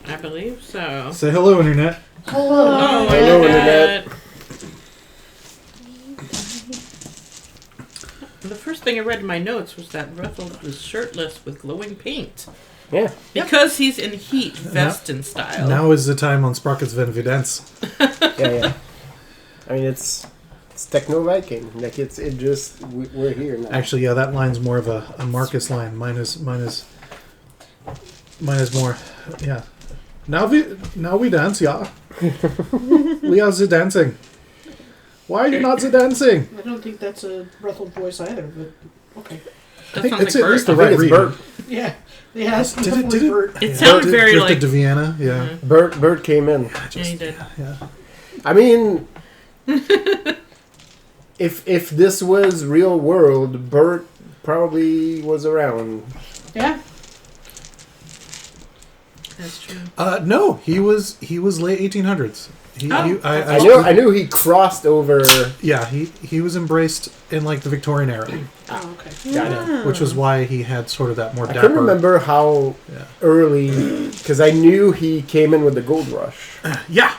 I believe so. Say hello, Internet. Hello, Internet. The first thing I read in my notes was that Ruffles was shirtless with glowing paint. Yeah. Because he's in heat, vest and style. Now is the time on Sprockets Van Vidence. Yeah. I mean, it's Techno Viking. Like, we're here now. Actually, yeah, that line's more of a Marcus line. Mine is more, yeah. Now we dance, yeah. We are the dancing. Why are you not the dancing? I don't think that's a Ruffled voice either, but okay. That I think sounds it's like at least the Bert. right reading. Bert. Yeah. Yeah, it's Did it? definitely Bert. It sounded very drifted like... to Vienna, yeah. Bert came in. Yeah, he did. Yeah. I mean, if this was real world, Bert probably was around. Yeah. That's true. No, he was late 1800s. I knew he crossed over. Yeah, he was embraced in like the Victorian era, Oh, okay. Yeah. which was why he had sort of that more I dapper. couldn't remember how Yeah. early, because I knew he came in with the gold rush. Yeah,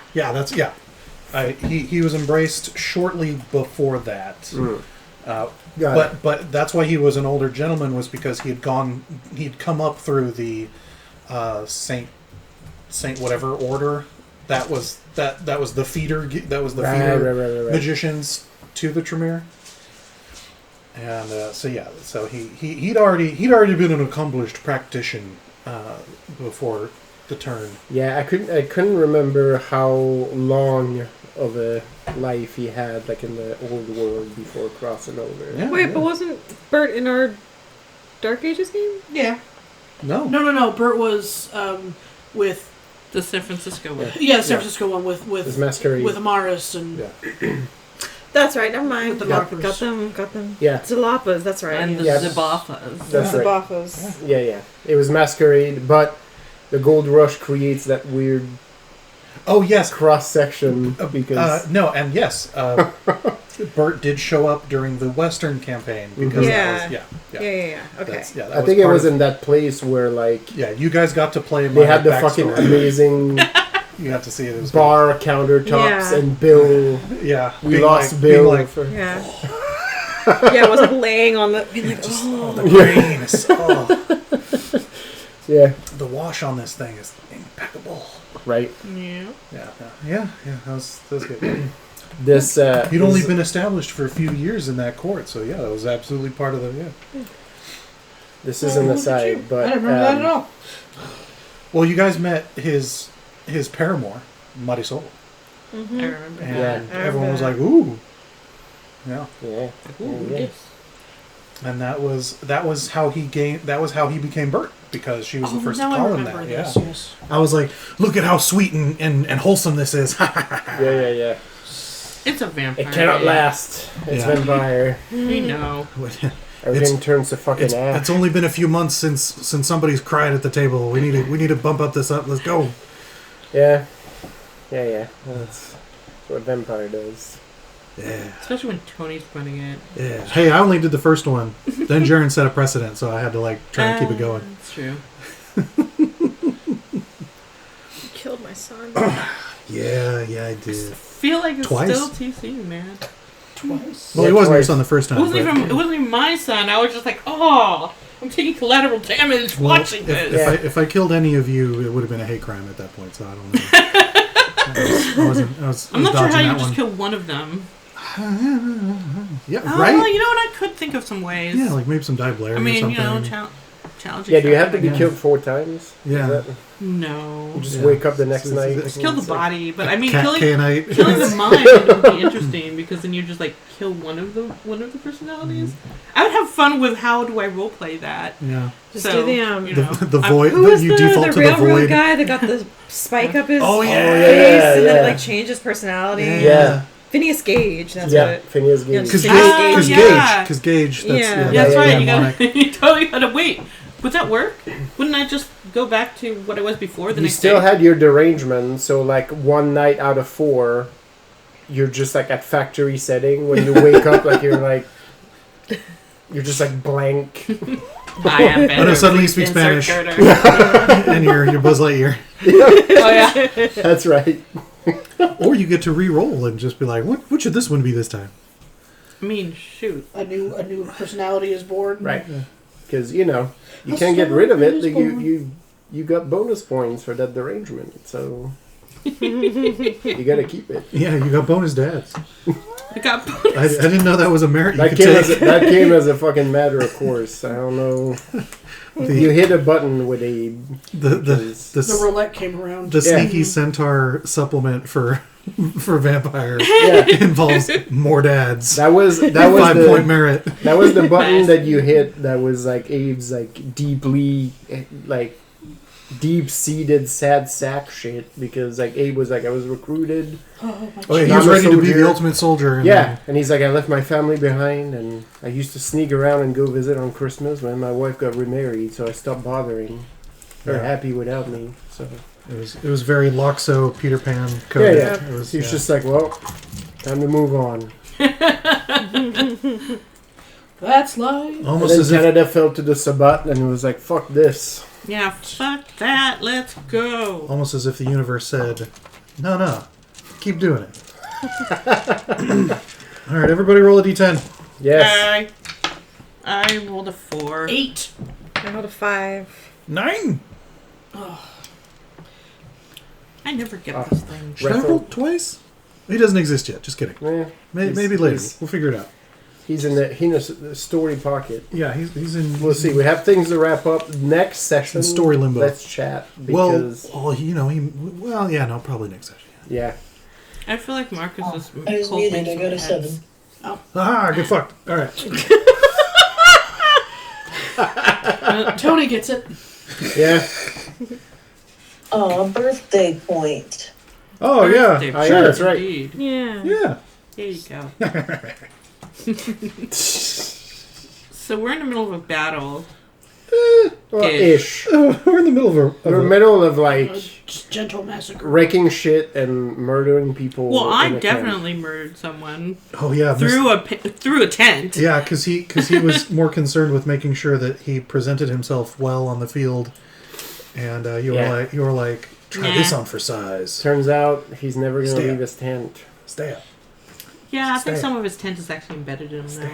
he was embraced shortly before that. But that's why he was an older gentleman, was because he'd come up through the Saint whatever order. That was the feeder. That was the feeder magicians to the Tremere. And so he'd already been an accomplished practitioner before the turn. Yeah, I couldn't remember how long of a life he had, like in the old world before crossing over. Yeah, Wait, but wasn't Bert in our Dark Ages game? Yeah. No. No. Bert was with The San Francisco one. the San Francisco one with His masquerade. with Amaris and That's right. Never mind. With the Got markers. them. Yeah. Jalapas. That's right. And the Yeah. Zabathas. That's right. Zabathas. Yeah. It was masquerade, but the gold rush creates that weird Oh yes. cross section because Bert did show up during the Western campaign because that was, Yeah. Okay. that I think it part was of- in that place where like you guys got to play. they my had the backstory. fucking amazing You got to see it. It was bar countertops Yeah. and Bill. Yeah, We being lost like- Bill. being like, for, Yeah. Yeah, it was like laying on the... Being like, the grain is, yeah. the wash on this thing is impeccable. Right. Yeah. That was good. This He'd only been established for a few years in that court, so yeah, that was absolutely part of the This is an aside, but I don't remember that at all. Well, you guys met his paramour, Marisol, I remember. and Yeah. everyone was like, "Ooh." Yeah, Yeah. Ooh, Yeah. yes. and that was how he became Bert, because she was the first to now I call him remember that. this. Yeah. Yes. I was like, "Look at how sweet and wholesome this is." Yeah. It's a vampire. It cannot last. It's Yeah. vampire. We know. Everything turns to fucking It's ash. only been a few months since somebody's cried at the table. We need to bump up this up. Let's go. Yeah. That's what vampire does. Yeah. Especially when Tony's running it. Yeah. Hey, I only did the first one. Then Jaren set a precedent, so I had to try and keep it going. That's true. killed my son. Yeah, I did. I feel like it's Twice? still too soon, man. Twice. Well, it wasn't your son the first time. It wasn't even my son. I was just like, oh, I'm taking collateral damage watching this. If I killed any of you, it would have been a hate crime at that point. So I don't know. I was I'm not sure how dodging you that just one. kill one of them. Yeah, Oh, right. well, you know what? I could think of some ways. Yeah, like maybe some die blaring I or mean, something. challenging. Yeah, do you have to be Yeah. killed 4 times? Yeah. Is that- No. you just Yeah. wake up the next So night. it's- Kill the body, but I mean, Cat killing canite. the mind would be interesting because then you just like kill one of the personalities. I would have fun with how do I roleplay that. Yeah. Just So, do the you know, The void. Who was You the default to the railroad void. guy that got the spike up his Oh, yeah. face and then yeah. it like changed his personality? Yeah. Phineas Gage, that's Yeah, what. Phineas Gage. Because yeah. Gage. That's, Yeah. Yeah, that's Yeah, right. yeah, You demonic. gotta, you totally gotta wait. Would that work? Wouldn't I just go back to what I was before the You next still day? had your derangement, so like one night out of 4, you're just like at factory setting. When you wake up, like you're like, You're just like blank. I am better. Oh, no, suddenly you Please speak insert Spanish. character. And you're Buzz Lightyear. Oh yeah. That's right. Or you get to re-roll and just be like, what should this one be this time? I mean, shoot. A new personality is born. Right. Because, you can't A get rid of it. soul is born. You got bonus points for that derangement, so you gotta keep it. Yeah, you got bonus dads. I got I didn't know that was a merit you That could came, take. that came as a fucking matter of course. I don't know. You hit a button with a... The roulette came around. The sneaky centaur supplement for vampire Yeah. involves more dads. That was 5-point merit. That was the button Nice. that you hit that was like Abe's like deeply like deep-seated sad sack shit, because like Abe was like, I was recruited. Oh, my Oh, yeah, he I'm was a ready to be soldier. the ultimate soldier. And Yeah, and he's like, I left my family behind, and I used to sneak around and go visit on Christmas when my wife got remarried, so I stopped bothering her Yeah. happy without me. So It was very Loxo Peter Pan code. yeah. It was, He's just like, well, time to move on. That's life. almost And as then if Canada fell to the Sabbat and was like, fuck this. Yeah, fuck that. Let's go. the universe said, no, keep doing it. All right, everybody roll a d10. Yes. I rolled a 4. 8. I rolled a 5. 9. I never get this thing. Should I roll twice? He doesn't exist yet. Just kidding. Yeah. Maybe later. We'll figure it out. He's in the story pocket. Yeah, he's in. We'll see. We have things to wrap up. Next session. In story limbo. Let's chat. Because, probably next session. yeah. I feel like Marcus is I was holding muted. I some got a heads. 7. Ah, get fucked. All right. Tony gets it. Yeah. Oh, a birthday point. Oh, yeah. Birthday Oh, yeah, party, that's right. indeed. Yeah. Yeah. There you go. So we're in the middle of a battle. Well, Ish. ish. We're in the middle of We're in the a middle of like Just gentle massacre. wrecking shit and murdering people. Well, I in a definitely murdered someone Oh, yeah. through a tent. Yeah, because he was more concerned with making sure that he presented himself well on the field, and you were like, try this on for size. Turns out he's never going to Stay leave up. his tent. Stay up. Yeah, I think Stay. some of his tent is actually embedded in him now.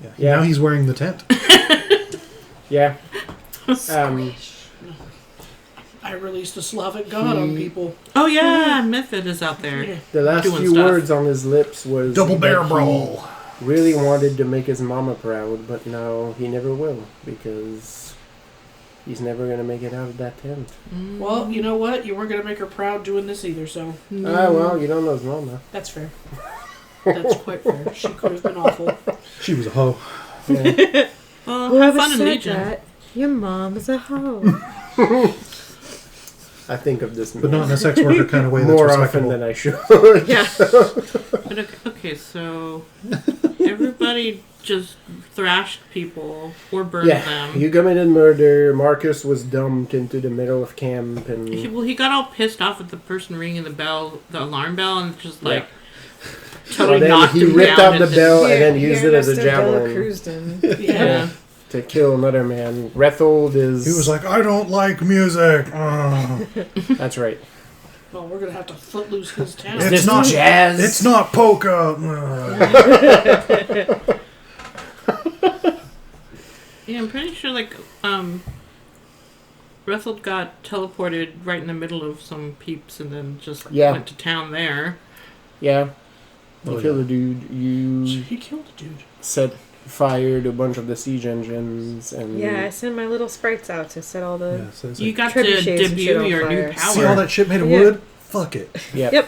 Yeah. Yeah. Now he's wearing the tent. Yeah. I released a Slavic god on people. Oh yeah, Method is out there. Yeah. The last Doing few stuff. words on his lips was Double bear that he brawl. really wanted to make his mama proud, but now he never will because he's never going to make it out of that tent. Well, you know what? You weren't going to make her proud doing this either, so Ah, well, you don't know his mama. that's fair. That's quite fair. She could have been awful. She was a hoe. Yeah. Well, Whoever have fun in said Legion. that, your mom is a hoe. I think of this But not in a sex worker kind of way. That's more often respectable. than I should. Yeah. But okay, so everybody just thrashed people or burned Yeah, them. you committed murder. Marcus was dumped into the middle of camp, and He got all pissed off at the person ringing the alarm bell, and just like so totally then knocked he him ripped down out the and bell Here- and then used here it as a Mr. Dela javelin Cruzden. Yeah. to kill another man. Rethold is. He was like, I don't like music. That's right. Well, we're going to have to footloose his town. It's This not jazz. It's not polka. Yeah, I'm pretty sure like Rethold got teleported right in the middle of some peeps and then just went to town there. Yeah. You Oh, killed a dude. You He killed a dude. set fire to a bunch of the siege engines, and Yeah, I sent my little sprites out to set all the... Yeah, so it's You like, got to trebuchets and shit debut on your new fire. power. see all that shit made of Yeah. wood? Fuck it. Yep. Yep.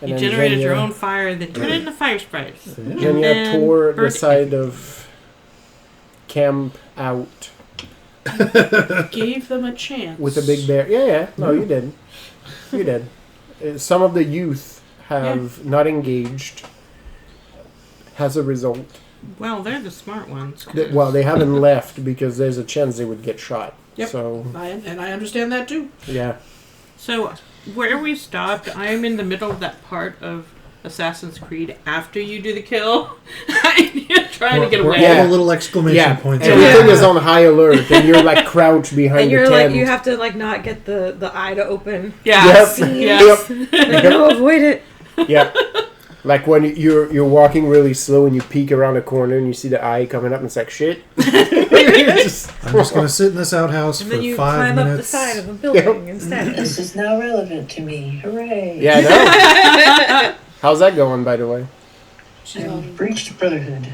And You then generated your Genya- own fire, then turned it into fire sprites. Yeah. Genya then tore the burned side of camp out Gave them a chance. with a big bear. Yeah. No, you did. You did. Some of the youth have not engaged. As a result, Well, they're the smart ones. they haven't left because there's a chance they would get shot. Yep. So I understand that too. yeah. So, where we stopped, I am in the middle of that part of Assassin's Creed after you do the kill. And you're trying to get away. All the little exclamation points. Everything is on high alert, and you're like crouched behind And the you're tent. like, you have to like not get the eye to open. Yes. Yep. Yes. Like, no, avoid it. Yep. Like when you're walking really slow and you peek around a corner and you see the eye coming up and it's like shit. I'm just going to sit in this outhouse And for then you 5 climb minutes. up the side of a building instead. This is now relevant to me. Hooray. Yeah, I know. How's that going, by the way? I've breached Brotherhood.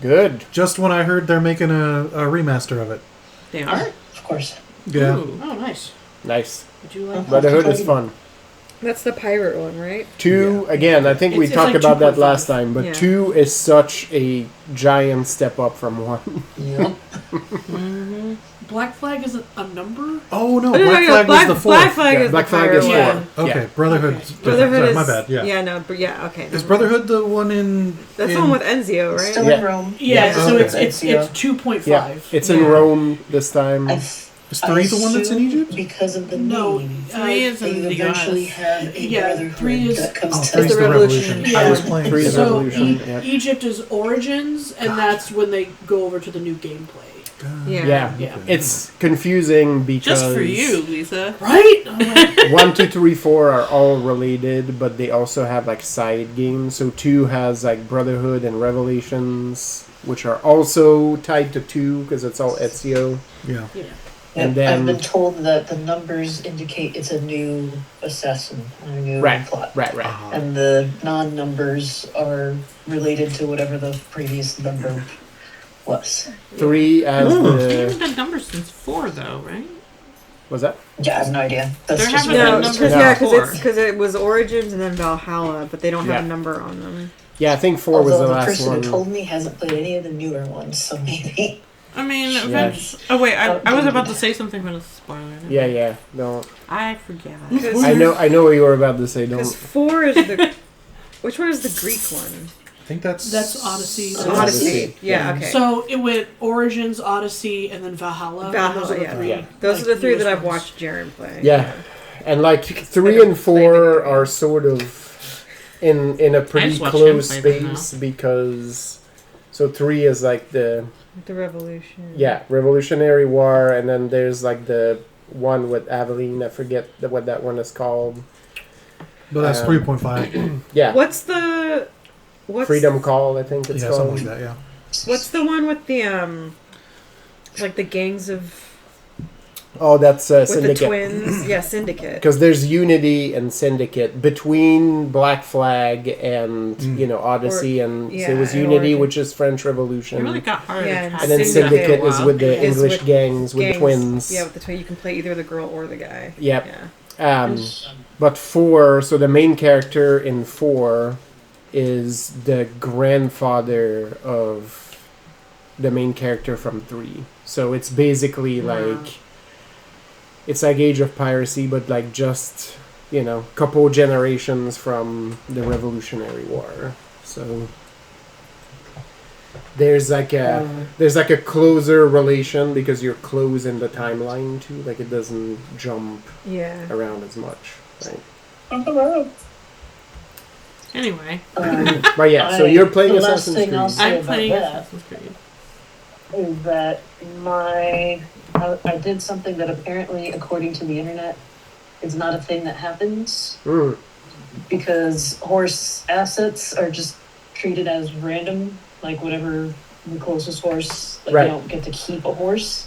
Good. Just when I heard they're making a remaster of it. They are? Of course. Yeah. Ooh. Oh, nice. Nice. Would you like Brotherhood is fun. That's the pirate one, right? 2, again, I think we It's talked like about that 2.5. last time, but Yeah. 2 is such a giant step up from 1. Yep. Black Flag is a number? Oh, no. Oh, no, Black no, Flag was the fourth. Black Flag Yeah, is Black the Flag pirate is one. 4. Okay, Yeah. Brotherhood's Okay. different. Brotherhood Sorry, is... my bad, yeah. Yeah, no, but yeah, okay. Is Brotherhood the one in... That's in, the one with Enzio, right? Still Yeah. in Rome. Yeah, so Okay. it's 2.5. Yeah, it's in Yeah. Rome this time. Is 3 the one that's in assume Egypt? Because of the No, name. 3 is They in the eventually Goddess. have a Yeah, Brotherhood 3 is- that comes Oh, to 3's the the Revolution. Revolution. Yeah. I was playing 3 is So Revolution, yeah. Egypt is Origins, and that's when they go over to the new gameplay. Yeah. Yeah. Yeah. It's confusing because... Just for you, Lisa. Right? I'm like, 1, 2, 3, 4 are all related, but they also have like side games. So 2 has like Brotherhood and Revelations, which are also tied to 2 because it's all Ezio. Yeah. And I've then been told that the numbers indicate it's a new assassin, a new right, plot. right. Uh-huh. And the non-numbers are related to whatever the previous number was. 3 as Oh. They the haven't done numbers since 4, though, right? was that? Yeah, I have no idea. That's There just haven't what I been was numbers told. Yeah, before. because it was Origins and then Valhalla, but they don't have Yeah. a number on them. Yeah, I think 4 was Although the the last person one. who told me hasn't played any of the newer ones, so maybe. I mean, Yeah. eventually... Oh, wait, I was about to say something, but it's a spoiler. Yeah. Don't. I forget. I know what you were about to say. Because Don't. 4 is the... Which one is the Greek one? I think that's Odyssey. Odyssey. Yeah, okay. So it went Origins, Odyssey, and then Valhalla. And those are the yeah. 3. Yeah. Those like, are the 3 that newest I've ones. watched Jaren play. Yeah, and like 3 and 4 are sort of in a pretty just watched close him play them space because 3 is like the The Revolution. Revolutionary War, and then there's like the one with Aveline. I forget what that one is called. But that's 3.5. Yeah, What's Freedom Call, I think it's Yeah, called. something like that, yeah. What's the one with the like the gangs of Oh, that's with Syndicate. the twins? Yeah, Syndicate. Because there's Unity and Syndicate between Black Flag and Odyssey, and so it was and Unity, Origin. which is French It Revolution. really got hard. Yeah, to and track And then things Syndicate Syndicate after a is while. with the Is English with gangs, with the twins. Yeah, with the twin. You can play either the girl or the guy. Yep. Yeah. But 4, so the main character in 4 is the grandfather of the main character from 3. So it's basically like it's like Age of Piracy, but like just couple generations from the Revolutionary War. So there's like a closer relation because you're close in the timeline too. Like it doesn't jump Yeah. around as much, right? Anyway, But yeah, so you're playing the last Assassin's thing Creed. I'll say I'm about playing that Assassin's Creed. is that I did something that apparently, according to the internet, is not a thing that happens Mm. because horse assets are just treated as random, like whatever the closest horse, like Right. you don't get to keep a horse.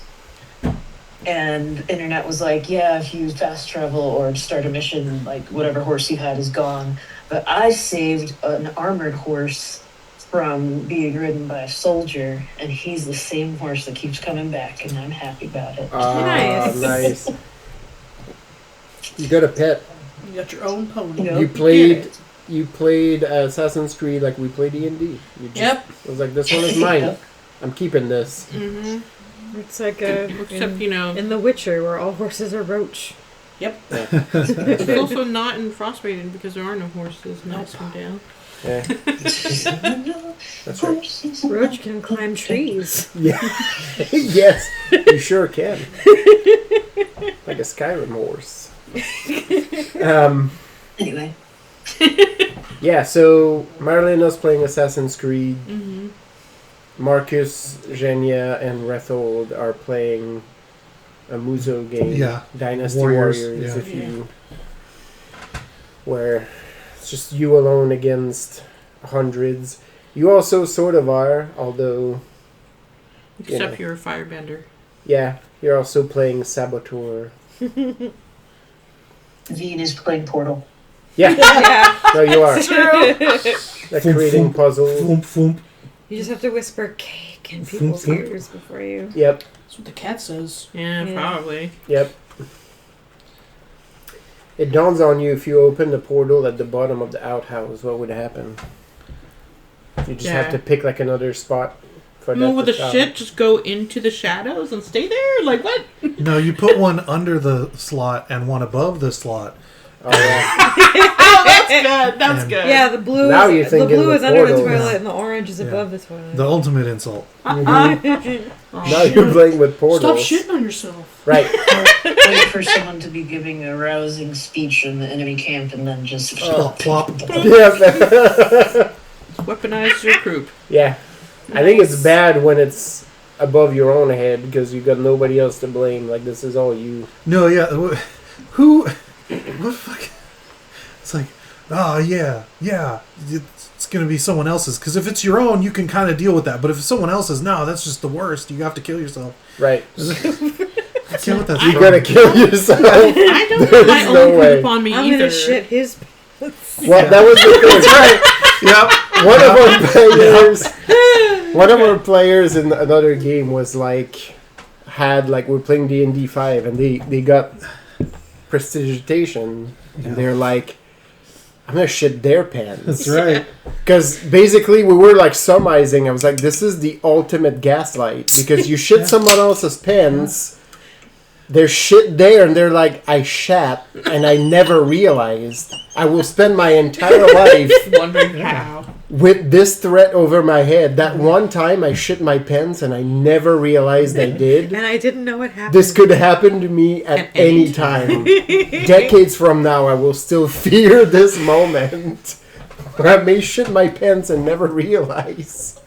And the internet was like, yeah, if you fast travel or start a mission, like whatever horse you had is gone. But I saved an armored horse from being ridden by a soldier, and he's the same horse that keeps coming back, and I'm happy about it. Nice. Nice. You got a pet. You got your own pony. You know, You played Assassin's Creed like we play D&D. You just, Yep. It was like, this one is mine. I'm keeping this. Mm-hmm. It's like Except, in The Witcher, where all horses are roach. Yep. it's also not in Frostmaiden because there are no horses. Knocks them down. Yeah, that's right. Roach can climb trees. Yeah. Yes, you sure can. Like a Skyrim horse. Anyway. Yeah, so Marlena's playing Assassin's Creed. Mm-hmm. Marcus, Zhenya, and Rethold are playing a Muzo game. Yeah. Dynasty Warriors, Warriors, yeah. if you... Where it's just you alone against hundreds. You also sort of are, although... Except you're a firebender. Yeah, you're also playing Saboteur. Veen is playing Portal. Yeah, Yeah. no, you are. True. Creating puzzles. Foomp, foomp. You just have to whisper cake in people's ears before you. Yep, That's what the cat says. Yeah, Yeah. probably. yep. It dawns on you if you open the portal at the bottom of the outhouse, what would happen? You just have to pick like another spot for that. Well, would to the stop. shit just go into the shadows and stay there? Like, what? No, you put one under the slot and one above the slot. Oh, yeah. Oh, that's good. That's And- good. Yeah, the blue Now is you're the thinking blue with is under the portals. toilet and the orange is Yeah. above the toilet. The ultimate insult. Now you're playing with Stop portals. shitting on yourself. Right. Wait for someone to be giving a rousing speech in the enemy camp and then just... Plop, plop. Yeah. Weaponize your croup. Yeah. I think it's bad when it's above your own head because you got nobody else to blame. Like, this is all you. No, yeah. Who? What the fuck? It's like, oh, yeah. It's going to be someone else's. Because if it's your own, you can kind of deal with that. But if it's someone else's, no, that's just the worst. You have to kill yourself. Right. I can't with that. You gotta kill yourself. I don't put There's my no own way. croup on me I'm either. gonna shit his. Well, that was the thing. Yep. One of our players in another game was like, we're playing D&D 5 and they got prestidigitation and they're like, I'm gonna shit their pants. That's right. Because basically we were like summarizing. I was like, this is the ultimate gaslight because you shit someone else's pants. There's shit there, and they're like, I shat, and I never realized. I will spend my entire life Wondering how. with this threat over my head. That one time I shit my pants, and I never realized I did. And I didn't know what happened. This could happen to me at any time. Decades from now, I will still fear this moment where I may shit my pants and never realize.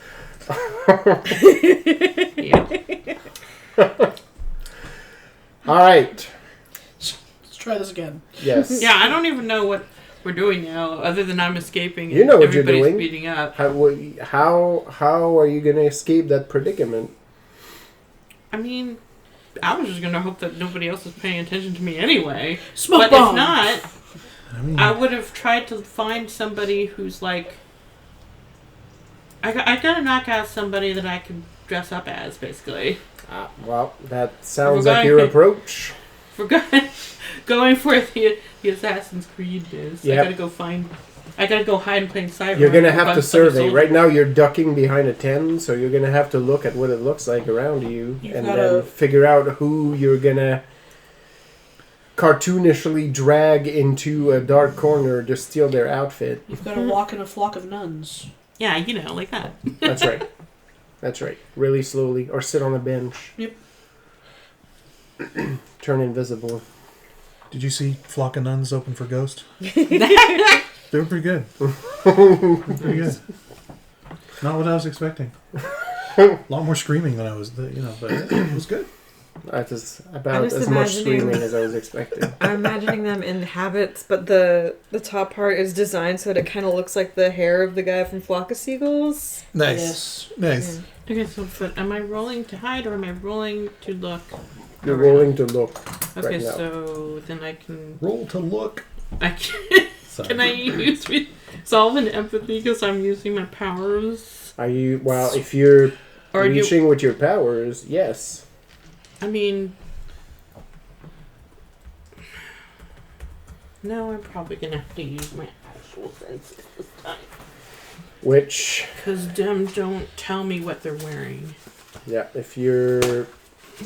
Yeah. All right. Let's try this again. Yes. Yeah, I don't even know what we're doing now, other than I'm escaping. You know what you're everybody's doing. speeding up. How are you going to escape that predicament? I mean, I was just gonna hope that nobody else is paying attention to me anyway. Smoke But bomb. if not, I mean, I would have tried to find somebody who's like. I gotta knock out somebody that I can dress up as, basically. Well, that sounds We're like going- your approach. For going for the Assassin's Creed is. Yep. I gotta go hide in plain sight. You're going to remember, have to bunch of other survey. soldiers. Right now, you're ducking behind a tent, so you're going to have to look at what it looks like around you You and gotta- then figure out who you're going to cartoonishly drag into a dark corner to steal their outfit. You've got to walk in a flock of nuns. Yeah, like that. That's right. That's right. Really slowly. Or sit on a bench. Yep. Turn invisible. did you see Flock of Nuns open for Ghost? They were pretty good. Pretty good. Not what I was expecting. A lot more screaming than I was, but it was good. That's about just as much imagining- screaming as I was expecting. I'm imagining them in habits, but the top part is designed so that it kind of looks like the hair of the guy from Flock of Seagulls. Nice. Nice. Okay, so but am I rolling to hide or am I rolling to look? You're rolling to look. Okay, right now. so then I can. Roll to look. Sorry. Can I use resolve and empathy because I'm using my powers? Are you... Well, if you're Or do reaching with your powers, yes. I mean? No, I'm probably gonna have to use my actual senses this time Which... because them don't tell me what they're wearing. Yeah, if you're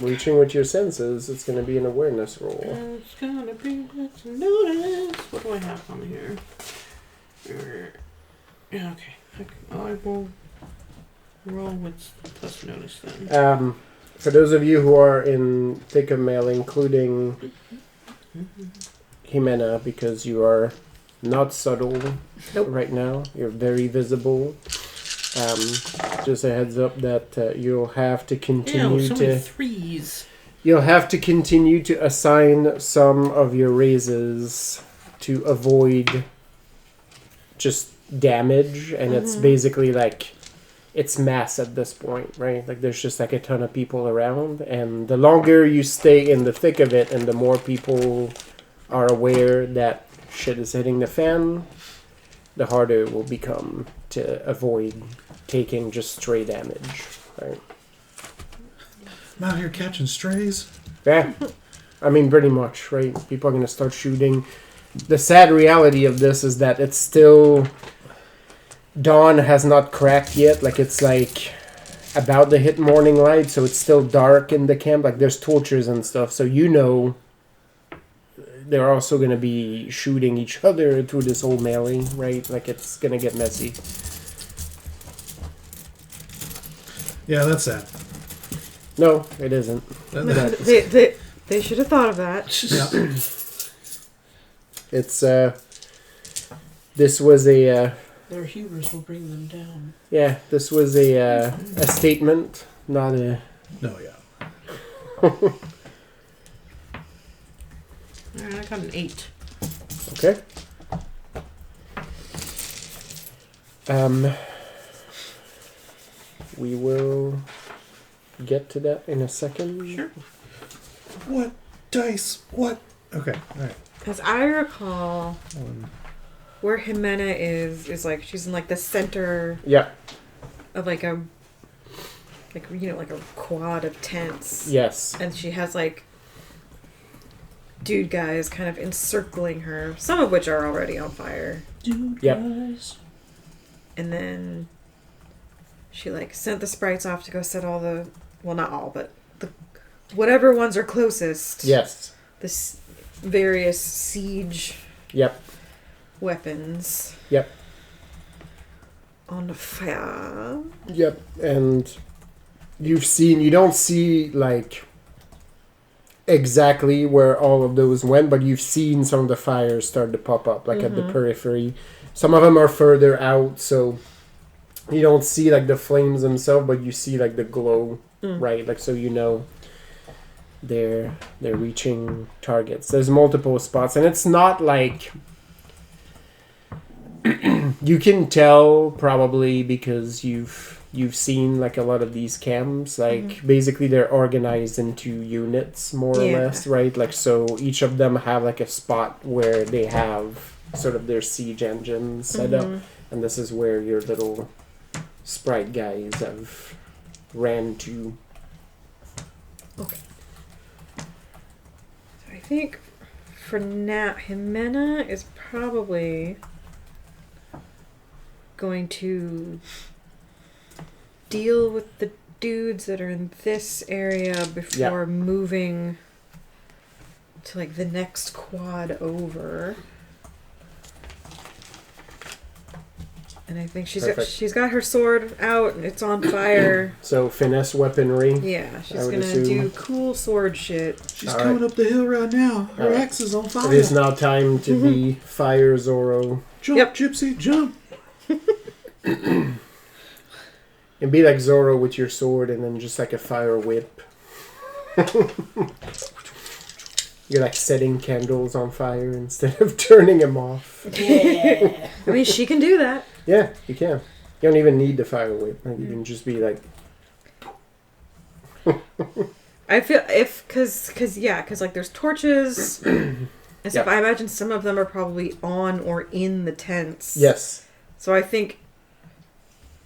reaching with your senses, it's going to be an awareness roll. It's gonna be let's notice. What do I have on here? Yeah, okay. I will roll with plus notice then. For those of you who are in thick of mail, including Jimena, because you are not subtle right now. You're very visible. Just a heads up that you'll have to continue Ew, so many threes. You'll have to continue to assign some of your raises to avoid just damage, and it's basically like it's mass at this point, right? Like there's just like a ton of people around, and the longer you stay in the thick of it and the more people are aware that shit is hitting the fan, the harder it will become to avoid taking just stray damage, right? I'm out here catching strays. Yeah, I mean, pretty much, right? People are going to start shooting. The sad reality of this is that it's still... Dawn has not cracked yet. Like, it's like about to hit morning light, so it's still dark in the camp. Like, there's torches and stuff, so you know they're also going to be shooting each other through this whole melee, right? Like, it's going to get messy. Yeah, that's sad. No, it isn't. They should have thought of that. Yeah. It's, this was a, Their hubris will bring them down. yeah, this was a statement, not a... No, yeah. Alright, I got an 8. Okay. We will get to that in a second. Sure. What? Dice? What? Okay, alright. As I recall, where Jimena is like she's in like the center Yeah. of like a quad of tents. Yes. And she has like dude guys kind of encircling her, some of which are already on fire. Dude, Yep. guys. And then she like sent the sprites off to go set all the, well, not all, but the whatever ones are closest. Yes. The various siege Yep. weapons. Yep. On the fire. Yep. And you don't see like exactly where all of those went, but you've seen some of the fires start to pop up, like at the periphery. Some of them are further out, so you don't see like the flames themselves, but you see like the glow, right? Like, so you know they're reaching targets. There's multiple spots, and it's not like you can tell probably because you've seen like a lot of these camps. Like basically they're organized into units more or less, right? Like, so each of them have like a spot where they have sort of their siege engine set up, and this is where your little sprite guys have ran to. Okay. So I think for now, Jimena is probably going to deal with the dudes that are in this area before moving to like the next quad over. And I think she's got her sword out and it's on fire. So finesse weaponry. Yeah, she's I would gonna assume. do cool sword shit. She's coming up the hill right now. Her Alright. axe is on fire. It is now time to be Fire Zorro. Jump, Yep. Gypsy, jump. And be like Zorro with your sword and then just like a fire whip. You're like setting candles on fire instead of turning them off. Yeah. I mean, she can do that. Yeah, you can. You don't even need the fire whip. Like, you can just be like... I feel cause like there's torches and stuff. I imagine some of them are probably on or in the tents. Yes. So I think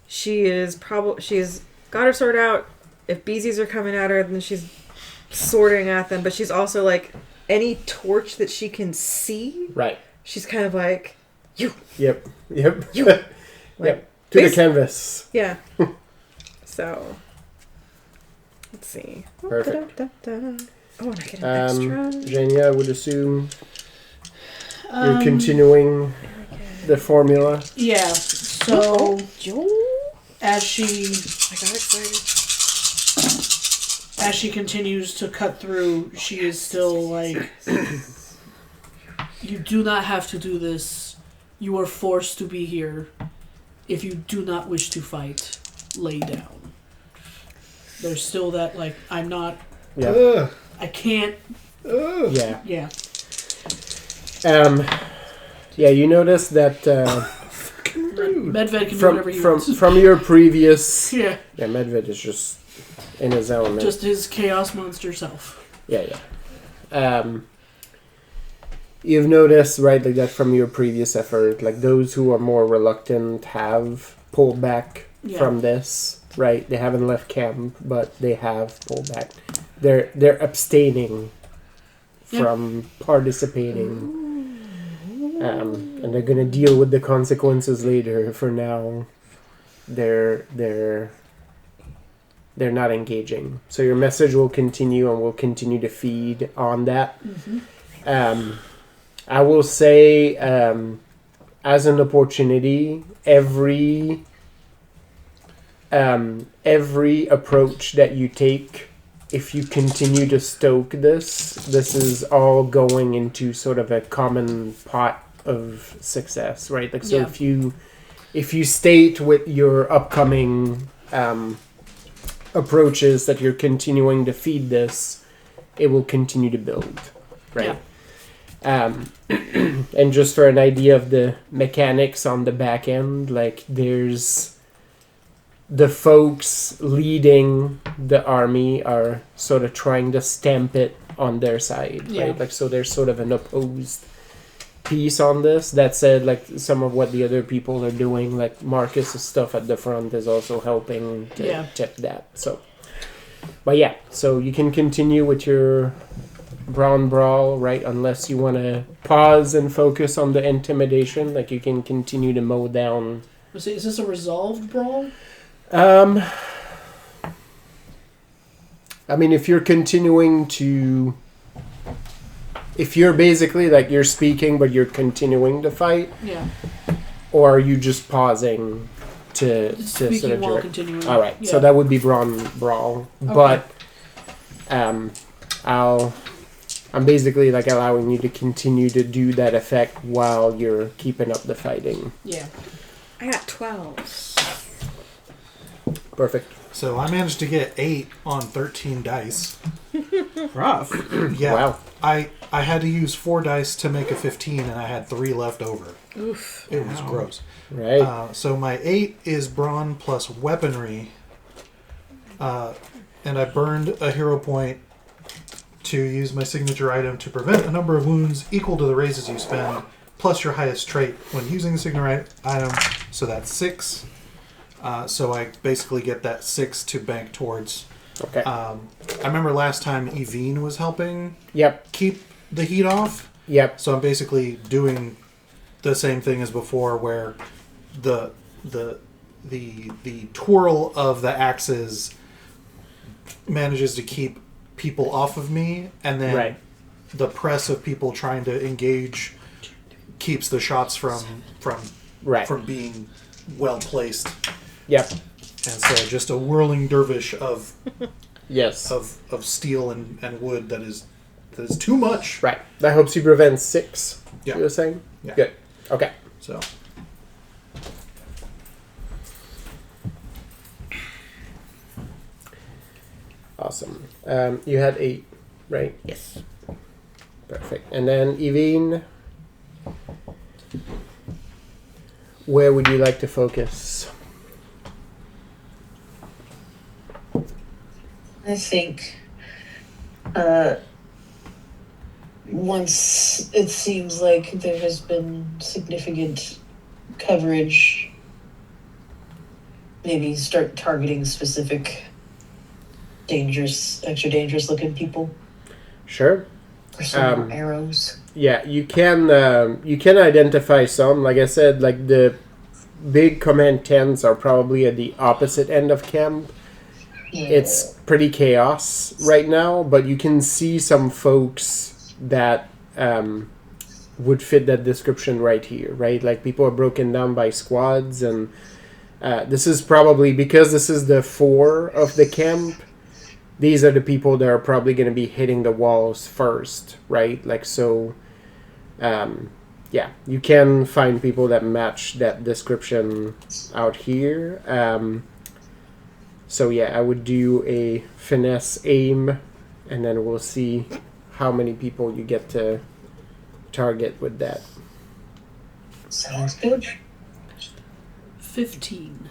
she's got her sword out. If beezies are coming at her, then she's sorting at them. But she's also like any torch that she can see. Right. She's kind of like you. Yep. You. Yep. To the canvas. Yeah. So let's see. Perfect. Oh, and I get an extra. Jania, I would assume you're continuing the formula. Yeah. So as she I got excited. as she continues to cut through, she is still like, you do not have to do this You are forced to be here. If you do not wish to fight, lay down. There's still that, like, I'm not... Yeah. I can't... Yeah. Yeah. Yeah, you notice that Medved can do whatever he wants. from your previous... Yeah. Yeah, Medved is just in his element. Just his chaos monster self. Yeah. You've noticed, right, like that from your previous effort, like those who are more reluctant have pulled back from this, right? They haven't left camp, but they have pulled back. They're abstaining from participating. And they're gonna deal with the consequences later. For now, they're not engaging. So your message will continue, and will continue to feed on that. Mm-hmm. I will say, as an opportunity, every approach that you take, if you continue to stoke this is all going into sort of a common pot of success, right? Like, so if you state with your upcoming approaches that you're continuing to feed this, it will continue to build, right? And just for an idea of the mechanics on the back end, like there's the folks leading the army are sort of trying to stamp it on their side, right? Like, so there's sort of an opposed piece on this. That said, like some of what the other people are doing, like Marcus's stuff at the front is also helping to tip that. So, but yeah, so you can continue with your Brown Brawl, right? Unless you want to pause and focus on the intimidation, like you can continue to mow down. Is this a resolved brawl? I mean, if you're continuing to... If you're basically, like, you're speaking, but you're continuing to fight... Yeah. Or are you just pausing to Speaking sort of... while continuing. Alright, so that would be Brawn Brawl. Okay. But, I'm basically, like, allowing you to continue to do that effect while you're keeping up the fighting. Yeah. I got 12. Perfect. So I managed to get 8 on 13 dice. Rough. Yeah. Wow. I had to use 4 dice to make a 15, and I had 3 left over. Oof. It was gross. Right. So my 8 is brawn plus weaponry. And I burned a hero point to use my signature item to prevent a number of wounds equal to the raises you spend, plus your highest trait when using the signature item. So that's 6. So I basically get that 6 to bank towards. Okay. I remember last time Evine was helping keep the heat off. Yep. So I'm basically doing the same thing as before, where the twirl of the axes manages to keep people off of me, and then the press of people trying to engage keeps the shots from being well placed. Yep. And so just a whirling dervish of of steel and wood that is too much. Right. That helps you prevent 6. Yeah. You were saying? Yeah. Good. Okay. So awesome. You had 8, right? Yes. Perfect. And then Evine, where would you like to focus? I think once it seems like there has been significant coverage, maybe start targeting specific extra dangerous looking people. Sure. Or some more arrows. Yeah, you can identify some. Like I said, like the big command tents are probably at the opposite end of camp. Yeah. It's pretty chaos right now, but you can see some folks that would fit that description right here, right? Like people are broken down by squads, and this is probably, because this is the 4 of the camp, these are the people that are probably going to be hitting the walls first, right? Like, so yeah, you can find people that match that description out here. So yeah, I would do a finesse aim, and then we'll see how many people you get to target with that. Sounds good. 15.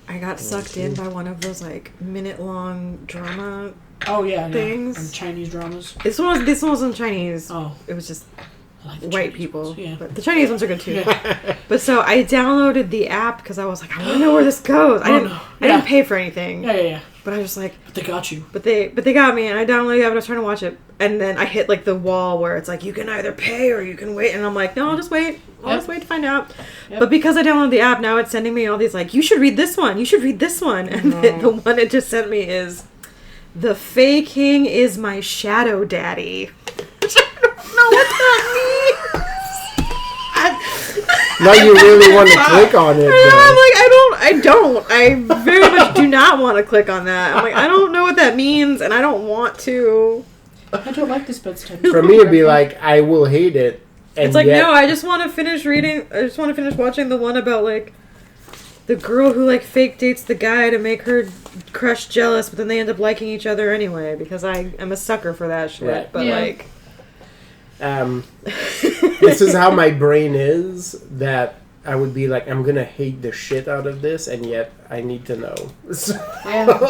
I got sucked in by one of those like minute-long drama. Oh yeah, Things. And Chinese dramas. This one wasn't Chinese. Oh, It was just I like the white Chinese people. ones, yeah. But the Chinese ones are good too. Yeah. But so I downloaded the app because I was like, I want to know where this goes. I didn't pay for anything. Yeah. But I was like, But they got you. but they got me, and I downloaded the app and I was trying to watch it, and then I hit like the wall where it's like you can either pay or you can wait, and I'm like, no, I'll just wait. I'll just wait to find out. Yep. But because I downloaded the app, now it's sending me all these like, you should read this one, you should read this one, and the one it just sent me is, the Fae King is my shadow daddy. Which I don't know what that means. Now you really want to click on it. I'm like, I very much do not want to click on that. I'm like, I don't know what that means, and I don't want to. I don't like this bedtime. For me, it'd be like, I will hate it. And It's like, yet, no, I just want to finish reading. I just want to finish watching the one about, like, the girl who, like, fake dates the guy to make her crush jealous, but then they end up liking each other anyway, because I am a sucker for that shit. Right. But, Yeah. like... this is how my brain is, that I would be like, I'm gonna hate the shit out of this, and yet I need to know. So,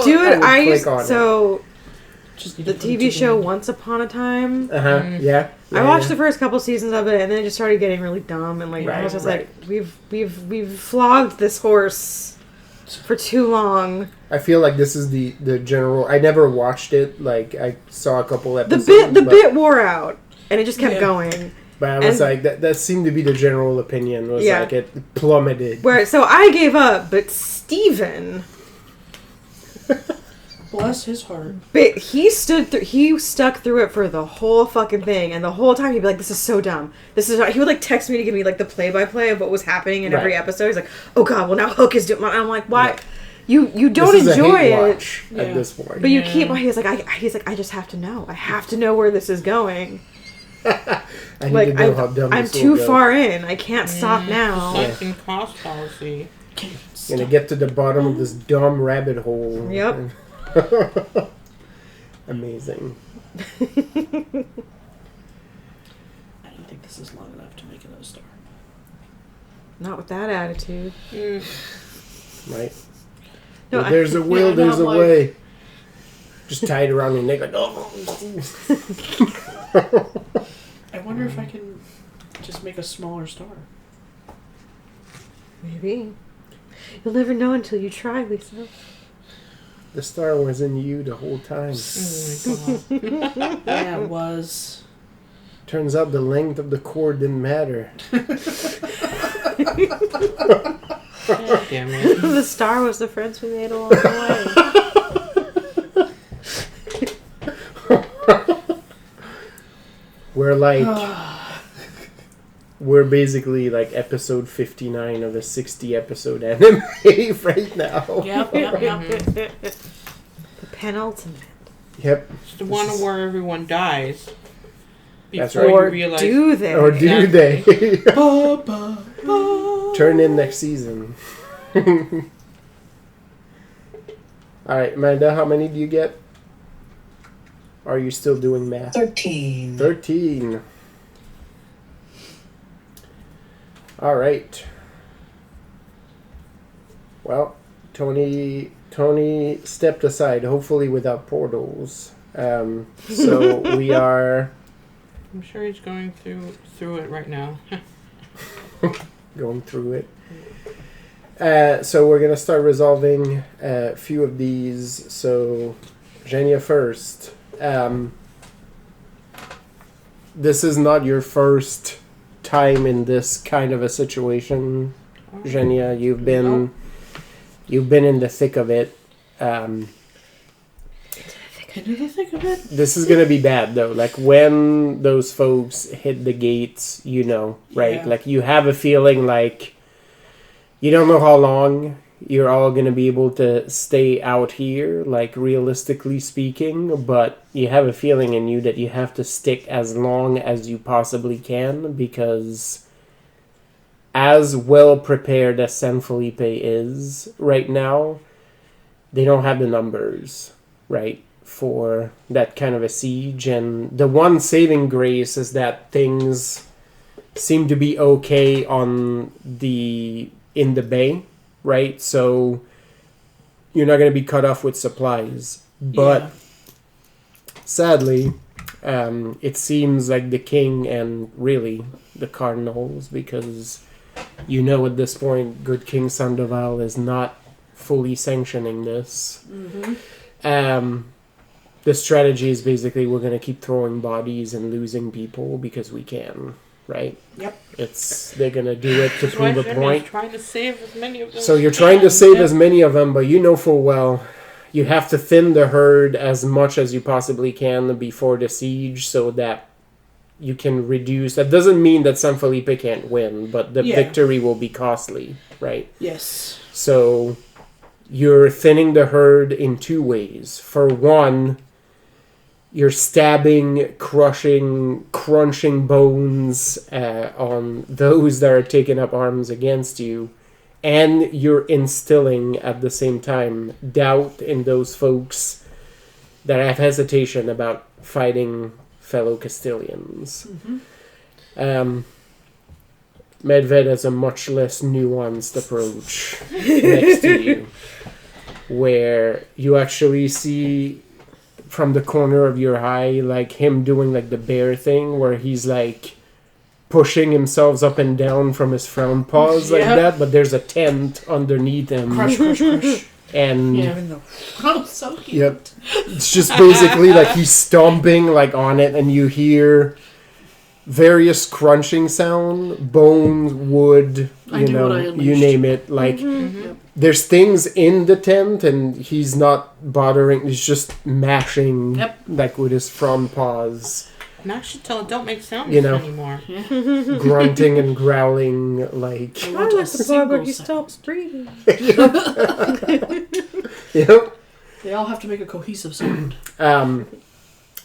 Dude, I I would used... click on So, Just need the to put it TV show together. Once Upon a Time... Yeah. I watched the first couple seasons of it, and then it just started getting really dumb, and like I was just Right. like, we've flogged this horse for too long. I feel like this is the general. I never watched it. Like, I saw a couple The episodes. bit wore out, and it just kept Yeah. going. But I was and- like, that seemed to be the general opinion. Was Yeah. like it plummeted. Where so I gave up, but Steven, Bless his heart. but he stuck through it for the whole fucking thing, and the whole time he'd be like, "This is so dumb. This is." He would like text me to give me like the play-by-play of what was happening in every Right. episode. He's like, "Oh God, well now Hook is doing." I'm like, "Why? You don't This is enjoy a hate it." watch Yeah. at this point. But you Yeah. keep. He's like, I just have to know. I have to know where this is going. I need Like to know how dumb I'm this will too go. far in. I can't stop now. Sunken cost policy. Gonna get to the bottom of this dumb rabbit hole. Yep. Amazing. I don't think this is long enough to make another star. Not with that attitude. Right. No, Where there's a will, yeah, there's a I'm like- way. Just tie it around your neck like, oh. I wonder if I can just make a smaller star. Maybe. You'll never know until you try, Lisa. The star was in you the whole time. Oh my god. Yeah, it was. Turns out the length of the cord didn't matter. God damn it. The star was the friends we made along the way. We're like, we're basically like episode 59 of a 60 episode anime right now. Yep. The penultimate. Yep. It's the one where everyone dies. That's Before right. Or you realize. do they? Or do Exactly. they? Turn in next season. Alright, Amanda, how many do you get? Are you still doing math? 13. 13. Alright. Well, Tony stepped aside, hopefully without portals. So we are I'm sure he's going through it right now. going through it. So we're going to start resolving a few of these. So, Zhenya first. This is not your first time in this kind of a situation, Zhenya. You've been in the thick of it. Into the thick of it. This is gonna be bad though. Like when those folks hit the gates, you know, right? Yeah. Like you have a feeling like you don't know how long you're all going to be able to stay out here, like realistically speaking, but you have a feeling in you that you have to stick as long as you possibly can, because as well prepared as San Felipe is right now, they don't have the numbers, right, for that kind of a siege. And the one saving grace is that things seem to be okay in the bay, right? So you're not going to be cut off with supplies. But sadly, it seems like the king and really the cardinals, because at this point, good King Sandoval is not fully sanctioning this. The strategy is basically we're going to keep throwing bodies and losing people because we can, right? Yep. They're going to do it to prove a point. Trying to save as many of them. So you're trying to save as many of them, but you know full well you have to thin the herd as much as you possibly can before the siege so that you can reduce. That doesn't mean that San Felipe can't win, but the victory will be costly, right? Yes. So you're thinning the herd in two ways. For one, you're stabbing, crunching bones on those that are taking up arms against you. And you're instilling, at the same time, doubt in those folks that have hesitation about fighting fellow Castilians. Medved has a much less nuanced approach next to you, where you actually see from the corner of your eye, like him doing like the bear thing, where he's like pushing himself up and down from his frown paws like that, but there's a tent underneath him. Crush. And Oh, so cute. yep, it's just basically like he's stomping like on it, and you hear various crunching sound, bone, wood, you name it. Like there's things in the tent, and he's not bothering. He's just mashing like with his front paws. And I should tell it don't make sounds anymore. Grunting and growling like. I like the part where he stops breathing. Yep. They all have to make a cohesive sound.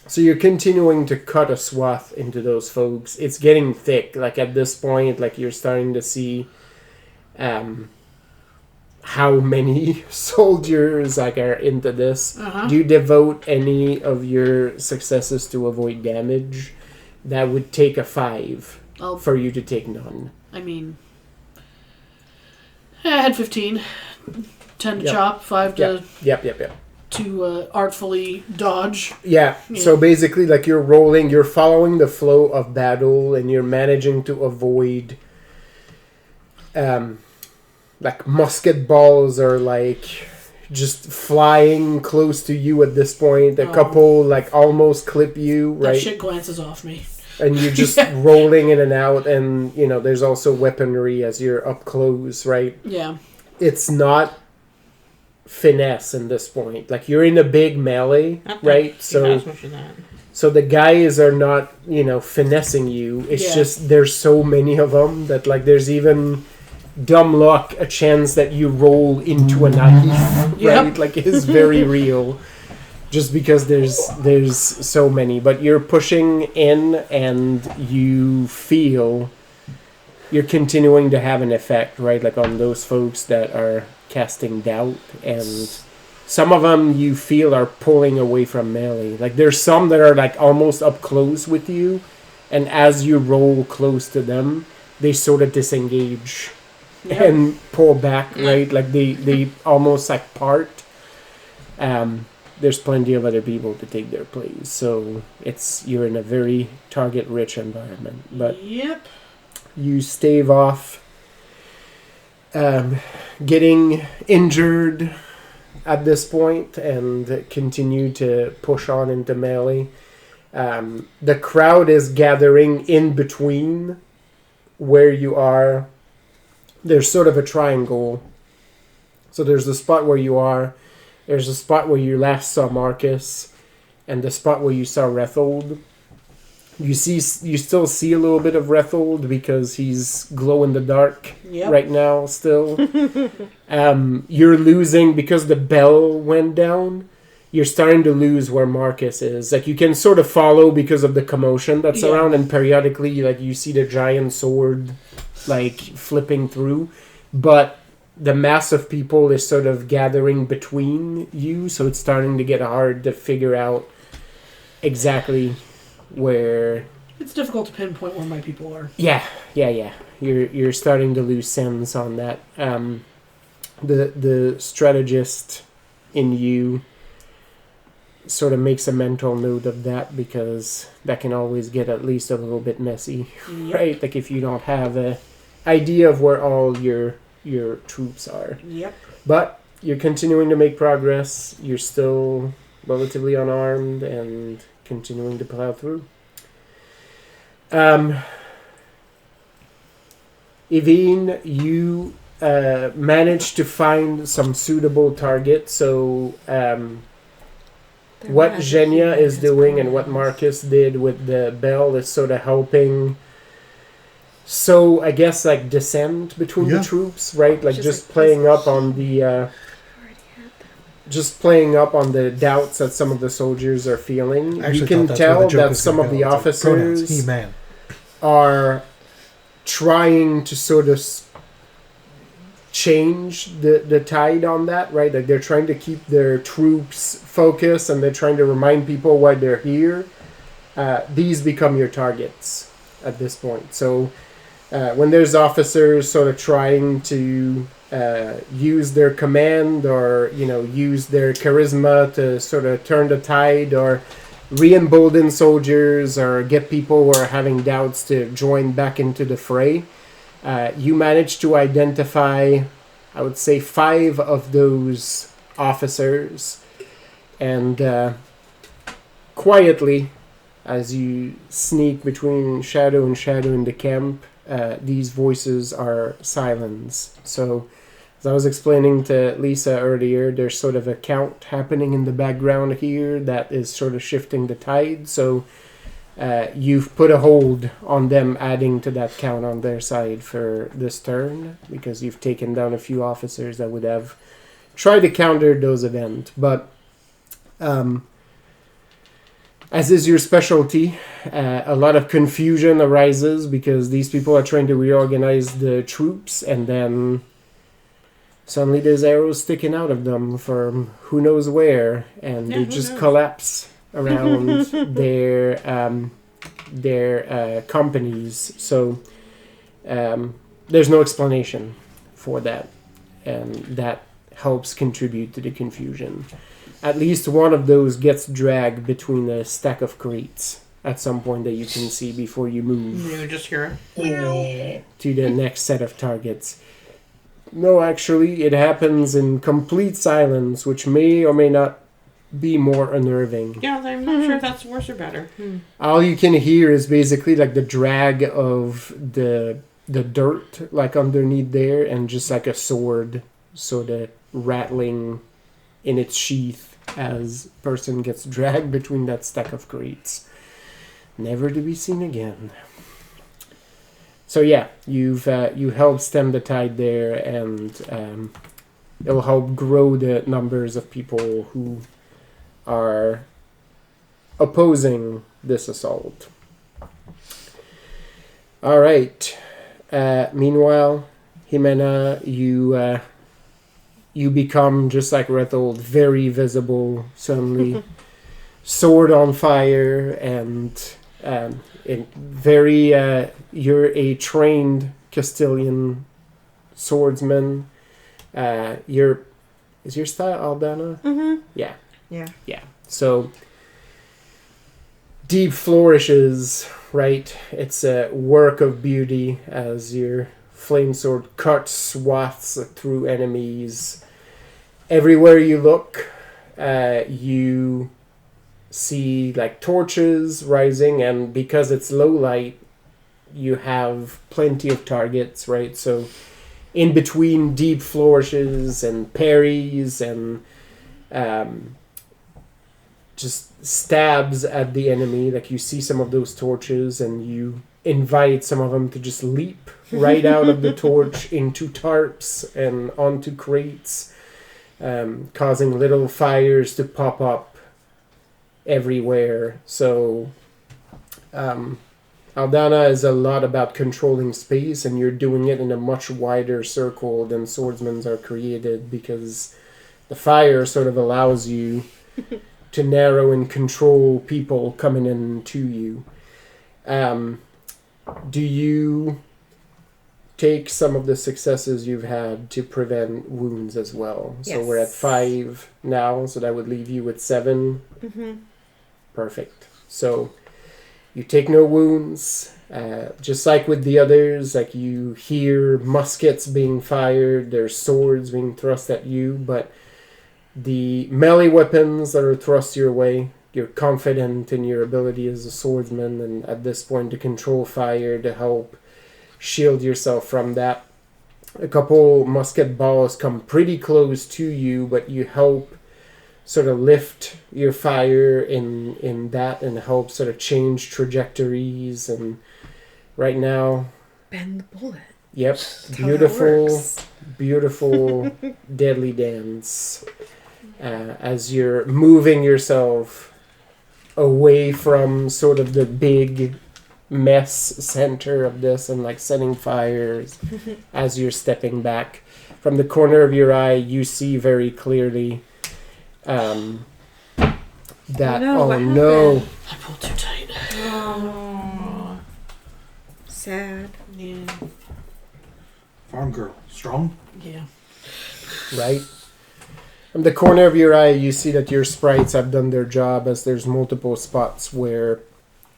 So you're continuing to cut a swath into those folks. It's getting thick. Like at this point, like you're starting to see how many soldiers like are into this. Do you devote any of your successes to avoid damage? That would take a 5 for you to take none. I mean, I had 15. 10 to chop, 5 to... Yep. To artfully dodge. Yeah, so basically, like you're rolling, you're following the flow of battle, and you're managing to avoid, like musket balls are like just flying close to you at this point. A couple like almost clip you, right? That shit glances off me. And you're just rolling in and out, and there's also weaponry as you're up close, right? Yeah. It's not finesse in this point. Like you're in a big melee, right? So the guys are not, finessing you. It's just there's so many of them that like there's even dumb luck, a chance that you roll into a knife, right? Like it's very real. Just because there's so many, but you're pushing in and you feel you're continuing to have an effect, right? Like on those folks that are casting doubt, and some of them you feel are pulling away from melee. Like there's some that are like almost up close with you, and as you roll close to them, they sort of disengage and pull back, right? Like they almost like part. There's plenty of other people to take their place, so you're in a very target-rich environment. But you stave off getting injured at this point and continue to push on into melee. The crowd is gathering in between where you are. There's sort of a triangle. So there's the spot where you are. There's a spot where you last saw Marcus, and the spot where you saw Rethold. You still see a little bit of Rethold because he's glow in the dark Yep. right now still. You're losing because the bell went down. You're starting to lose where Marcus is. Like, you can sort of follow because of the commotion that's Yeah. around, and periodically, like, you see the giant sword, like, flipping through. But the mass of people is sort of gathering between you, so it's starting to get hard to figure out exactly where. It's difficult to pinpoint where my people are. Yeah. You're starting to lose sense on that. The strategist in you sort of makes a mental note of that, because that can always get at least a little bit messy, Yep. right? Like, if you don't have a idea of where all your troops are. Yep. But you're continuing to make progress. You're still relatively unarmed and continuing to plow through. Evine, you managed to find some suitable targets. So what Zhenya is doing and what Marcus did with the bell is sort of helping. So I guess, like, descent between the troops, right? Like, just playing up on the doubts that some of the soldiers are feeling. You can tell that some of the officers are trying to sort of change the tide on that, right? Like, they're trying to keep their troops focused, and they're trying to remind people why they're here. These become your targets at this point. So when there's officers sort of trying to use their command, or, you know, use their charisma to sort of turn the tide, or re-embolden soldiers, or get people who are having doubts to join back into the fray, you managed to identify, I would say, 5 of those officers, and quietly, as you sneak between shadow and shadow in the camp, these voices are silenced. So, as I was explaining to Lisa earlier, there's sort of a count happening in the background here that is sort of shifting the tide. So you've put a hold on them adding to that count on their side for this turn, because you've taken down a few officers that would have tried to counter those events. But as is your specialty, a lot of confusion arises because these people are trying to reorganize the troops, and then suddenly there's arrows sticking out of them from who knows where, and they just collapse around their companies. So there's no explanation for that, and that helps contribute to the confusion. At least one of those gets dragged between a stack of crates at some point that you can see before you move. You just hear Yeah. To the next set of targets. No, actually, it happens in complete silence, which may or may not be more unnerving. Yeah, I'm not sure if that's worse or better. All you can hear is basically like the drag of the dirt, like, underneath there, and just like a sword sort of rattling in its sheath as person gets dragged between that stack of crates, never to be seen again. So yeah, you helped stem the tide there, and it'll help grow the numbers of people who are opposing this assault. All right. Meanwhile, Jimena, you become, just like Rethold, very visible suddenly. Sword on fire, and you're a trained Castilian swordsman. Is your style Aldana? Mm-hmm. Yeah. Yeah. So deep flourishes, right? It's a work of beauty as your flame sword cuts swaths through enemies. Everywhere you look, you see, like, torches rising, and because it's low light, you have plenty of targets, right? So in between deep flourishes and parries and just stabs at the enemy. Like you see some of those torches and you invite some of them to just leap right out of the torch into tarps and onto crates, causing little fires to pop up everywhere. So Aldana is a lot about controlling space, and you're doing it in a much wider circle than swordsmen are created, because the fire sort of allows you to narrow and control people coming in to you. Do you take some of the successes you've had to prevent wounds as well? Yes. So we're at 5 now, so that would leave you with 7. Mm-hmm. Perfect. So you take no wounds. Just like with the others, like you hear muskets being fired, there's swords being thrust at you, but the melee weapons that are thrust your way, you're confident in your ability as a swordsman, and at this point to control fire to help shield yourself from that. A couple musket balls come pretty close to you, but you help sort of lift your fire in that and help sort of change trajectories. And right now, Bend the bullet. yep, That's how that beautiful, works. beautiful deadly dance as you're moving yourself away from sort of the big mess center of this and like setting fires as you're stepping back. From the corner of your eye, you see very clearly that No, what no, happened? I pulled too tight. Oh. Sad. Yeah. Farm girl, strong. Yeah. right? From the corner of your eye, you see that your sprites have done their job, as there's multiple spots where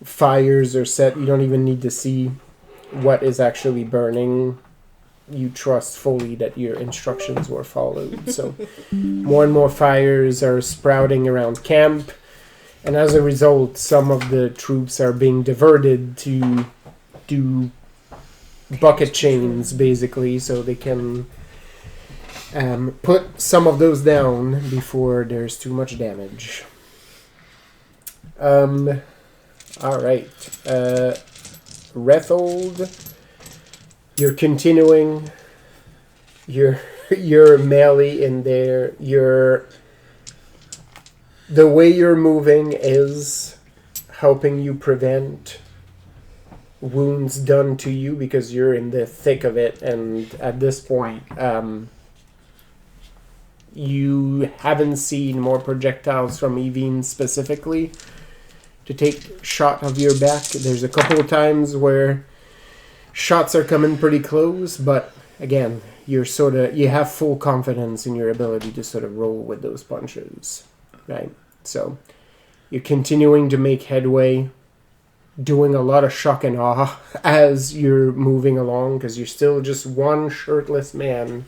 fires are set. You don't even need to see what is actually burning. You trust fully that your instructions were followed. So more and more fires are sprouting around camp, and as a result, some of the troops are being diverted to do bucket chains, basically, so they can put some of those down before there's too much damage. Alright. Rethold, you're continuing your melee in there. The way you're moving is helping you prevent wounds done to you because you're in the thick of it, and at this point you haven't seen more projectiles from Evine specifically to take shot of your back. There's a couple of times where shots are coming pretty close, but again, you have full confidence in your ability to sort of roll with those punches, right? So you're continuing to make headway, doing a lot of shock and awe as you're moving along, because you're still just one shirtless man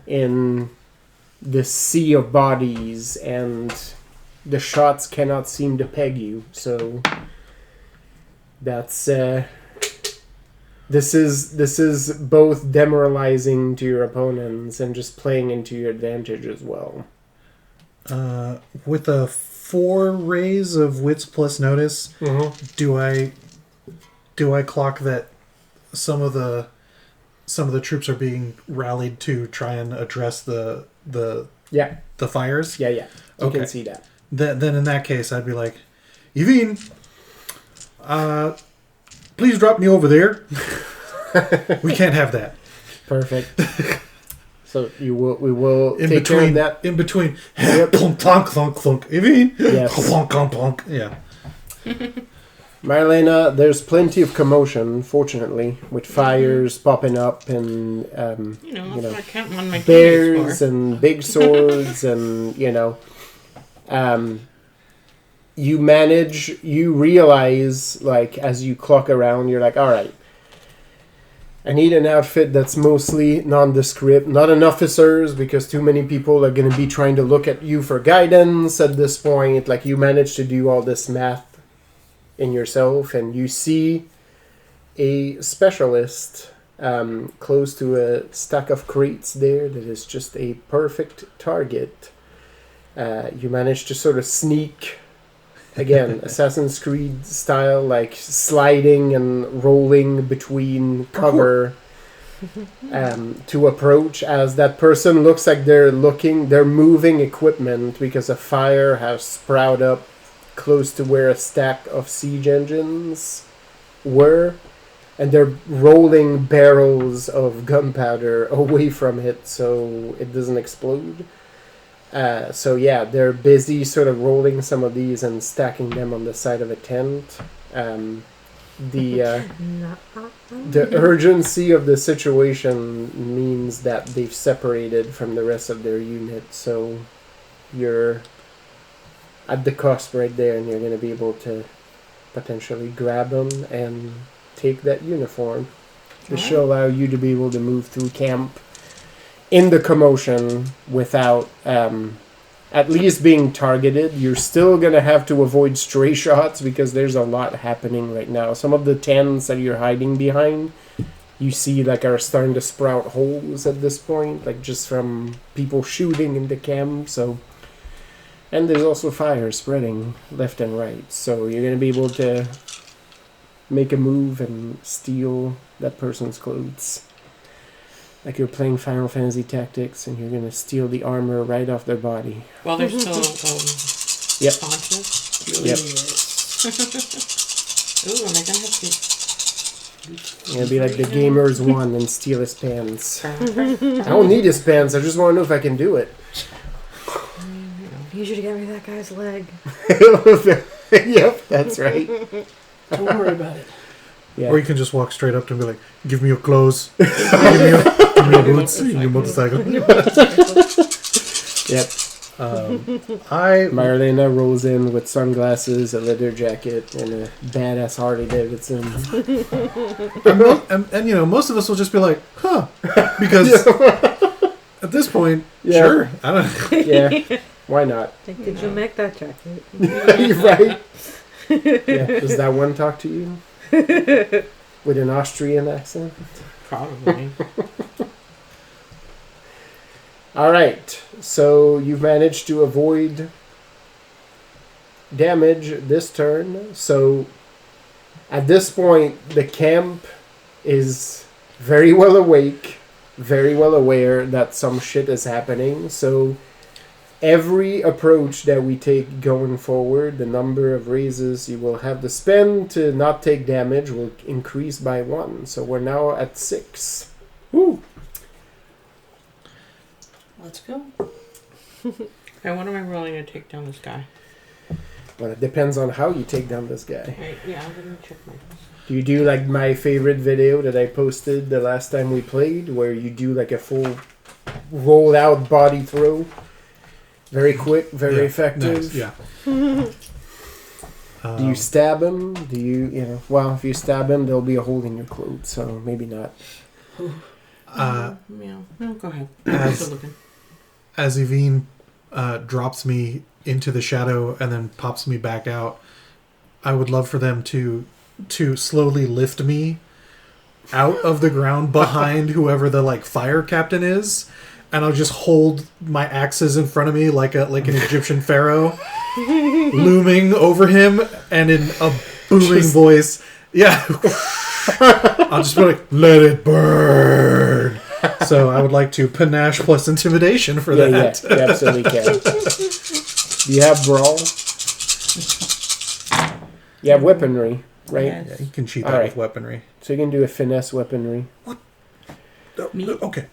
in the sea of bodies, and the shots cannot seem to peg you. So that's this is both demoralizing to your opponents and just playing into your advantage as well. With a 4 rays of wits plus notice, do I clock that some of the troops are being rallied to try and address the fires? Yeah. You Okay. can see that. Then in that case, I'd be like, Evine, please drop me over there. We can't have that. Perfect. So we will In take care of between that. In between. Yep. Plunk, plunk, plunk, plunk. Evine. Yes. Plunk, plunk, plunk. Yeah. Marlena, there's plenty of commotion, fortunately, with fires popping up and That's what I count on my bears teammates for. and big swords and you realize, like, as you clock around, you're like, all right, I need an outfit that's mostly nondescript, not an officers, because too many people are going to be trying to look at you for guidance at this point. Like, you managed to do all this math in yourself, and you see a specialist close to a stack of crates there that is just a perfect target You manage to sort of sneak, again, Assassin's Creed style, like sliding and rolling between cover to approach as that person looks like they're moving equipment because a fire has sprouted up close to where a stack of siege engines were, and they're rolling barrels of gunpowder away from it so it doesn't explode. So yeah, they're busy sort of rolling some of these and stacking them on the side of a tent. The urgency of the situation means that they've separated from the rest of their unit, so you're at the cusp right there, and you're going to be able to potentially grab them and take that uniform. This should allow you to be able to move through camp in the commotion without at least being targeted. You're still going to have to avoid stray shots because there's a lot happening right now. Some of the tents that you're hiding behind, you see like are starting to sprout holes at this point, like just from people shooting into camp. So, and there's also fire spreading left and right. So you're going to be able to make a move and steal that person's clothes. Like you're playing Final Fantasy Tactics, and you're going to steal the armor right off their body. While they're still Yep. conscious? Yep. Ooh, and they're going to have to... You're going to be like the Gamers 1 and steal his pants. I don't need his pants, I just want to know if I can do it. You should get me that guy's leg. Yep, that's right. Don't worry about it. Yeah. Or you can just walk straight up to him and be like, give me your clothes, give me your boots, your motorcycle. Yep. Marlena rolls in with sunglasses, a leather jacket, and a badass Harley Davidson. and you know, most of us will just be like, huh, because at this point, sure, I don't. Yeah, why not? Like, did you make that jacket? Right? Yeah. Does that one talk to you with an Austrian accent? Probably. All right, so you've managed to avoid damage this turn. So at this point, the camp is very well awake, very well aware that some shit is happening. So every approach that we take going forward, the number of raises you will have to spend to not take damage will increase by 1. So we're now at 6. Woo! Let's go. Okay, what am I rolling to take down this guy? But it depends on how you take down this guy. Right, yeah, I'm going to check my... Do you do like my favorite video that I posted the last time we played, where you do like a full roll out body throw? Very quick, very effective. Nice, yeah. Do you stab him? Do you know? Well, if you stab him, there'll be a hole in your clothes, so maybe not. Yeah, no, go ahead. As Yvine drops me into the shadow and then pops me back out, I would love for them to slowly lift me out of the ground behind whoever the like fire captain is, and I'll just hold my axes in front of me like an Egyptian pharaoh, looming over him, and in a booming voice, I'll just be like, "Let it burn." So I would like to panache plus intimidation for that. Yeah, you absolutely can. Do you have brawl? You have weaponry, right? Yes. Yeah, you can cheat that with weaponry. So you can do a finesse weaponry. What? Okay.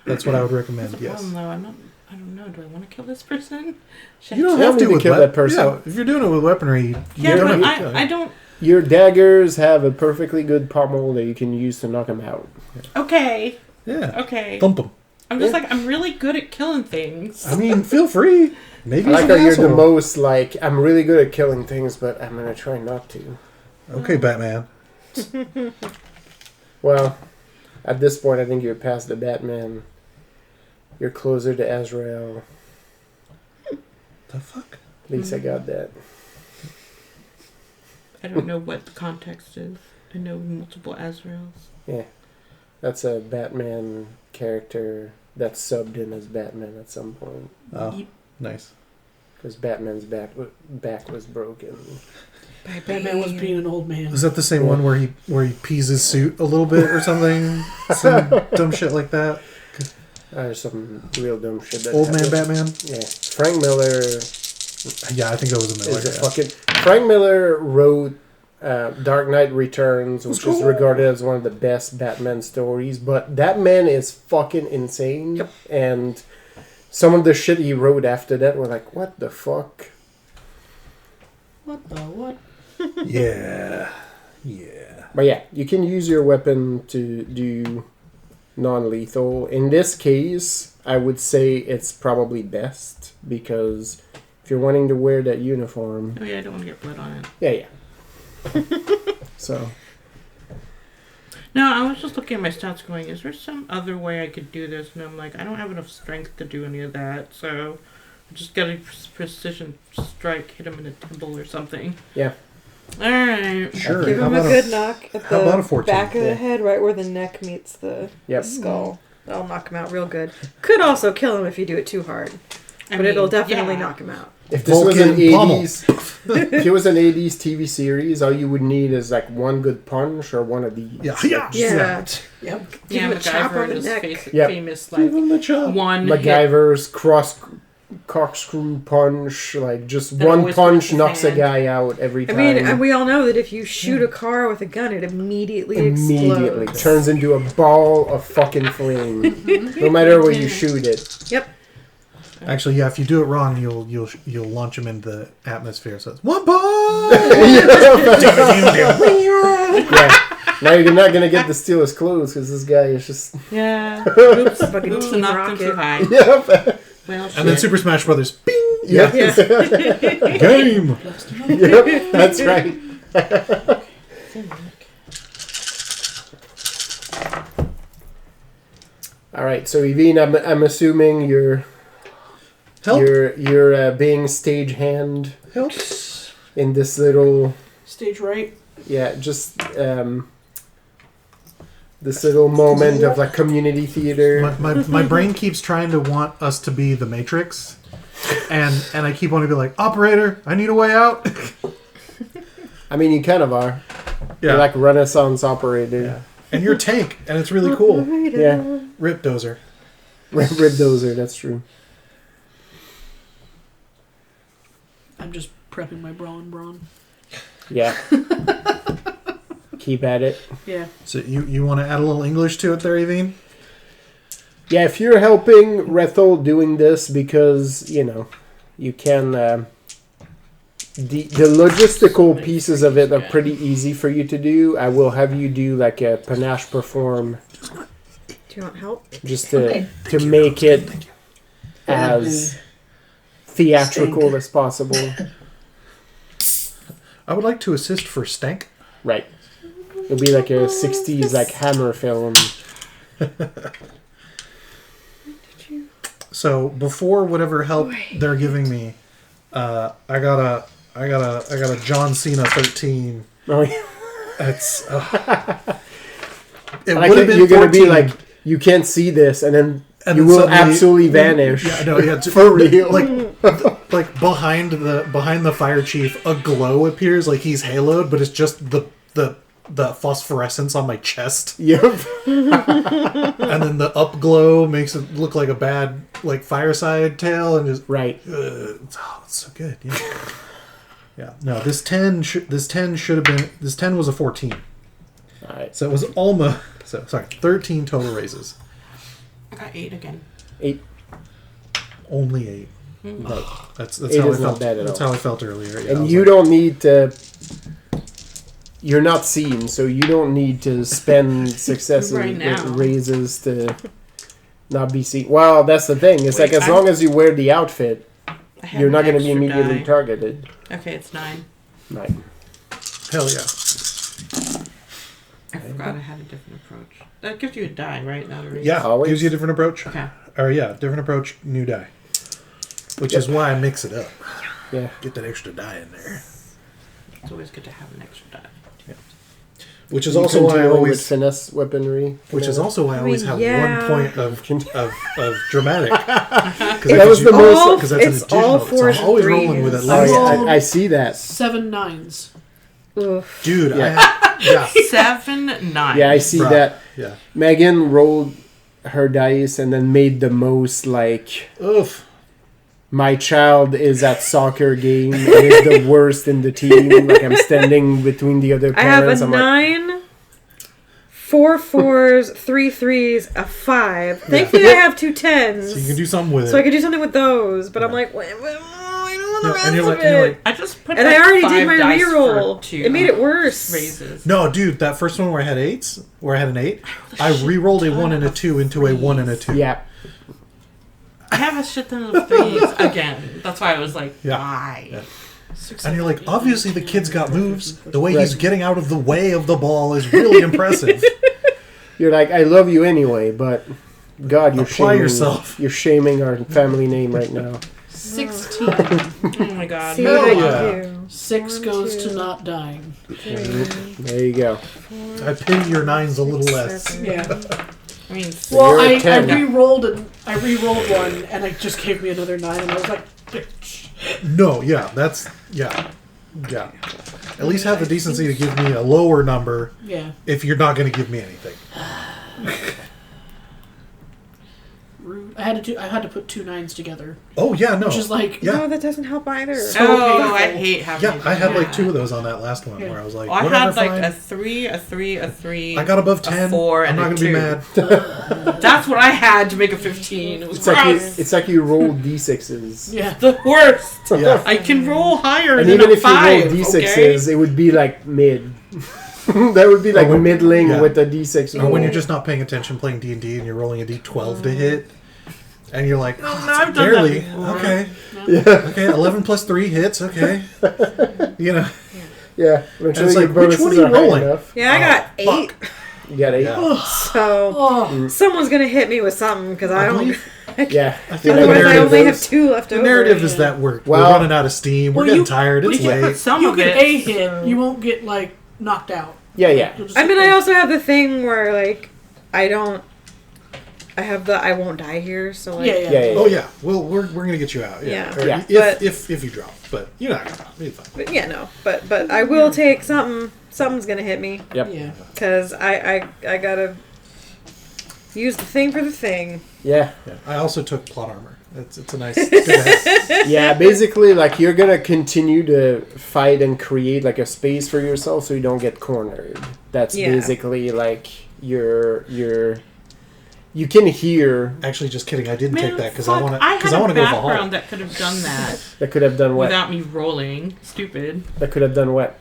That's what I would recommend. Yes. No, I don't know. Do I want to kill this person? You don't have to kill that person. Yeah, if you're doing it with weaponry, Yeah, but I don't. Your daggers have a perfectly good pommel that you can use to knock them out. Okay. Yeah. Okay. Thump them. I'm just like, I'm really good at killing things. I mean, feel free. Maybe I like how you're the most like, I'm really good at killing things, but I'm going to try not to. Okay, Batman. Well, at this point, I think you're past the Batman. You're closer to Azrael. The fuck? At least I got that. I don't know what the context is. I know multiple Azraels. Yeah. That's a Batman character that subbed in as Batman at some point. Oh, nice. Because Batman's back was broken. Batman was being an old man. Is that the same one where he pees his suit a little bit or something? Some dumb shit like that. There's some real dumb shit. That Old man happened. Batman. Yeah, Frank Miller. Yeah, I think it was a Miller. Is a fucking Frank Miller wrote Dark Knight Returns, which is regarded as one of the best Batman stories. But that man is fucking insane, Yep. and some of the shit he wrote after that were like, what the fuck? What the what? Yeah. But yeah, you can use your weapon to do non-lethal. In this case, I would say it's probably best because if you're wanting to wear that uniform, Oh yeah, I don't want to get blood on it. yeah. So No, I was just looking at my stats going, is there some other way I could do this? And I'm like, I don't have enough strength to do any of that, so I just gotta precision strike, hit him in the temple or something. yeah, Alright. Sure. Give How him a about good knock at how about a the 14? back of Yeah. the head, right where the neck meets the yep. skull. That'll knock him out real good. Could also kill him if you do it too hard, but it'll definitely knock him out. If this was an Vulcan pommel. 80s, if it was an 80s TV series, all you would need is like one good punch or one of these. Yeah. Yeah. Yep. Give Yeah, him a chop on MacGyver the is neck. Yep. famous, Give like, him the chop. one hit. MacGyver's corkscrew punch, like just That one always punch hurts his knocks a hand. guy out every I time. mean, and we all know that if you shoot a car with a gun, it immediately explodes. turns into a ball of fucking flame, no matter where you shoot it. Yep. Actually, yeah. If you do it wrong, you'll launch him into the atmosphere. So it's 1 point. Yeah. Now you're not gonna get to steal his clothes because this guy is just. Yeah. Oops, fucking Oops, Team knocked him too Rocket. high. Yep. Well, shit. And then Super Smash Brothers. Bing. Yep. Yeah. Game. Yep. That's right. All right. So Evine, I'm assuming you're Help. you're being stagehand Help. in this little. Stage right. Yeah, just this little moment of like community theater. My brain keeps trying to want us to be the Matrix, and I keep wanting to be like, operator, I need a way out. I mean, you kind of are. Yeah. You're like Renaissance operator. Yeah. And you're tank, and it's really cool. Yeah. Rip Dozer. Rib dozer, that's true. I'm just prepping my brawn. Yeah. Keep at it. Yeah. So you want to add a little English to it there, Evine? Yeah, if you're helping Rethel doing this because, you can... the logistical pieces of it are pretty easy for you to do. I will have you do like a panache perform Do you want help? just to make it as theatrical as possible. I would like to assist for Stank. Right. It'll be like a 60s like Hammer film. So before whatever help they're giving me, I got a John Cena 13. Oh, yeah. It's it Like would have been you're 14. gonna be like, you can't see this, and then And you then will suddenly- absolutely vanish. Yeah, no, yeah, For real. Like behind the fire chief, a glow appears, like he's haloed, but it's just the phosphorescence on my chest, Yep. and then the up glow makes it look like a bad like fireside tale, and just Right. it's so good. Yeah, yeah. No, this 10 should have been, this 10 was a 14, All right. so it was almost 13 total raises, I got 8 again. 8. only 8. But that's 8 how I is not felt. bad at That's all. how I felt earlier. Yeah, I And was you like, don't need to. You're not seen, so you don't need to spend successive Right now. raises to not be seen. Well, that's the thing. It's Wait, like as long as you wear the outfit, I have you're an not going to be extra immediately die. targeted. Okay, it's 9. Right. hell yeah. I forgot I had a different approach. That gives you a die, right? Not a raise. Yeah, Always. gives you a different approach. Okay. Or yeah, different approach, new die. Which is why I mix it up. Yeah. Get that extra die in there. It's always good to have an extra die. Which is You also can why I deal with always. finesse weaponry. Which is also why I always have yeah. 1 point of dramatic. That was the most- Because that's an it's all additional. fours So I'm always and rolling with at threes. Oh, least. yeah, I see that. 7 9s. Oof. Dude, Yeah. yeah. 7 9. Yeah, I see Bruh. that. Yeah. Megan rolled her dice and then made the most like Oof. my child is at soccer game and is the worst in the team. Like I'm standing between the other I have parents. a I'm like, 9, 4 4s, 3 3s, a 5. Thankfully, I have 2 10s. So you can do something with it. So I could do something with those, but I'm like, wait, I don't want the No, rest and you're of like, it. and you're like, I just put And like I already 5 did my dice reroll. for 2 It made it worse. raises. no, dude, that first one where I had 8s, where I had an 8, I re-rolled a 1 and a 2 into a 1 and a 2. yeah. I have a shit ton of 3s again. That's why I was like, Yeah. why? Yeah. And you're like, obviously the kid's got moves. The way he's getting out of the way of the ball is really impressive. You're like, I love you anyway, but God, you're Apply shaming yourself. You're shaming our family name right now. 16. Oh my god. See no. what I yeah. can do. 6 1, goes 2, to not dying. 3, There you go. 4, I pity your 9s a little less. 7. Yeah. I mean, Well, you're I at 10. re-rolled one, and it just gave me another 9, and I was like, bitch. No, yeah, that's, yeah. Yeah. At least have the decency to give me a lower number Yeah. if you're not going to give me anything. Rude. I had to put 2 9s together, Oh, yeah, no. which is like, Yeah. No, that doesn't help either. So oh, painful. I hate having Yeah, to I do had like that. 2 of those on that last one Yeah. where I was like, Well, I whatever, had like fine. a 3, a 3, a 3. I got above a 10. 4, I'm and not a going to be 2. mad. That's what I had to make a 15. It was It's like you roll d6s. yeah. the worst. Yeah. I can roll higher And than even a if 5, you roll d6s, okay? it would be like mid. That would be like when- middling yeah. with the d6 Or roll. when you're just not paying attention playing D&D and you're rolling a D12 to hit. And you're like, No, oh, I've it's done that barely. before. Okay. Yeah. Okay, 11 plus 3 hits. Okay. You know. Yeah. Eventually it's your like, which bonuses one are you high rolling? enough. Yeah, I got 8. Fuck. You got 8. Yeah. So Oh, someone's gonna hit me with something because I don't. believe Yeah. I think Otherwise, I narrative only have is- 2 left the over. narrative is yeah. that we're Well- running out of steam. We're Well, getting you- tired. It's We can put late. some you of get it. a hit, you won't get, like, knocked out. Yeah, yeah. You'll just I mean, get I a- also have the thing where like I don't. I have the I won't die here, so like. Yeah, yeah. Yeah, yeah. Oh yeah. Well, we're gonna get you out. Yeah. Yeah. Or Yeah. But- if you drop, but you're not gonna drop. It's fine. But yeah, no. But I will take something. Something's gonna hit me Yep. Yeah. because I gotta use the thing for the thing. Yeah. Yeah. I also took plot armor. It's a nice. Good to have. Yeah, basically, like, you're gonna continue to fight and create, like, a space for yourself so you don't get cornered. That's Yeah. basically, like, you can hear Actually, just kidding. I didn't Man, take that because fuck, I want to. I Because had I want a to go for background Hulk. that could have done that that could have done what? without me rolling. Stupid. That could have done what?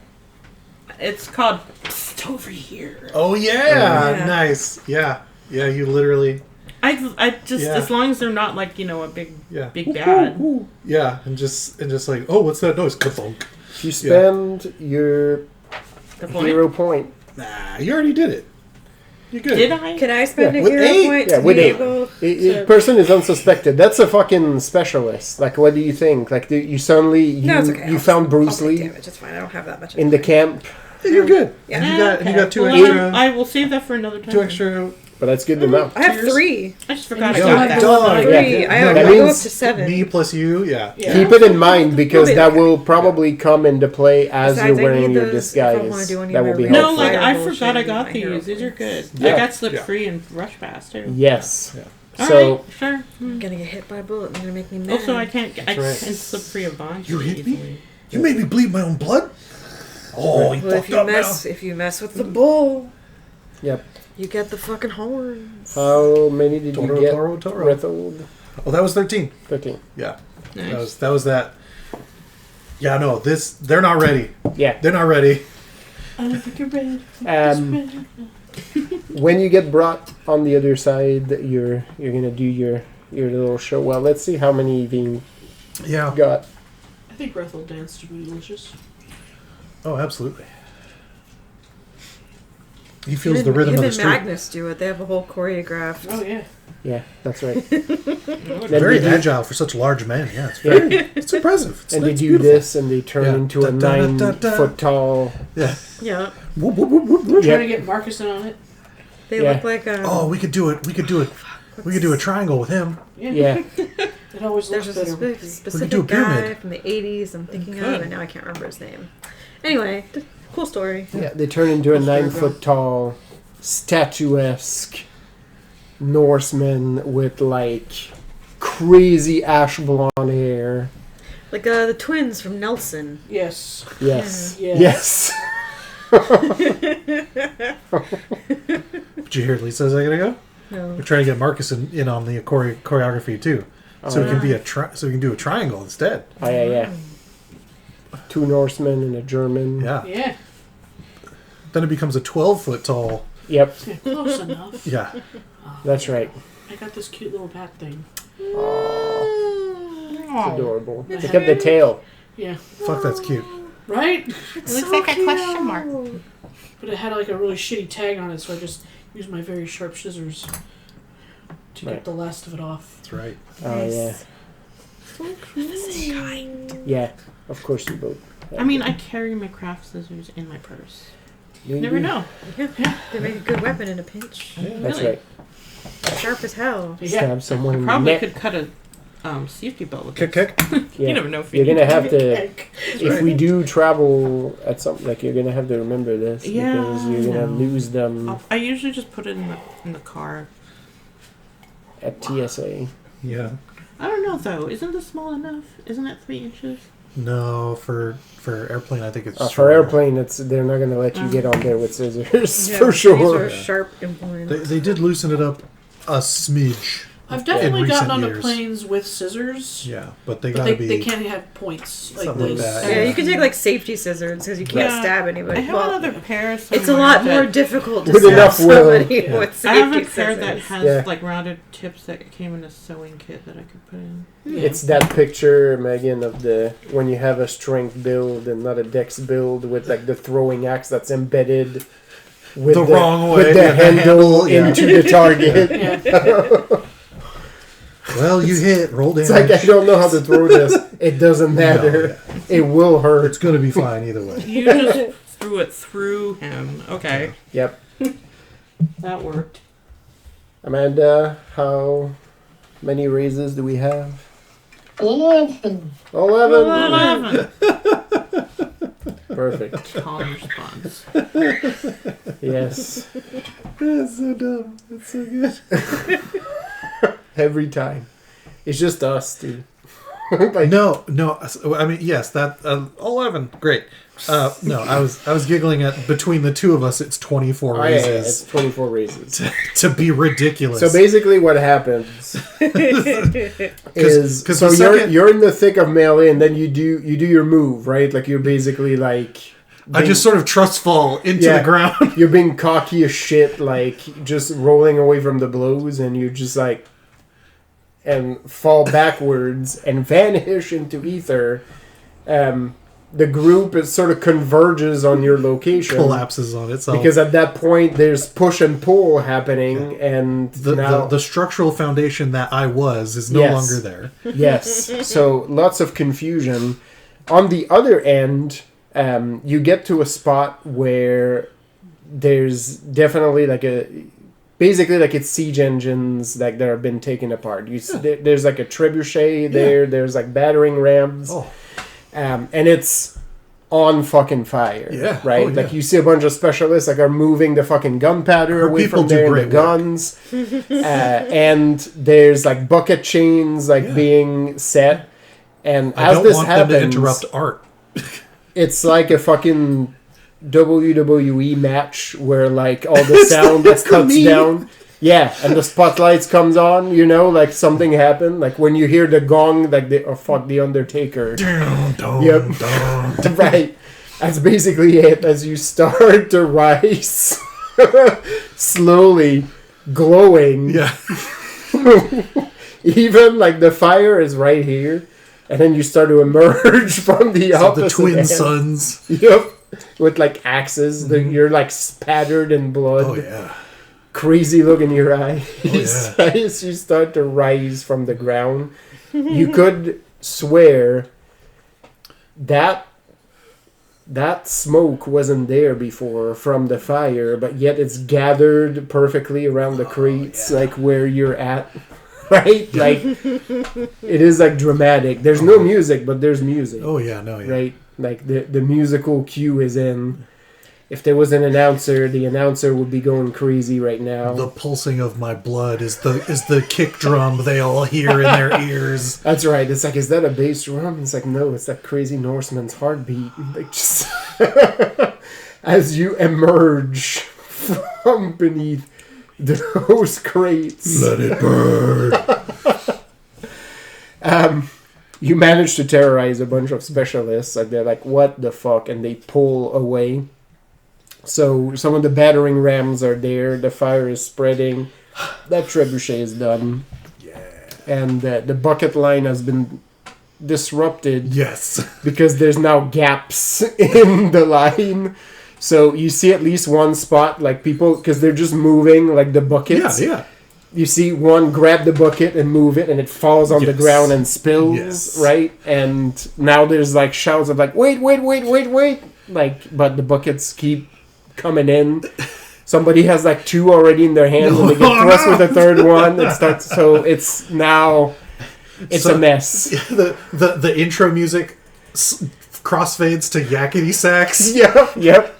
It's called Psst over here. Oh yeah. Yeah. Nice. Yeah. Yeah. You literally. I just Yeah. as long as they're not like a big Yeah. bad. Yeah. And just like, oh, what's that noise? Ka-thunk. If you spend your The point. hero point, Nah, you already did it. You're good. Did I? Can I spend Yeah, a with hero 8? point Yeah, to with be 8. able a to... person is unsuspected. That's a fucking specialist. Like, what do you think? Like, you suddenly No, it's okay. you I'll found just- Bruce I'll take Lee damage. It's fine. I don't have that much. in the camp, You're good. Yeah. And you got 2 Well, extra. I will save that for another time. 2 extra. but that's good to know. I have Cheers. 3. I just forgot I You got have that. done. 3. Yeah. I No, have that I go up means to 7. Me plus you. Yeah. Yeah. Keep it in mind because We'll be that okay. will probably come into play as Besides, you're I wearing need your those if I wanna disguise. do any That of will my be real No, helpful. like I Fire forgot I bullshit got in my hero these. These are points. good. Yeah. I got slip Yeah. free and rush past too. Yes. All So right, sure. I'm gonna get hit by a bullet. And they're gonna make me mad. Also, I can't. I That's right. can slip free of bonds. You hit me? easily. You made me bleed my own blood. Oh, you Well, if fucked you up mess with the bull, Yep. you get the fucking horns. How many did Toro, you get? Toro, Toro. Rethold? now. Oh, that was 13. 13. Yeah. Nice. That was that. Yeah, no, they're not ready. Yeah. They're not ready. I don't think you're ready. When you get brought on the other side, you're gonna do your little show. Well, let's see how many you Yeah. got. I think Breath will dance to be delicious. Oh, absolutely. He feels Him the and- rhythm him of the and street. Magnus do it. They have a whole choreographed. Oh, yeah. Yeah, that's right. Very agile for such large men. Yeah, it's impressive. And they it's do beautiful. this, and they turn into a 9-foot tall. Yeah. Yeah. Whoop, whoop, whoop, whoop, We're whoop. trying to get Marcus in on it. They Yeah. look like Oh, we could do it. We could do it. We could do a triangle with him. Yeah. It always looks There's a better. specific do a guy pyramid. from the 80s I'm thinking Good. of, and now I can't remember his name. Anyway, cool story. Yeah, they turn into a 9-foot tall, statuesque Norseman with like crazy ash blonde hair. Like the twins from Nelson. Yes. Yes. Yeah. Yes. Did you hear Lisa a second ago? No. We're trying to get Marcus in on the choreography too, so we Oh, can be so we can do a triangle instead. Oh, yeah. 2 Norsemen and a German. Yeah. Yeah. Then it becomes a 12-foot tall. Yep, Yeah, close enough. Yeah. that's right. I got this cute little bat thing. It's adorable. Yeah. Look at the tail. Yeah. Fuck, that's cute. Right? It looks like a question mark. But it had like a really shitty tag on it, so I just used my very sharp scissors to Right. get the last of it off. That's right. Oh, yeah. Yeah, of course you both. I mean, I carry my craft scissors in my purse. You You never do. know. They make a good weapon in a pinch. That's Really? right. Sharp as hell. Yeah. Stab someone in the Probably neck. could cut a safety belt with Kick, this. kick. Yeah. You never know if You're you gonna need have to. Heck. If we do travel at some, like you're gonna have to remember this Yeah, because you're gonna no. lose them I usually just put it in the car. at TSA. Yeah. I don't know though. Isn't this small enough? Isn't it 3 inches? No, for airplane, I think it's For shorter. airplane, they're not gonna let you get on there with scissors Yeah, for These sure. are sharp implements. They did loosen it up a smidge. I've definitely in gotten recent onto years. planes with scissors, Yeah, but they but gotta they be. can't have points like Something like this. that, Yeah, you can take like safety scissors because you can't Yeah. stab I anybody. have Well, another pair. it's a somewhere lot more that- difficult to With stab enough will. somebody Yeah. with I have safety a pair that scissors. has Yeah. like rounded tips that came in a sewing kit that I could put in. Yeah. It's that picture, Megan, of the when you have a strength build and not a dex build with like the throwing axe that's embedded with The wrong way, with the yeah, the handle handle, yeah. into the target. Yeah. Well, you hit. Roll damage. It's like I don't know how to throw this. It doesn't matter. It will hurt. It's gonna be fine either way. You just threw it through him. Okay, Yep. that worked. Amanda, how many raises do we have? 11. 11. 11. Perfect. Calm response. Yes. That's so dumb. That's so good. Every time. It's just us, dude. Like, No. I mean, yes, that 11. Great. No, I was giggling at between the two of us. It's 24 oh, yeah, it's raises 24 raises. to be ridiculous. So basically, what happens is 'cause so the second- you're in the thick of melee, and then you do your move, right? Like you're basically like I just sort of trust fall into Yeah. the ground. you're being cocky as shit, like just rolling away from the blows, and you just like and fall backwards and vanish into ether. The group is sort of converges on your location. Collapses on itself. Because at that point, there's push and pull happening, and now the structural foundation that I was is no Yes. longer there. yes, so lots of confusion. On the other end, you get to a spot where there's definitely like basically like it's siege engines like that have been taken apart. There's like a trebuchet there. There's like battering rams. Oh, And it's on fucking fire. Yeah. Right? Oh, yeah. Like you see a bunch of specialists like are moving the fucking gunpowder Her away people from do there and the great work. guns. And there's like bucket chains like Yeah. being set. And I as don't this want happens, them to interrupt art. it's like a fucking WWE match where like all the sound It's that the cuts meme. down. Yeah, and the spotlights comes on, like something happened. Like when you hear the gong, like the Undertaker. Yep. Right. That's basically it as you start to rise. Slowly glowing. Yeah. Even like the fire is right here. And then you start to emerge from the So opposite the twin end. sons. Yep. With like axes. You're like spattered in blood. Oh yeah. crazy look in your eyes Oh, as you start to rise from the ground. You could swear that smoke wasn't there before from the fire, but yet it's gathered perfectly around the crates, like where you're at, right? Like, it is like dramatic. There's no music, but there's music. Oh yeah, no, yeah. Right? Like the musical cue is in. If there was an announcer, the announcer would be going crazy right now. The pulsing of my blood is the kick drum they all hear in their ears. That's right. It's like, is that a bass drum? It's like, no, it's that crazy Norseman's heartbeat. Like, just as you emerge from beneath those crates. Let it burn. You manage to terrorize a bunch of specialists. Like, they're like, what the fuck? And they pull away. So some of the battering rams are there. The fire is spreading. That trebuchet is done. Yeah. And the bucket line has been disrupted. Yes. Because there's now gaps in the line. So you see at least one spot, like people, because they're just moving, like the buckets. Yeah. You see one grab the bucket and move it, and it falls on the ground and spills, right? And now there's like shouts of like, wait. Like, but the buckets keep coming in. Somebody has like two already in their hands, and they get thrust with the third one. It starts, so it's now, it's a mess. The intro music crossfades to yakety sax. Yep.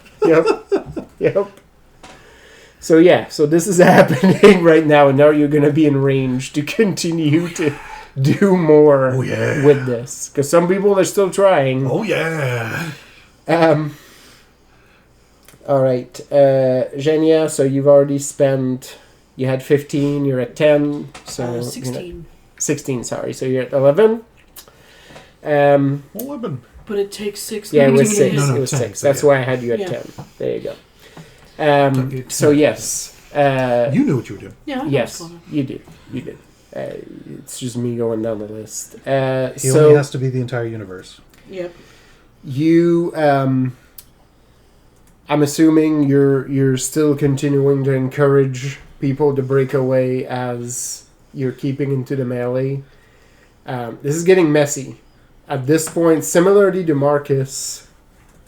So yeah, so this is happening right now, and now you're going to be in range to continue to do more with this. Because some people are still trying. Oh yeah. All right. Zhenya, so you've already spent, you had 15, you're at 10. So 16. 16, sorry. So you're at 11. 11. But it takes 6. Yeah, it was 6. No, it was 10. 6. That's why I had you at 10. There you go. So yes. You knew what you were doing. Yeah. Yes, you did. It's just me going down the list. He only has to be the entire universe. Yep. You, I'm assuming you're still continuing to encourage people to break away as you're keeping into the melee. This is getting messy. At this point, similarly to Marcus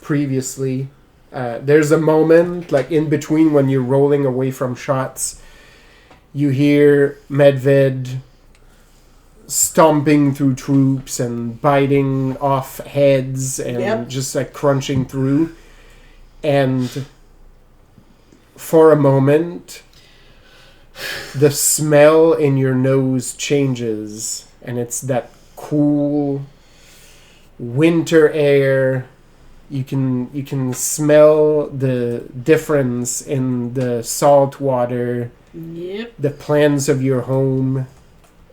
previously, there's a moment like in between when you're rolling away from shots. You hear Medved stomping through troops and biting off heads and just like crunching through. And for a moment, the smell in your nose changes, and it's that cool winter air. You can smell the difference in the salt water. Yep. The plans of your home.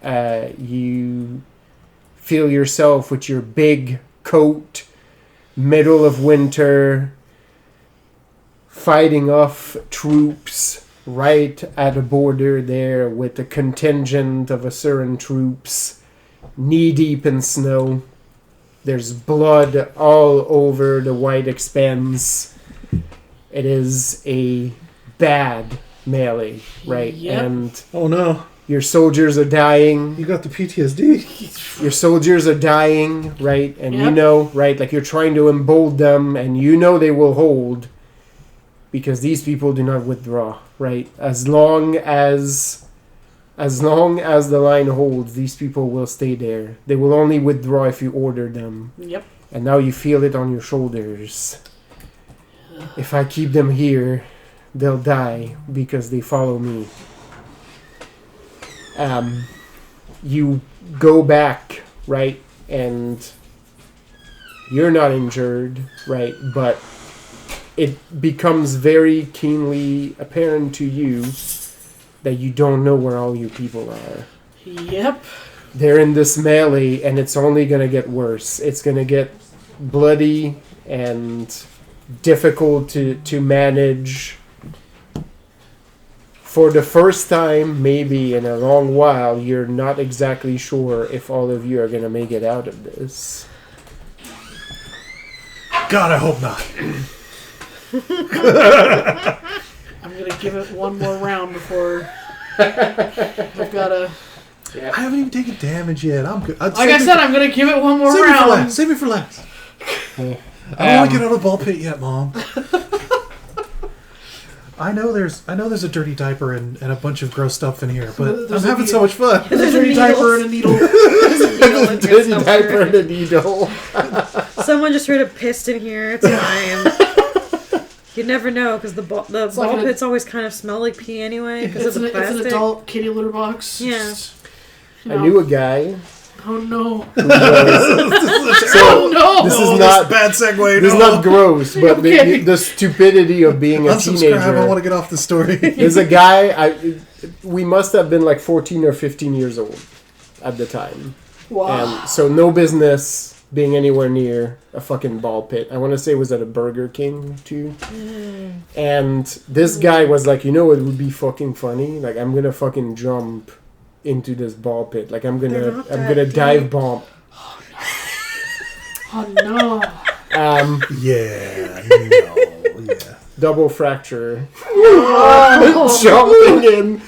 You feel yourself with your big coat, middle of winter, fighting off troops right at a border there with a contingent of Asuran troops, knee-deep in snow. There's blood all over the white expanse. It is a bad melee, right? Yep. And oh no, your soldiers are dying. You got the PTSD. Your soldiers are dying, right? And you know, right? Like you're trying to embolden them, and you know they will hold because these people do not withdraw, right? As long as the line holds, these people will stay there. They will only withdraw if you order them. Yep. And now you feel it on your shoulders. If I keep them here, they'll die because they follow me. You go back, right? And you're not injured, right? But it becomes very keenly apparent to you that you don't know where all your people are. Yep. They're in this melee, and it's only going to get worse. It's going to get bloody and difficult to manage. For the first time, maybe in a long while, you're not exactly sure if all of you are going to make it out of this. God, I hope not. I'm going to give it one more round before I've got to... I haven't even taken damage yet. I'm good. Like I said, I'm going to give it one more round. Save me for last. I don't want to get out of the ball pit yet, Mom. I know there's a dirty diaper and a bunch of gross stuff in here, but I'm having so much fun. There's a dirty diaper and a needle. A dirty diaper and a needle. Someone just heard a piston here. It's fine. You never know, because the ball pits always kind of smell like pee anyway, because of the plastic. It's an adult kitty litter box. Yeah. I knew a guy. Oh no. This is not bad segue. This is not gross, but the stupidity of being a teenager. I want to get off the story. There's a guy. We must have been like 14 or 15 years old at the time. Wow. And so no business being anywhere near a fucking ball pit. I want to say it was at a Burger King too. And this guy was like, you know what would be fucking funny? Like, I'm gonna fucking jump into this ball pit. Like, I'm gonna dive bomb. Oh no. Yeah. Double fracture. Jumping in.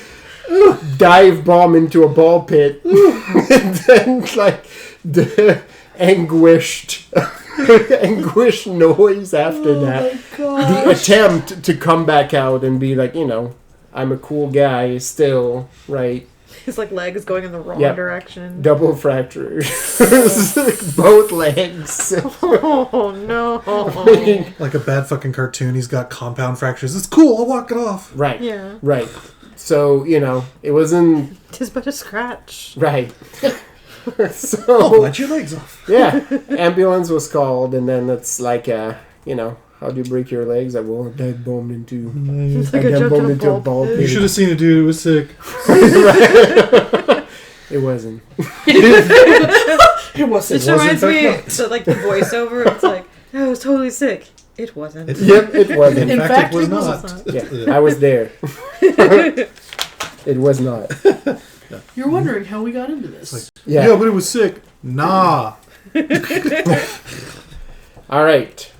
Dive bomb into a ball pit. And then, like, the anguished noise after that. The attempt to come back out and be like, I'm a cool guy still, right? His legs going in the wrong direction. Double fracture. Both legs. Oh no. Like a bad fucking cartoon, he's got compound fractures. It's cool, I'll walk it off. Right. Yeah. Right. So, it wasn't... Tis but a scratch. Right. So... I'll bite your legs off. Yeah. Ambulance was called, and then it's like, how do you break your legs? I will dive bombed into... It's like a ball pit. You should have seen a dude who was sick. It wasn't. It wasn't. This reminds me, the voiceover, it's like, I was totally sick. It wasn't. Yep, it wasn't. In fact, it was not. Yeah, I was there. It was not. You're wondering how we got into this. Yeah, but it was sick. Nah. All right.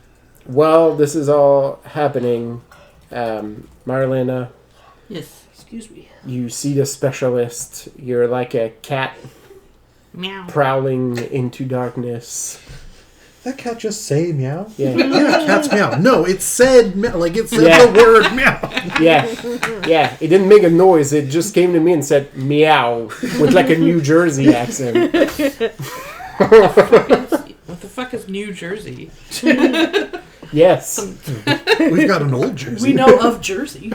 Well, this is all happening. Marlena. Yes. Excuse me. You see the specialist. You're like a cat. Meow. Prowling into darkness. That cat just say meow? Yeah. Yeah, cat's meow. No, it said meow. Like, it said the word meow. Yeah. Yeah. It didn't make a noise. It just came to me and said meow with like a New Jersey accent. What the fuck is New Jersey? Yes. We've got an old Jersey. We know of Jersey.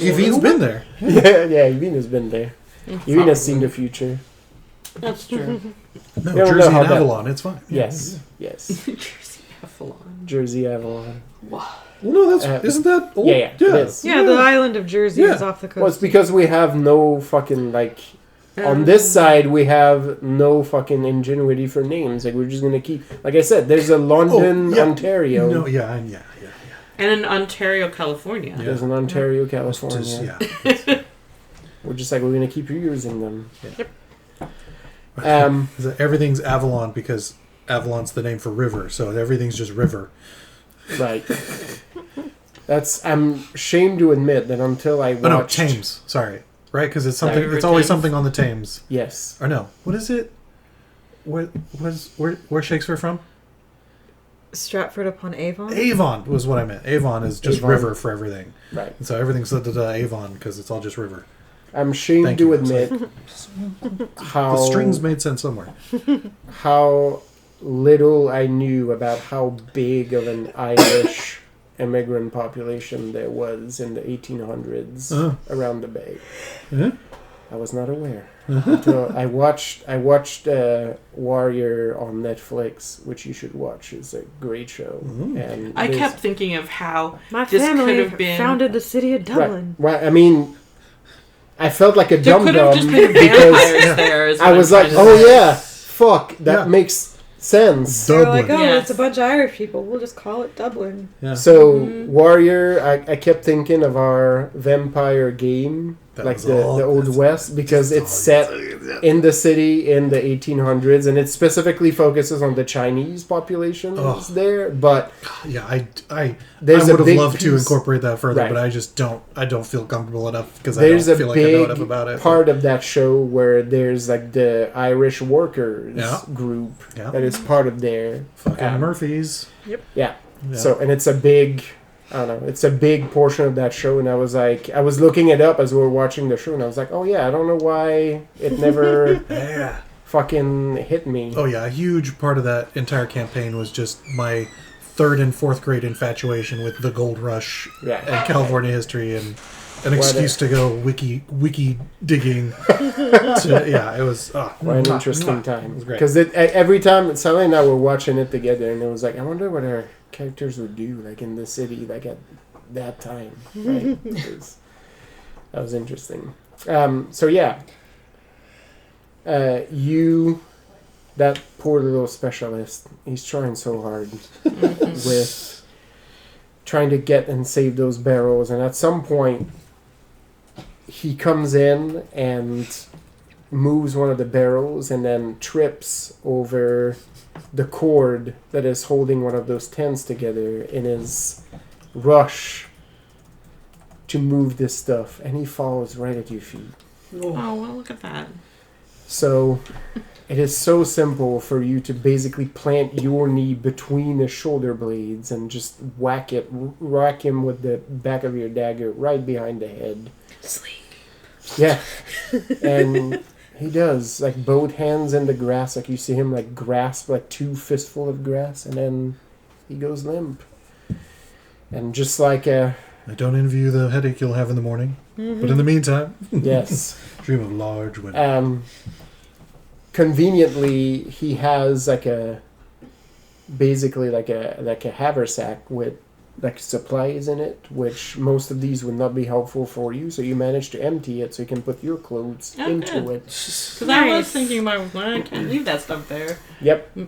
Evie's been there. Yeah, Evina's been there. Evina's seen the future. That's true. No, don't Jersey know how and that- Avalon. It's fine. Yes. Jersey Avalon. Jersey Avalon. Well, no, that's isn't that old? Yeah, it is. Yeah, the island of Jersey is off the coast. Well, it's because we have no fucking, on this side, we have no fucking ingenuity for names. Like, we're just going to keep... Like I said, there's a London, Ontario. No, yeah. And in Ontario, California. There's an Ontario, California. Just, We're just like, we're going to keep using them. Yep. Everything's Avalon because Avalon's the name for river, so everything's just river. Right. I'm ashamed to admit that until I watched... Oh, no, Thames. Sorry. Right? Because it's something. River It's always Thames. something on the Thames. Yes. Or no. What is it? Where's Shakespeare from? Stratford upon Avon? Avon was what I meant. Avon is just Avon. river for everything. Right. And so everything's said to Avon because it's all just river. I'm ashamed Thank to you. admit how... The strings made sense somewhere. how little I knew about how big of an Irish immigrant population there was in the 1800s around the Bay. Uh-huh. I was not aware until I watched Warrior on Netflix, which you should watch. It's a great show. And I kept thinking of how My this could family have been... founded the city of Dublin. Right. I mean, I felt like a There dum could have dum just been because vampires there. is I what was I'm like, trying to oh say. yeah, fuck, that makes sense. They're like, Dublin. oh, Yes. it's a bunch of Irish people. We'll just call it Dublin. Yeah. So Warrior, I kept thinking of our vampire game like the Old West, because it's set in the city in the 1800s, and it specifically focuses on the Chinese population there. But yeah, I there's would have loved to incorporate that further, right. but I just don't. I don't feel comfortable enough because I there's don't feel like I know enough big about it. part of that show where there's like the Irish workers group that is part of their fucking Murphys. Yep. Yeah. So, and it's a big, I don't know, it's a big portion of that show, and I was looking it up as we were watching the show, and I was like, oh yeah, I don't know why it never fucking hit me. Oh yeah, a huge part of that entire campaign was just my 3rd and 4th grade infatuation with the Gold Rush and California history, and an excuse to go wiki digging. It was what an interesting time. It was great. Because every time Sally and I were watching it together, and it was like, I wonder what our characters would do like in the city like at that time. Right? That was interesting. So yeah, that poor little specialist, he's trying so hard with trying to get and save those barrels, and at some point he comes in and moves one of the barrels and then trips over the cord that is holding one of those tents together in his rush to move this stuff, and he falls right at your feet. Oh, well, look at that. So it is so simple for you to basically plant your knee between the shoulder blades and just whack him with the back of your dagger right behind the head. Sleep. Yeah. And he does, like, both hands in the grass, like you see him like grasp like 2 fistful of grass, and then he goes limp. And just like I don't envy you the headache you'll have in the morning, but in the meantime, yes, dream of large window. Conveniently, he has like a haversack with like supplies in it, which most of these would not be helpful for you, so you manage to empty it so you can put your clothes into it. Because I was thinking, I can't leave that stuff there. Yep.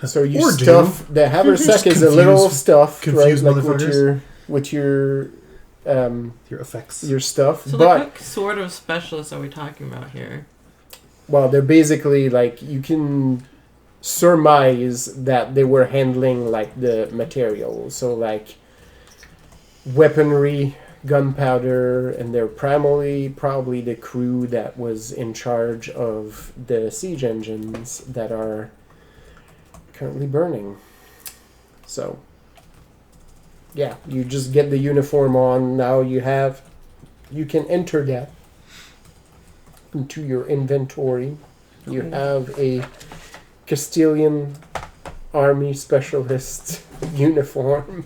So you stuff the haversack is a little stuffed, right? Like with your effects, your stuff. So but what sort of specialists are we talking about here? Well, they're basically like, you can surmise that they were handling like the material, so like weaponry, gunpowder, and they're probably the crew that was in charge of the siege engines that are currently burning. So yeah, you just get the uniform on. Now you can enter that into your inventory. You have a Castilian Army Specialist uniform.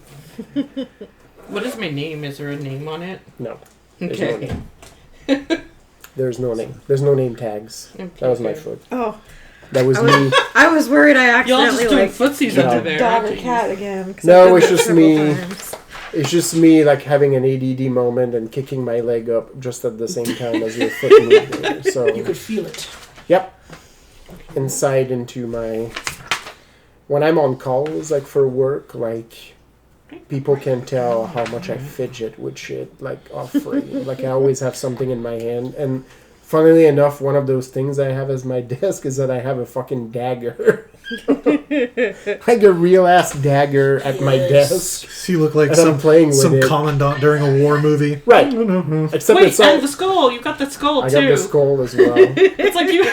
What is my name? Is there a name on it? No. There's Okay. no name. There's no name. There's no name tags. Okay. That was my foot. Oh. That was me. I was worried I Y'all accidentally just doing footsies under there. dog or aren't you? cat again. No, it's just me. It's just me like having an ADD moment and kicking my leg up just at the same time as your foot moved there. So You could feel it. yep. Inside into my... When I'm on calls, like for work, like people can tell how much I fidget with shit, like off frame. Like I always have something in my hand. And funnily enough, one of those things I have as my desk is that I have a fucking dagger. Like a real ass dagger at my desk. So you look like And I'm playing with some it. commandant during a war movie. Right. Except Wait, it's all... and the skull. You got the skull I too. got the skull as well. It's like you.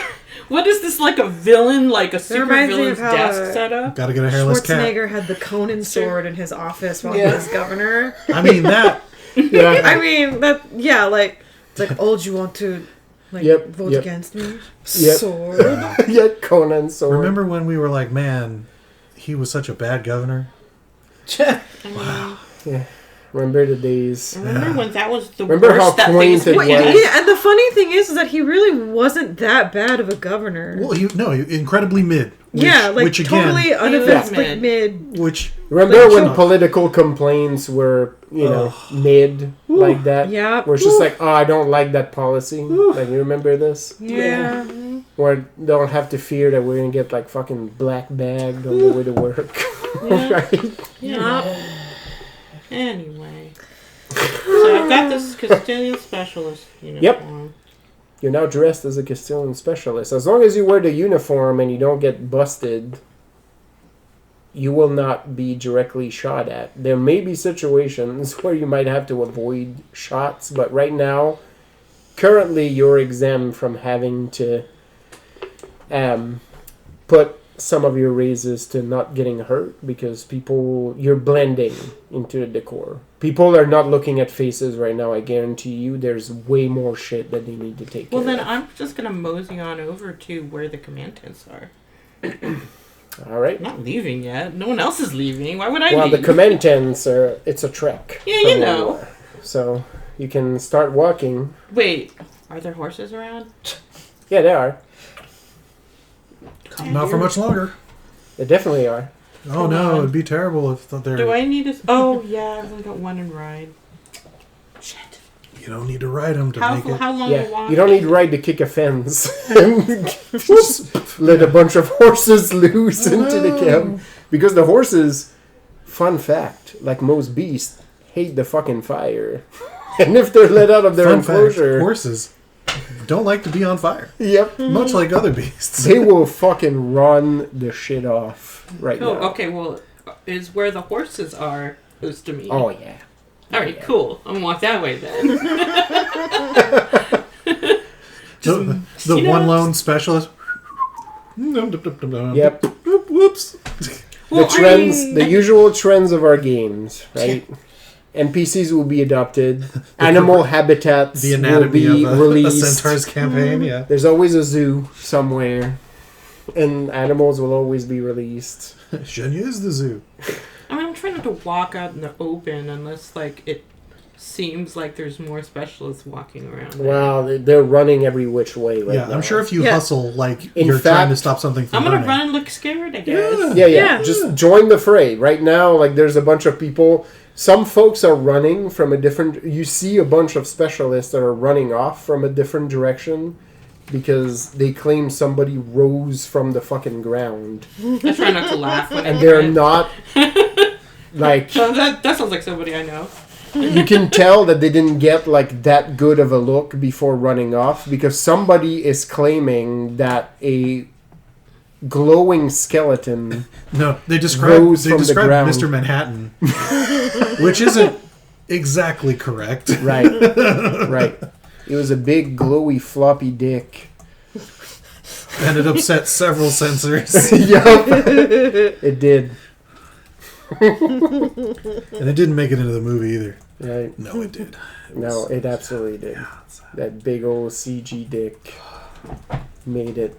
What is this, like a villain, like a secret reminds me villain's of how, desk setup? Gotta get a hairless cat. Schwarzenegger had the Conan sword in his office while he was governor. I mean that. Yeah. I mean that. Yeah, like it's like, oh, do you want to like vote against me? Yep. Sword. Yeah, Conan sword. Remember when we were like, man, he was such a bad governor? Wow. Yeah. Remember the days. Remember when that was the Remember worst how that quaint things it could was? get? Yeah, and the funny thing is that he really wasn't that bad of a governor. Well, he incredibly mid. Which again, totally unaffected, mid. mid. Which Remember when political complaints were, mid like that? Yeah. Where it's just like, oh, I don't like that policy. Like, you remember this? Yeah. Where they don't have to fear that we're going to get, like, fucking black bagged on the way to work. Yeah. Right? Yeah. Anyway. So I've got this Castilian specialist uniform. Yep. You're now dressed as a Castilian specialist. As long as you wear the uniform and you don't get busted, you will not be directly shot at. There may be situations where you might have to avoid shots, but right now, currently, you're exempt from having to put some of your raises to not getting hurt because you're blending into the decor. People are not looking at faces right now. I guarantee you there's way more shit that they need to take care Well, then of. I'm just going to mosey on over to where the command tents are. All right. I'm not leaving yet. No one else is leaving. Why would I Well, leave? the command tents it's a trek. Yeah, from you where know. are. So you can start walking. Wait, are there horses around? Yeah, there are. Not for much longer. There definitely are. Oh Come no, on. it'd be terrible if they're. Do I need to... Oh, yeah, I've only got one in ride. Shit. You don't need to ride them to How make it. long a Yeah, walk? you don't need ride to kick a fence and let a bunch of horses loose into the camp. Because the horses, fun fact, like most beasts, hate the fucking fire. And if they're let out of their Fun fact, enclosure... horses don't like to be on fire. Yep. Much like other beasts. They will fucking run the shit off right Cool. now. Okay, well, is where the horses are close to me. Oh, yeah. Alright, cool. I'm gonna walk that way then. The you one know- lone specialist. Yep. Whoops. Well, The trends, the usual trends of our games, right? NPCs will be adopted. Animal habitats The will anatomy be of a released. centaur's campaign, yeah. There's always a zoo somewhere, and animals will always be released. Shenya is the zoo. I mean, I'm trying not to walk out in the open unless, like, it seems like there's more specialists walking around. there. Wow, they're running every which way right Yeah, now. I'm sure if you Yeah. hustle, like, In you're trying to fact, stop something from I'm gonna burning. run and look scared, I guess. Yeah. Yeah. Just join the fray. Right now, like, there's a bunch of people. Some folks are running from a different... You see a bunch of specialists that are running off from a different direction because they claim somebody rose from the fucking ground. I try not to laugh when And I they're hear it. not... Like, That sounds like somebody I know. you can tell that they didn't get, like, that good of a look before running off because somebody is claiming that a glowing skeleton... No, they describe Rose from the ground. Mr. Manhattan, which isn't exactly correct. Right. Right. It was a big, glowy, floppy dick. And it upset several censors. Yup. It did. And it didn't make it into the movie either. Right. No, it did. No, it absolutely did. That big old CG dick made it.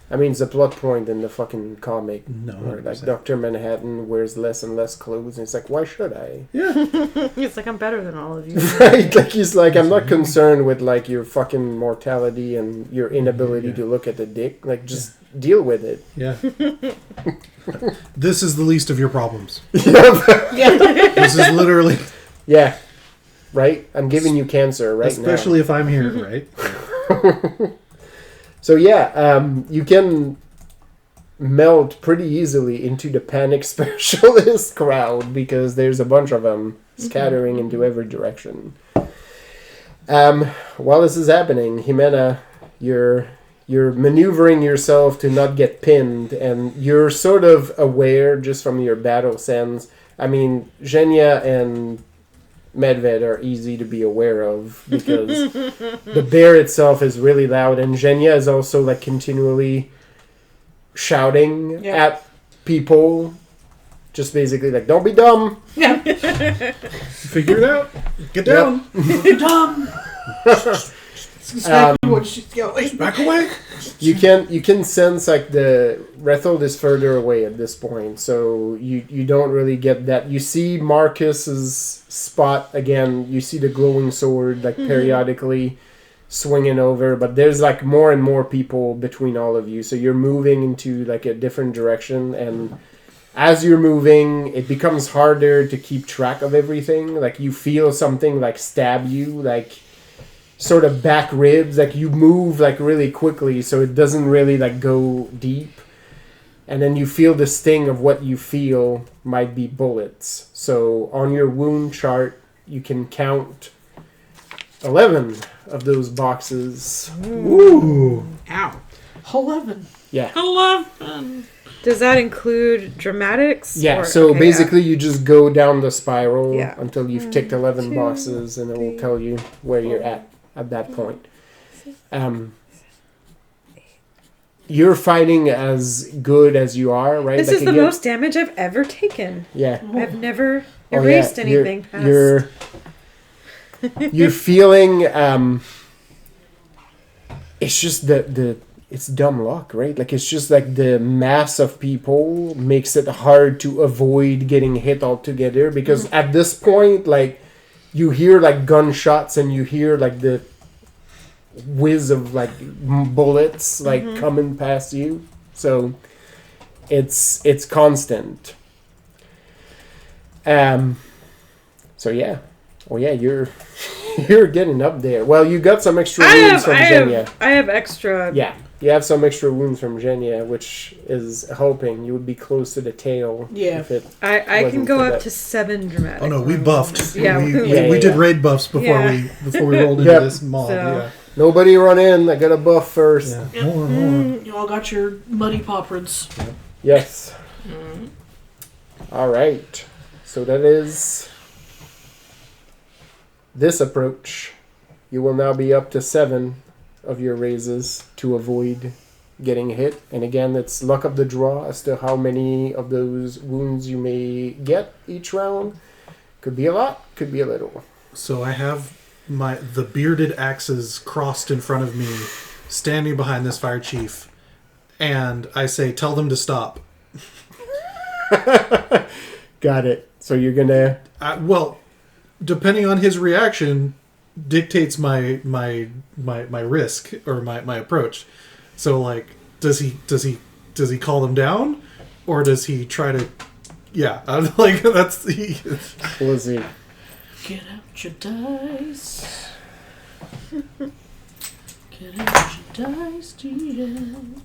I mean, it's a plot point in the fucking comic. No, Where, like, 100%. Dr. Manhattan wears less and less clothes, and it's like, why should I? Yeah. It's like, I'm better than all of you. Right? Like, he's like, I'm not concerned with, like, your fucking mortality and your inability to look at the dick. Like, just deal with it. Yeah. This is the least of your problems. Yeah. This is literally... Yeah. Right? I'm giving you cancer right Especially if I'm here, right? now. So, yeah, you can melt pretty easily into the panic specialist crowd because there's a bunch of them scattering into every direction. While this is happening, Jimena, you're maneuvering yourself to not get pinned, and you're sort of aware just from your battle sense. I mean, Zhenya and Medved are easy to be aware of because the bear itself is really loud, and Zhenya is also like continually shouting at people, just basically like, "Don't be dumb." Yeah. Figure it out. Get down. Dumb. What she's yelling. Back away. You can sense like the Rethold is further away at this point, so you don't really get that. You see Marcus's spot again. You see the glowing sword like periodically swinging over, but there's like more and more people between all of you. So you're moving into like a different direction, and as you're moving, it becomes harder to keep track of everything. Like you feel something like stab you, like sort of back ribs, like you move like really quickly so it doesn't really like go deep, and then you feel the sting of what you feel might be bullets. So on your wound chart you can count 11 of those boxes. Ooh. Ow. 11. Yeah. 11. Does that include dramatics? Yeah, Or- so okay, basically you just go down the spiral Yeah. until you've ticked 11 2, boxes, and it will 3, tell you where you're 4, at that point. You're fighting as good as you are, right? This Like, is the again- most damage I've ever taken. Yeah. I've never Oh, yeah, erased anything past. You're feeling it's just it's dumb luck, right? Like, it's just like the mass of people makes it hard to avoid getting hit altogether, because at this point, like, you hear like gunshots and you hear like the whiz of like bullets like coming past you, so it's constant. So yeah. Oh yeah, you're getting up there. Well, you got some extra wounds from Zhenya. I have extra. Yeah, you have some extra wounds from Zhenya, which is helping. You would be close to the tail. Yeah. If it I can wasn't go for up that. to 7 dramatic. Oh no, we buffed. Yeah, we did raid buffs before Yeah. we rolled into Yep. this mob. So- Yeah. Nobody run in. I got a buff first. Yeah. Yep. Hold on. You all got your muddy paw prints. Yes. All right. So that is this approach. You will now be up to 7 of your raises to avoid getting hit. And again, it's luck of the draw as to how many of those wounds you may get each round. Could be a lot, could be a little. So I have the bearded axes crossed in front of me, standing behind this fire chief, and I say, "Tell them to stop." Got it. So you're gonna... Well, depending on his reaction, dictates my risk or my approach. So, like, does he call them down, or does he try to? Yeah, I'm like that's the. We'll see. Get out your dice. Get out your dice, GM.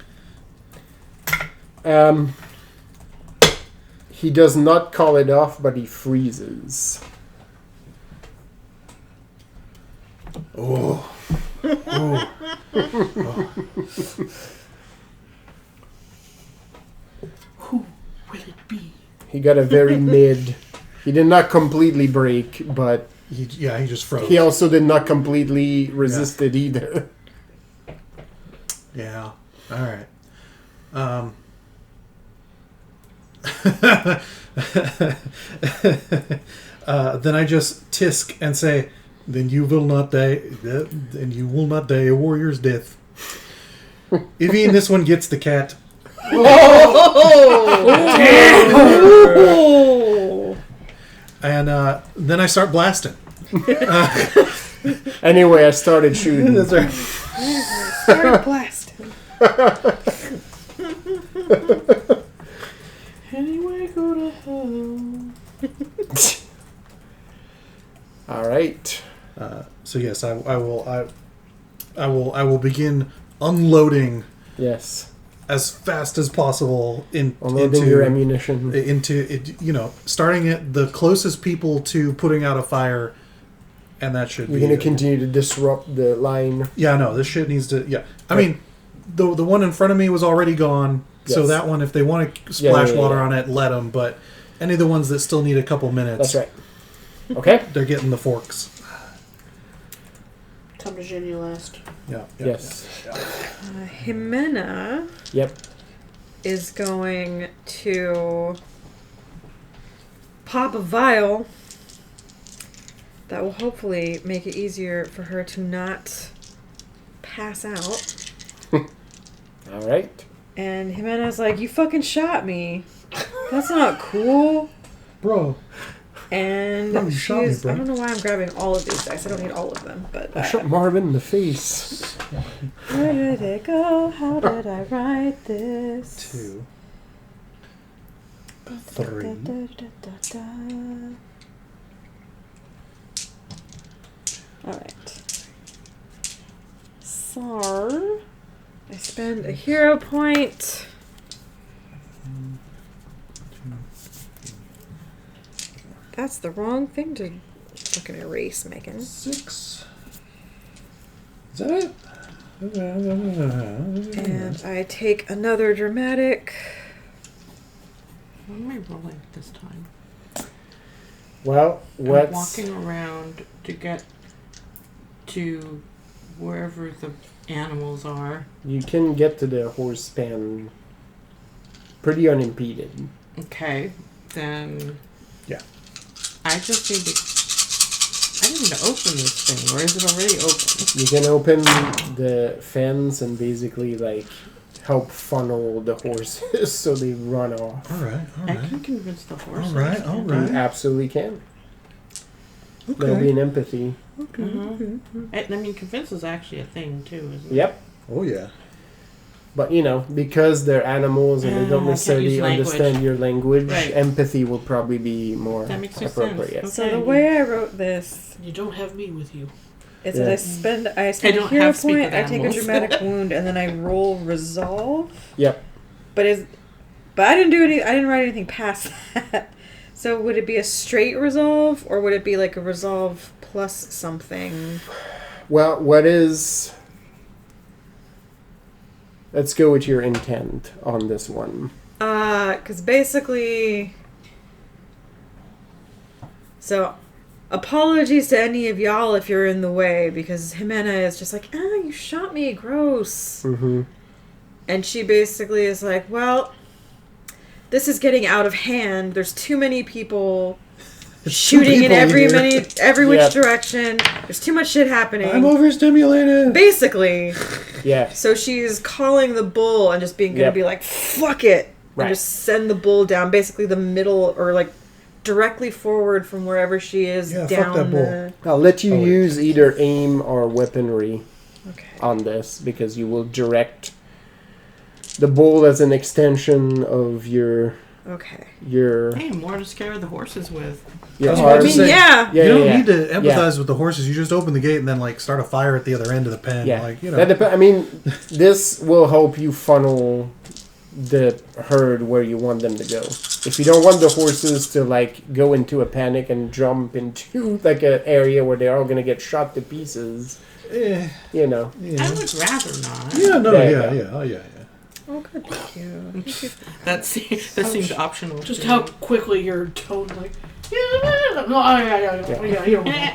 He does not call it off, but he freezes. Oh. Oh. Who will it be? He got a very mid... He did not completely break, but He just froze. he also did not completely resist it either. Yeah. All right. Then I just tisk and say, "Then you will not die. Then you will not die a warrior's death." Even this one gets the cat. Oh! And then I start blasting. Anyway, I started shooting. That's right. Start blasting. Anyway, go to hell. All right. So yes, I will begin unloading Yes. as fast as possible Unloading your ammunition. into it, starting at the closest people to putting out a fire, and that should You're be going to continue to disrupt the line. Yeah, no, this shit needs to. Yeah, I mean, the one in front of me was already gone, so Yes. that one, if they want to splash yeah, water yeah. on it, let them. But any of the ones that still need a couple minutes, That's right. Okay. they're getting the forks. Time to Jenny last. Yeah. Yes. Jimena Yep. is going to pop a vial that will hopefully make it easier for her to not pass out. All right. And Jimena's like, "You fucking shot me. That's not cool." Bro. And Bro, you shot me, she's... bro. I don't know why I'm grabbing all of these dice. I don't need all of them, but... I shot Marvin in the face. Where did it go? How did I write this? 2, 3. Alright. Sar. I spend a hero point. That's the wrong thing to Fucking erase, Megan. 6. Is that it? And I take another dramatic. What am I rolling this time? Well, I'm what's... walking around to get to wherever the animals are. You can get to the horse pen pretty unimpeded. Okay, then... Yeah. I just need to... I need to open this thing, or is it already open? You can open the fence and basically, like, help funnel the horses so they run off. Alright, I can convince the horses. Alright, You alright. absolutely can. Okay. There'll be an empathy. Okay, Mm-hmm. I mean, convince is actually a thing, too, isn't it? Yep. Oh, yeah. But, you know, because they're animals and they I don't can't necessarily use language. understand your language, Right. empathy will probably be more That makes no appropriate. sense. So Okay. the way I wrote this You don't have me with you. is Yeah. that I spend I a don't hero have speak point, with I take a animals. dramatic wound, and then I roll resolve. Yep. But I didn't do any. I didn't write anything past that. So would it be a straight resolve, or would it be like a resolve plus something? Well, what is... Let's go with your intent on this one. Because basically, so apologies to any of y'all if you're in the way, because Jimena is just like, you shot me, gross. Mm-hmm. And she basically is like, well, this is getting out of hand. There's too many people shooting in every which Yep. direction. There's too much shit happening. I'm overstimulated. Basically. Yeah. So she's calling the bull and just being gonna Yep. be like, fuck it. Right. And just send the bull down basically the middle, or like directly forward from wherever she is, Yeah, fuck down that bull. the... I'll let you Oh, wait. use either aim or weaponry Okay. on this, because you will direct the bull as an extension of your Okay. Hey, more to scare the horses with. your That's what I arm. was saying. Yeah. Yeah, You don't yeah, need to yeah. empathize with the horses. You just open the gate and then like start a fire at the other end of the pen. Yeah. Like, you know. That I mean, this will help you funnel the herd where you want them to go. If you don't want the horses to like go into a panic and jump into like an area where they're all gonna get shot to pieces, you know. Yeah. I would rather not. Yeah, no, There you yeah, go. yeah, oh, yeah, yeah. Oh, good. Thank you. That seems optional. Just too. how quickly your tone, like, yeah, you know.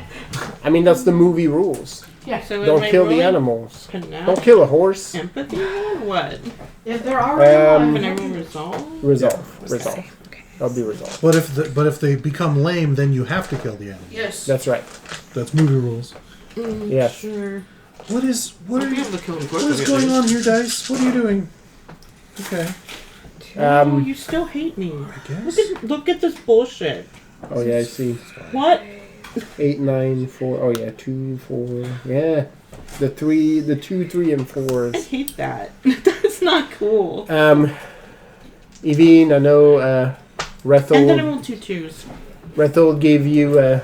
I mean, that's the movie rules. Yeah. So am Don't I kill the rolling animals. Panache Don't kill a horse. empathy or what? If they're already Can I alive. roll resolve? Resolve. Resolve. Okay. That'll be resolved. But if they become lame, then you have to kill the animal. Yes. That's right. That's movie rules. Yeah. Sure. What is I'll be able to kill them what is quickly, going at on here, Dice? What are you doing? Okay, Oh, you still hate me. I guess. Look at this bullshit. Oh yeah, I see. What? 8, 9, 4. Oh yeah, 2, 4. Yeah. The 2, 3, and I 4s. hate that. That's not cool. Evine, I know And then I Rethel rolled 2 twos. Rethel gave you a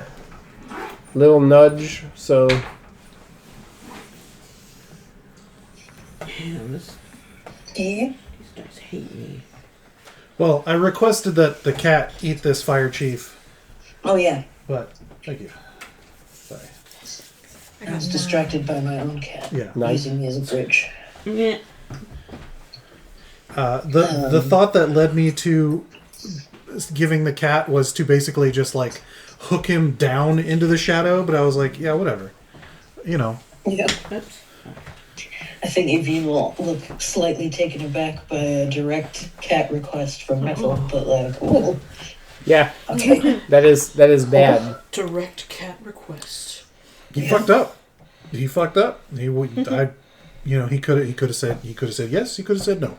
little nudge, so Damn, these guys hate me. Well, I requested that the cat eat this fire chief, Oh yeah, but thank you. Sorry. I was distracted by my own cat Yeah. nice. using me as a bridge. Yeah. The thought that led me to giving the cat was to basically just like hook him down into the shadow, but I was like, yeah, whatever. You know. Yeah. Oops. I think Evine will look slightly taken aback by a direct cat request from Ethel, but like, oh, Yeah, okay. that is bad. Direct cat request. He fucked up. He fucked up. He could have said yes. He could have said no.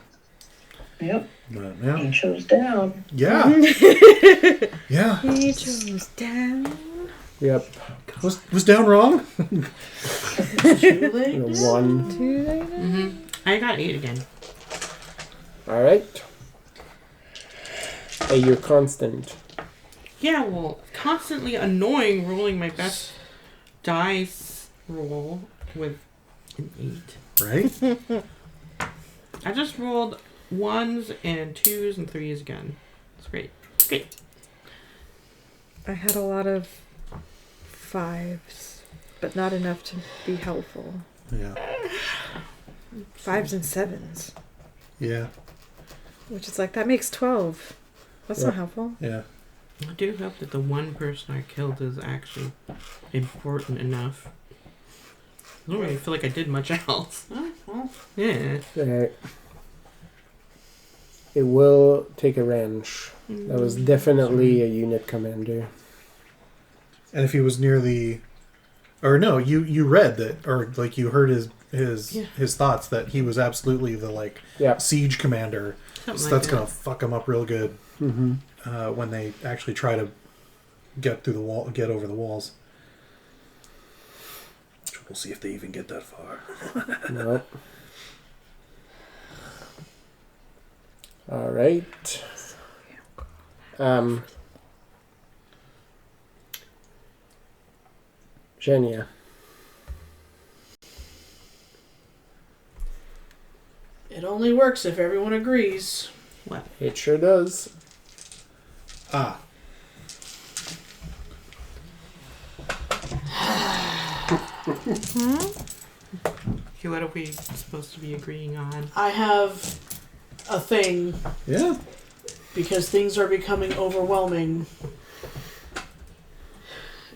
Yep, But, yeah. he chose down. Yeah. Yeah. He chose down. Yep. Was down wrong? Too late. 1. I got 8 again. All right. Hey, you're constant. Yeah, well, constantly annoying rolling my best dice roll with an 8. Right? I just rolled 1s and 2s and 3s again. It's great. Great. I had a lot of 5s, but not enough to be helpful. Yeah. 5s and 7s. Yeah. Which is like, that makes 12. That's not helpful. Yeah. I do hope that the one person I killed is actually important enough. I don't really feel like I did much else. Oh, well, yeah. Alright. It will take a wrench. That was definitely a unit commander. And if he was near the, or no, you read that, or like you heard his thoughts that he was absolutely the siege commander. Something So like that's that. gonna fuck him up real good when they actually try to get through the wall, get over the walls. We'll see if they even get that far. Nope. All right. Genya. It only works if everyone agrees. What? It sure does. Ah. Okay, what are we supposed to be agreeing on? I have a thing Yeah. because things are becoming overwhelming.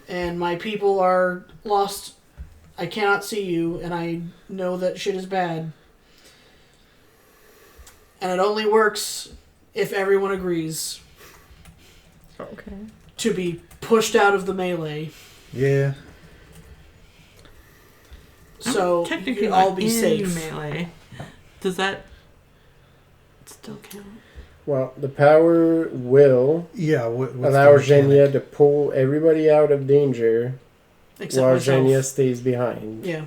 And my people are lost. I cannot see you, and I know that shit is bad. And it only works if everyone agrees Okay. to be pushed out of the melee. Yeah. So technically you all not be in safe. melee. Does that still count? Well, the power will Yeah. What's allow the mechanic? Genya to pull everybody out of danger Except while myself. Genya stays behind. Yeah.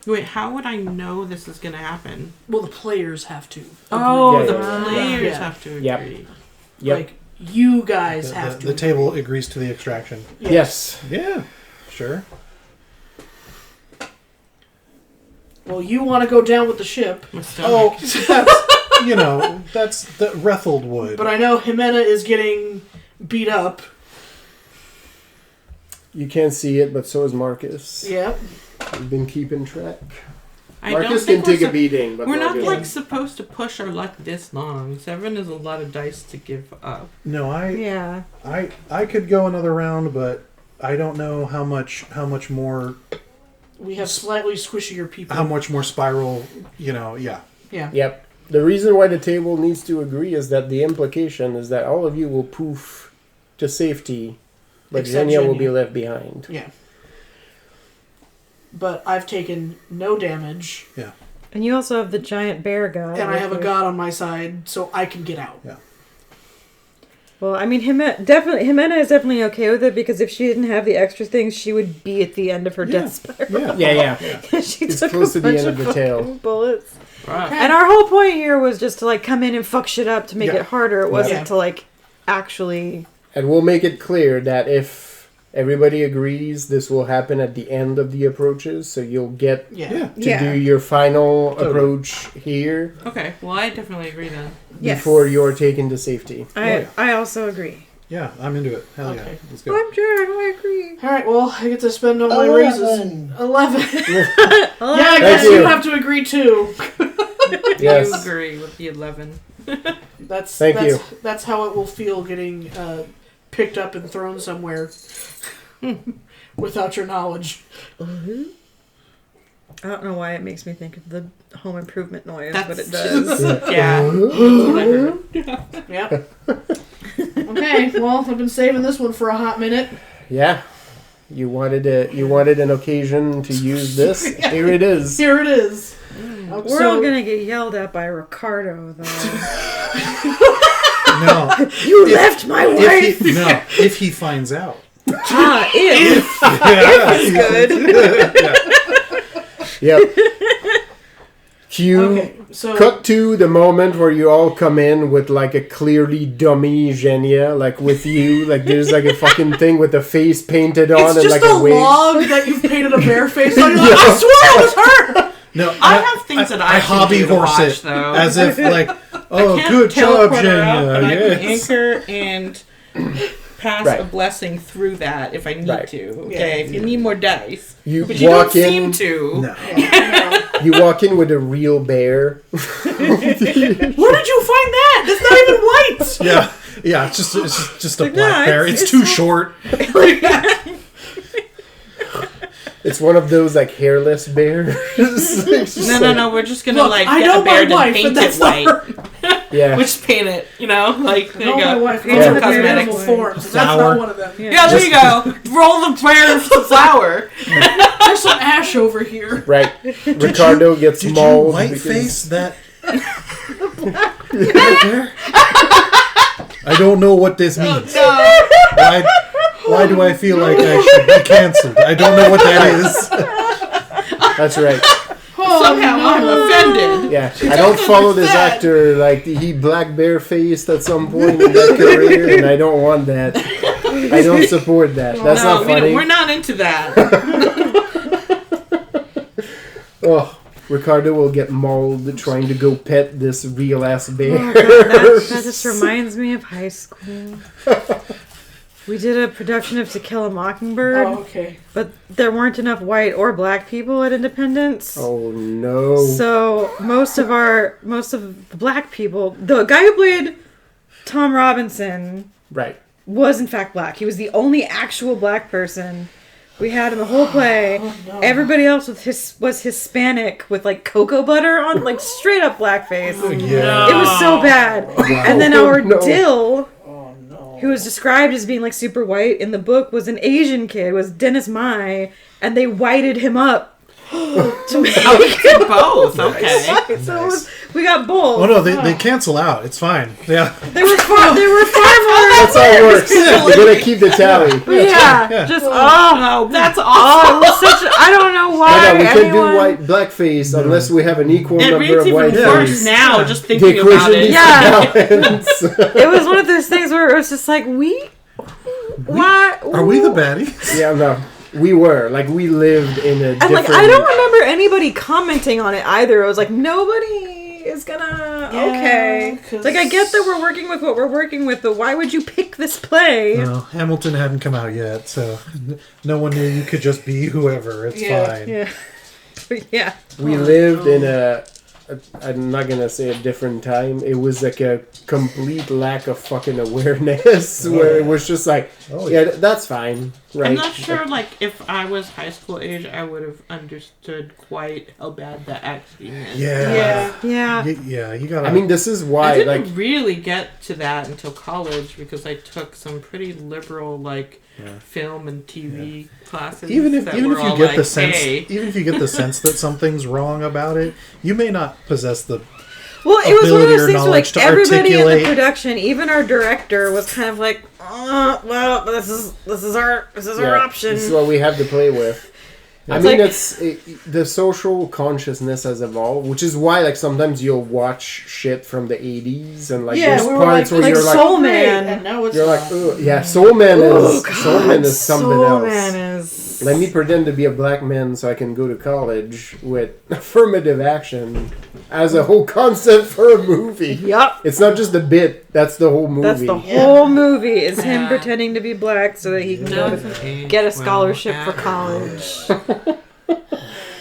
Wait, how would I know this is gonna happen? Well, the players have to. Oh, Yeah, the yeah, yeah. players Yeah. have to Yep. agree. Yep. Like, you guys have to. The table agrees to the extraction. Yes. Yeah. Sure. Well, you want to go down with the ship, My stomach. Oh, that's the Rethold would. but I know Jimena is getting beat up. You can't see it, but so is Marcus. Yep. We've been keeping track. I don't Marcus can think take we're a beating, but we're not Marcus- like supposed to push our luck this long. 7 is a lot of dice to give up. No, Yeah. I could go another round, but I don't know how much more We have slightly squishier people. how much more spiral. Yeah. Yeah. Yep. The reason why the table needs to agree is that the implication is that all of you will poof to safety, but Except Genya will Genya. be left behind. Yeah. But I've taken no damage, And you also have the giant bear god. and I have a with you. god on my side, so I can get out. Well, I mean, Jimena is definitely okay with it because if she didn't have the extra things, she would be at the end of her death spiral. Yeah. Yeah. She It's took close a to the bunch end of the tail. fucking bullets. Right. And our whole point here was just to come in and fuck shit up to make Yeah. it harder. It wasn't Yeah. to actually. And we'll make it clear that if everybody agrees, this will happen at the end of the approaches, so you'll get Yeah. to do your final Totally. approach here Okay, well, I definitely agree then. Yes. before you're taken to safety. I also agree. Yeah, I'm into it. Hell yeah. Okay. Let's go. I'm Jared. I agree. All right, well, I get to spend all my 11. raises. 11. Yeah, I guess you. you have to agree too. Yes. You agree with the 11. Thank you. That's how it will feel getting picked up and thrown somewhere without your knowledge. I don't know why it makes me think of the home improvement noise, That's but it does. just, yeah. That's what I heard. Yep. Okay, well, I've been saving this one for a hot minute. Yeah. You wanted an occasion to use this. Here it is. Here it is. We're all gonna get yelled at by Ricardo, though. No. You left my wife. If he finds out. If is good. Yep. Cue. Okay, so Cut to the moment where you all come in with a clearly dummy Genya, with you. There's a fucking thing with a face painted on it's and just a a wig. log that you've painted a bear face on. You're like, I swear it was her. No, I have things that I can hobby do to horse watch, it though. as if I oh, can't good job, teleport her out, but Genya. I can Yes. anchor and pass Right. a blessing through that if I need Right. to. Okay, if you need more dice, You but you walk don't in. seem to. No. You walk in with a real bear. Where did you find that? That's not even white. Yeah. It's just a Like, black no, bear. it's It's too not- short. It's one of those like hairless bears. It's just No. We're just gonna Look, like I get know a bear my to wife, paint but that's it not white. her. Yeah. Which paint it, like there No, you my go. wife Yeah. loves Yeah. cosmetical Yeah. forms. That's Flower. not one of them. Yeah, there you go. Roll the bear into the flower. There's some ash over here. Right. Ricardo gets Did you mauled. white because- face that bear? I don't know what this means. No. Why do I feel like I should be canceled? I don't know what that is. That's right. Somehow I'm offended. Yeah. I don't follow this sad. actor. Like he black bear faced at some point in his career, and I don't want that. I don't support that. That's No, not funny. we're not into that. Oh, Ricardo will get mauled trying to go pet this real ass bear. Oh, that just reminds me of high school. We did a production of To Kill a Mockingbird, Oh, okay. but there weren't enough white or black people at Independence. Oh no. So most of the black people, the guy who played Tom Robinson Right. was in fact black. He was the only actual black person we had in the whole play. Oh, no. Everybody else was Hispanic with like cocoa butter on, like straight up blackface. Yeah. It was so bad. And then our No. Dill, Oh, no. who was described as being like super white in the book, was an Asian kid, was Dennis Mai, and they whited him up to make Oh, both. Okay. so it was, we got both. Oh no, they cancel out. It's fine. Yeah. They were far more. That's how it works. We're gonna keep the tally. Yeah, Yeah. just Oh, that's oh, awful. it was such. I don't know why. No, we can't do anyone- white blackface unless we have an equal It number reads of even white worse face. now, just The thinking about equation it. needs Yeah. to balance. It was one of those things where it was just like why? Are we the baddies? Yeah, no. We were. Like, we lived in a And different... like I don't remember anybody commenting on it either. It was like nobody is gonna. Yeah, Okay, 'cause- like I get that we're working with what we're working with, but why would you pick this play? No, Hamilton hadn't come out yet, so no one knew you could just be whoever. It's Yeah. fine. Yeah, but yeah. We lived in I'm not gonna say a different time. It was like a complete lack of fucking awareness where it was just like, Oh, yeah, that's fine. Right. I'm not sure, like, if I was high school age, I would have understood quite how bad that actually meant. Yeah. Yeah. Yeah, you gotta. I mean, this is I why, didn't like... really get to that until college because I took some pretty liberal, like, film and TV classes. even if that you were get all the like, sense, hey. even if you get the sense that something's wrong about it, you may not possess the. Well, it was one of ability those or things where, knowledge like, to everybody in the articulate- production, even our director, was kind of like, well, this is our option. This is what we have to play with. I It's mean, like- the social consciousness has evolved, which is why, like, sometimes you'll watch shit from the 80s and, like, Yeah, there's we were parts like, where you're like, Soul Man. And now it's you're like, not. ugh. Yeah, Soul Man Oh, is Soul Man is something Soul else. Man is. Let me pretend to be a black man so I can go to college with affirmative action as a whole concept for a movie. Yup. It's not just a bit; that's the whole movie. That's the whole movie is him pretending to be black so that he can go to Doesn't age get a well scholarship for at college.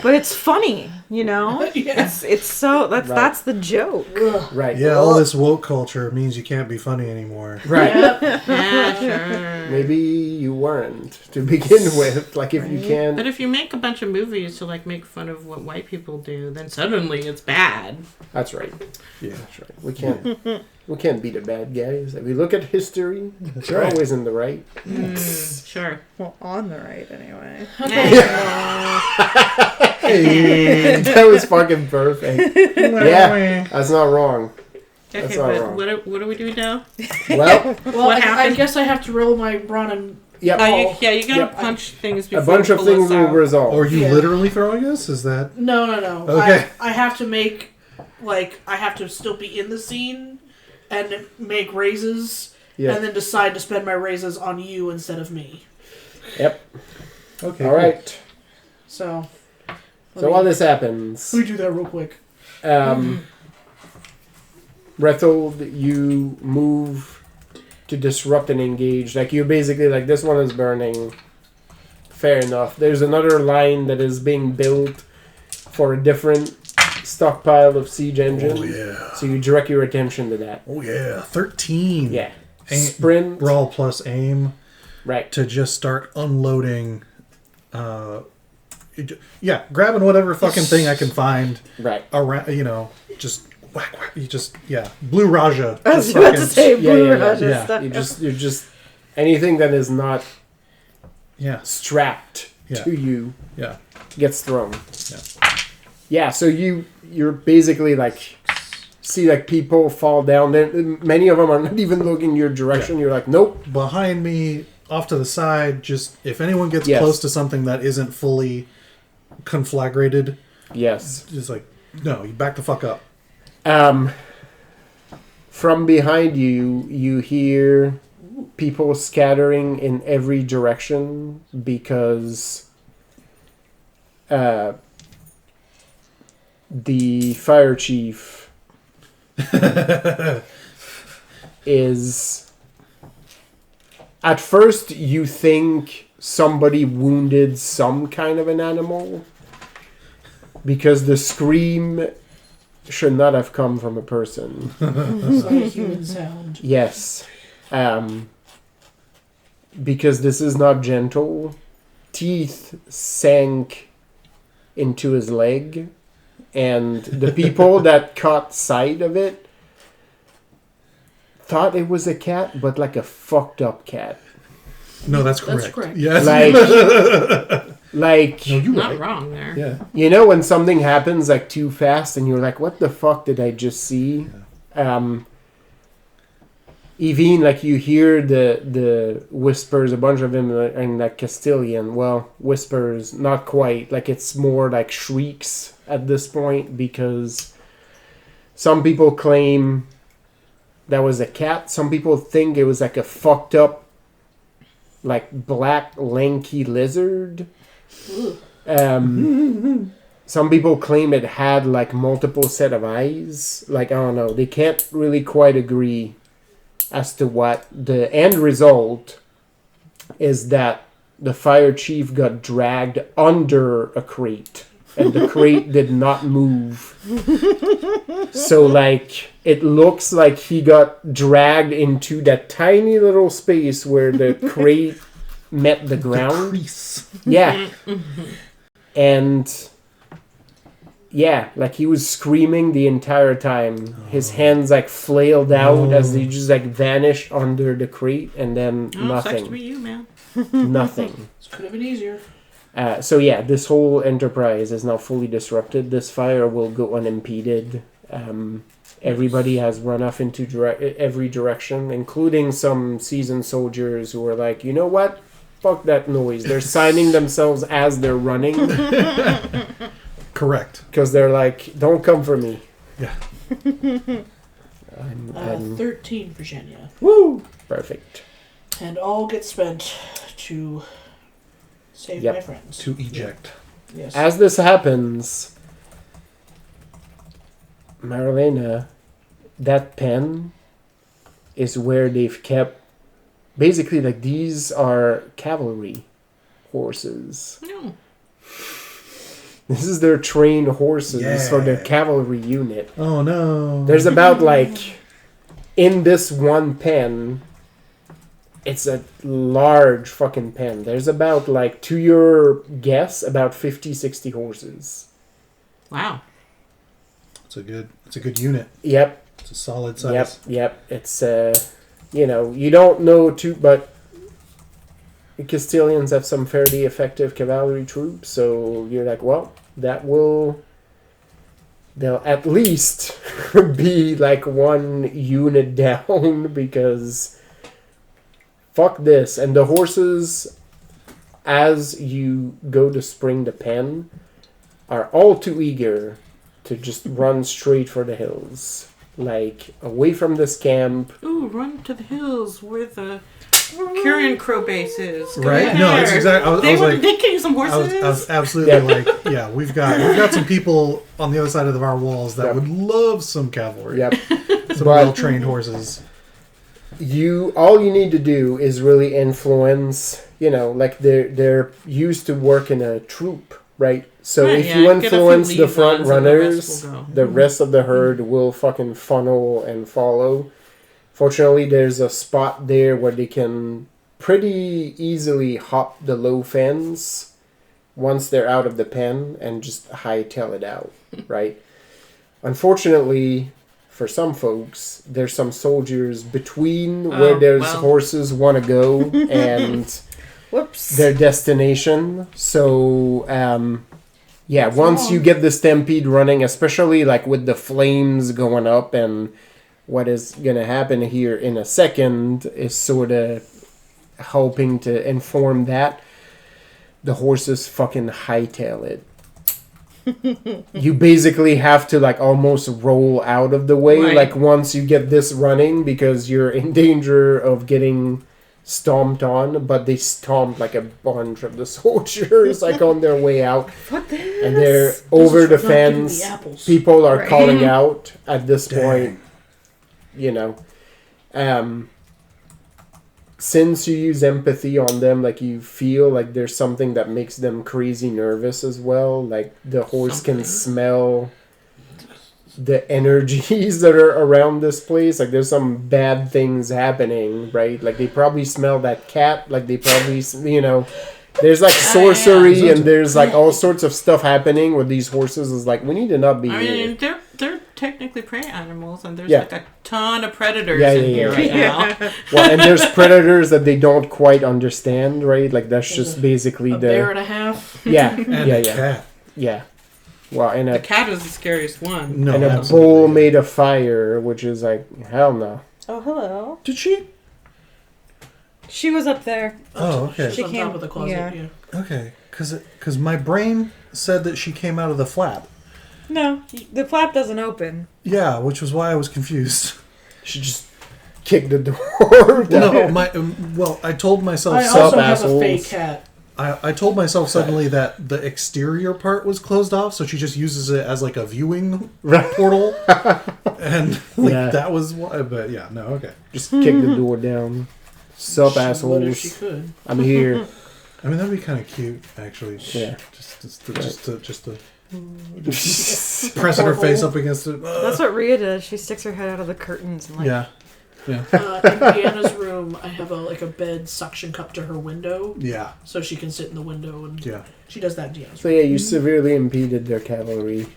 But it's funny, you know. Yeah. It's so that's the joke. Right. Yeah, all this woke culture means you can't be funny anymore. Right. Yeah, sure. Maybe you weren't to begin with. Like, if you But can. if you make a bunch of movies to like make fun of what white people do, then suddenly it's bad. That's right. Yeah. That's right. We can't. We can't be the bad guys. If we look at history, That's we're right. always in the right. Sure. Well, on the right anyway. Hey. That was fucking perfect. Yeah, that's not wrong. That's Okay, not but wrong. what do we do now? Well, Well, What I happened? guess I have to roll my brawn and yep. You Oh. gotta Yep. punch things A before bunch you of pull things us will out. resolve. Or you Yeah. literally throwing us? Is that no. Okay. I have to make, like, I have to still be in the scene and make raises, Yeah. and then decide to spend my raises on you instead of me. Yep. okay? All right. So. So while this happens, Let me do that real quick. Rethold, you move to disrupt and engage. Like, you're basically like, this one is burning. Fair enough. There's another line that is being built for a different stockpile of siege engine. Oh, yeah. So you direct your attention to that. Oh, yeah. 13. Yeah. Sprint. Brawl plus aim. Right. To just start unloading. Grabbing whatever fucking thing I can find. Right. Around, just whack, whack. You just, Blue Raja. I was about to say Blue Raja stuff. You're just anything that is not strapped to you gets thrown. Yeah, so you're basically like see like people fall down. Many of them are not even looking your direction. You're like, nope. Behind me, off to the side, just if anyone gets close to something that isn't fully conflagrated, just like, no, you back the fuck up. From behind you, you hear people scattering in every direction because the fire chief is... At first, you think somebody wounded some kind of an animal because the scream should not have come from a person. It's like a human sound. Yes. Because this is not gentle. Teeth sank into his leg, and the people that caught sight of it thought it was a cat, but like a fucked up cat. No, that's correct. That's correct. Yes. Like no, you're not wrong there. Yeah. You know when something happens like too fast and you're like, what the fuck did I just see? Even like you hear the whispers, a bunch of them in like Castilian. Well, whispers, not quite. Like it's more like shrieks at this point because some people claim that was a cat. Some people think it was like a fucked up, like black lanky lizard. Some people claim it had like multiple set of eyes. Like, I don't know. They can't really quite agree as to what the end result is. That the fire chief got dragged under a crate and the crate did not move. So like it looks like he got dragged into that tiny little space where the crate met the ground. Yeah. And yeah, like he was screaming the entire time. His hands like flailed out as they just like vanished under the crate, and then nothing. Sucks to be you, man. Nothing. This could have been easier. So yeah, this whole enterprise is now fully disrupted. This fire will go unimpeded. Everybody has run off into every direction, including some seasoned soldiers who are like, you know what? Fuck that noise. They're signing themselves as they're running. Correct. Because they're like, don't come for me. Yeah. 13, Virginia. Woo! Perfect. And all get spent to save my friends. To eject. Yes. As this happens, Marlena, that pen is where they've kept... Basically, like, these are cavalry horses. No. This is their trained horses for their cavalry unit. Oh, no. There's about, like... In this one pen... It's a large fucking pen. There's about, like, to your guess, about 50, 60 horses. Wow. It's a good unit. Yep. It's a solid size. Yep. It's, you know, you don't know too, but the Castilians have some fairly effective cavalry troops, so you're like, well, they'll at least be, like, one unit down, because... Fuck this. And the horses, as you go to spring the pen, are all too eager to just run straight for the hills. Like, away from this camp. Ooh, run to the hills where the Curian Crow base is. Go right? there. No, it's exactly. They gave some horses. I was absolutely like, yeah, we've got some people on the other side of our walls that would love some cavalry. Yep. Some well-trained horses. all you need to do is really influence, like they're used to work in a troop, right? So Right, if yeah, you get a few influence lead the front ones and the rest runners, will go. the rest of the herd will fucking funnel and follow. Fortunately, there's a spot there where they can pretty easily hop the low fence once they're out of the pen and just hightail it out, right? Unfortunately, for some folks, there's some soldiers between where those horses want to go and Whoops. their destination. So, once you get the stampede running, especially like with the flames going up, and what is going to happen here in a second is sort of helping to inform that, the horses fucking hightail it. You basically have to like almost roll out of the way, Right. like once you get this running, because you're in danger of getting stomped on. But they stomp like a bunch of the soldiers like on their way out, What this? and they're over the This is for not giving fence. the apples. People are Right. calling out at this Dang. point. Since you use empathy on them, like you feel like there's something that makes them crazy nervous as well. Like the horse can smell the energies that are around this place. Like there's some bad things happening, right? Like they probably smell that cat. Like they probably, there's like sorcery yeah. and there's like all sorts of stuff happening with these horses. Is like, we need to not be I here. mean, they're technically prey animals, and there's Yeah. like a ton of predators Yeah, in yeah, here yeah. right Yeah. now. Well, and there's predators that they don't quite understand, right? Like that's just basically A bear and a half. yeah, And yeah, a yeah, cat. yeah. Well, and The a cat is the scariest one. No, and a absolutely. bowl made of fire, which is like hell no. Oh, hello. Did she? She was up there. Oh, okay. She's She on came- top of the closet. yeah. Yeah. Okay, because my brain said that she came out of the flap. No, the flap doesn't open. Yeah, which was why I was confused. She just kicked the door down. No, I told myself. I Sup, also have assholes. a fake cat. I told myself suddenly that the exterior part was closed off, so she just uses it as like a viewing Right. portal, and like Yeah. that was why. But yeah, no, okay. Just kicked the door down. Sup, She would if assholes. she could. I'm here. I mean, that'd be kind of cute, actually. Yeah. Just to pressing her face up against it. That's what Rhea does. She sticks her head out of the curtains and like. Yeah, In Deanna's room, I have a bed suction cup to her window, yeah, so she can sit in the window, and yeah. she does that in Deanna's So room. yeah, you severely impeded their cavalry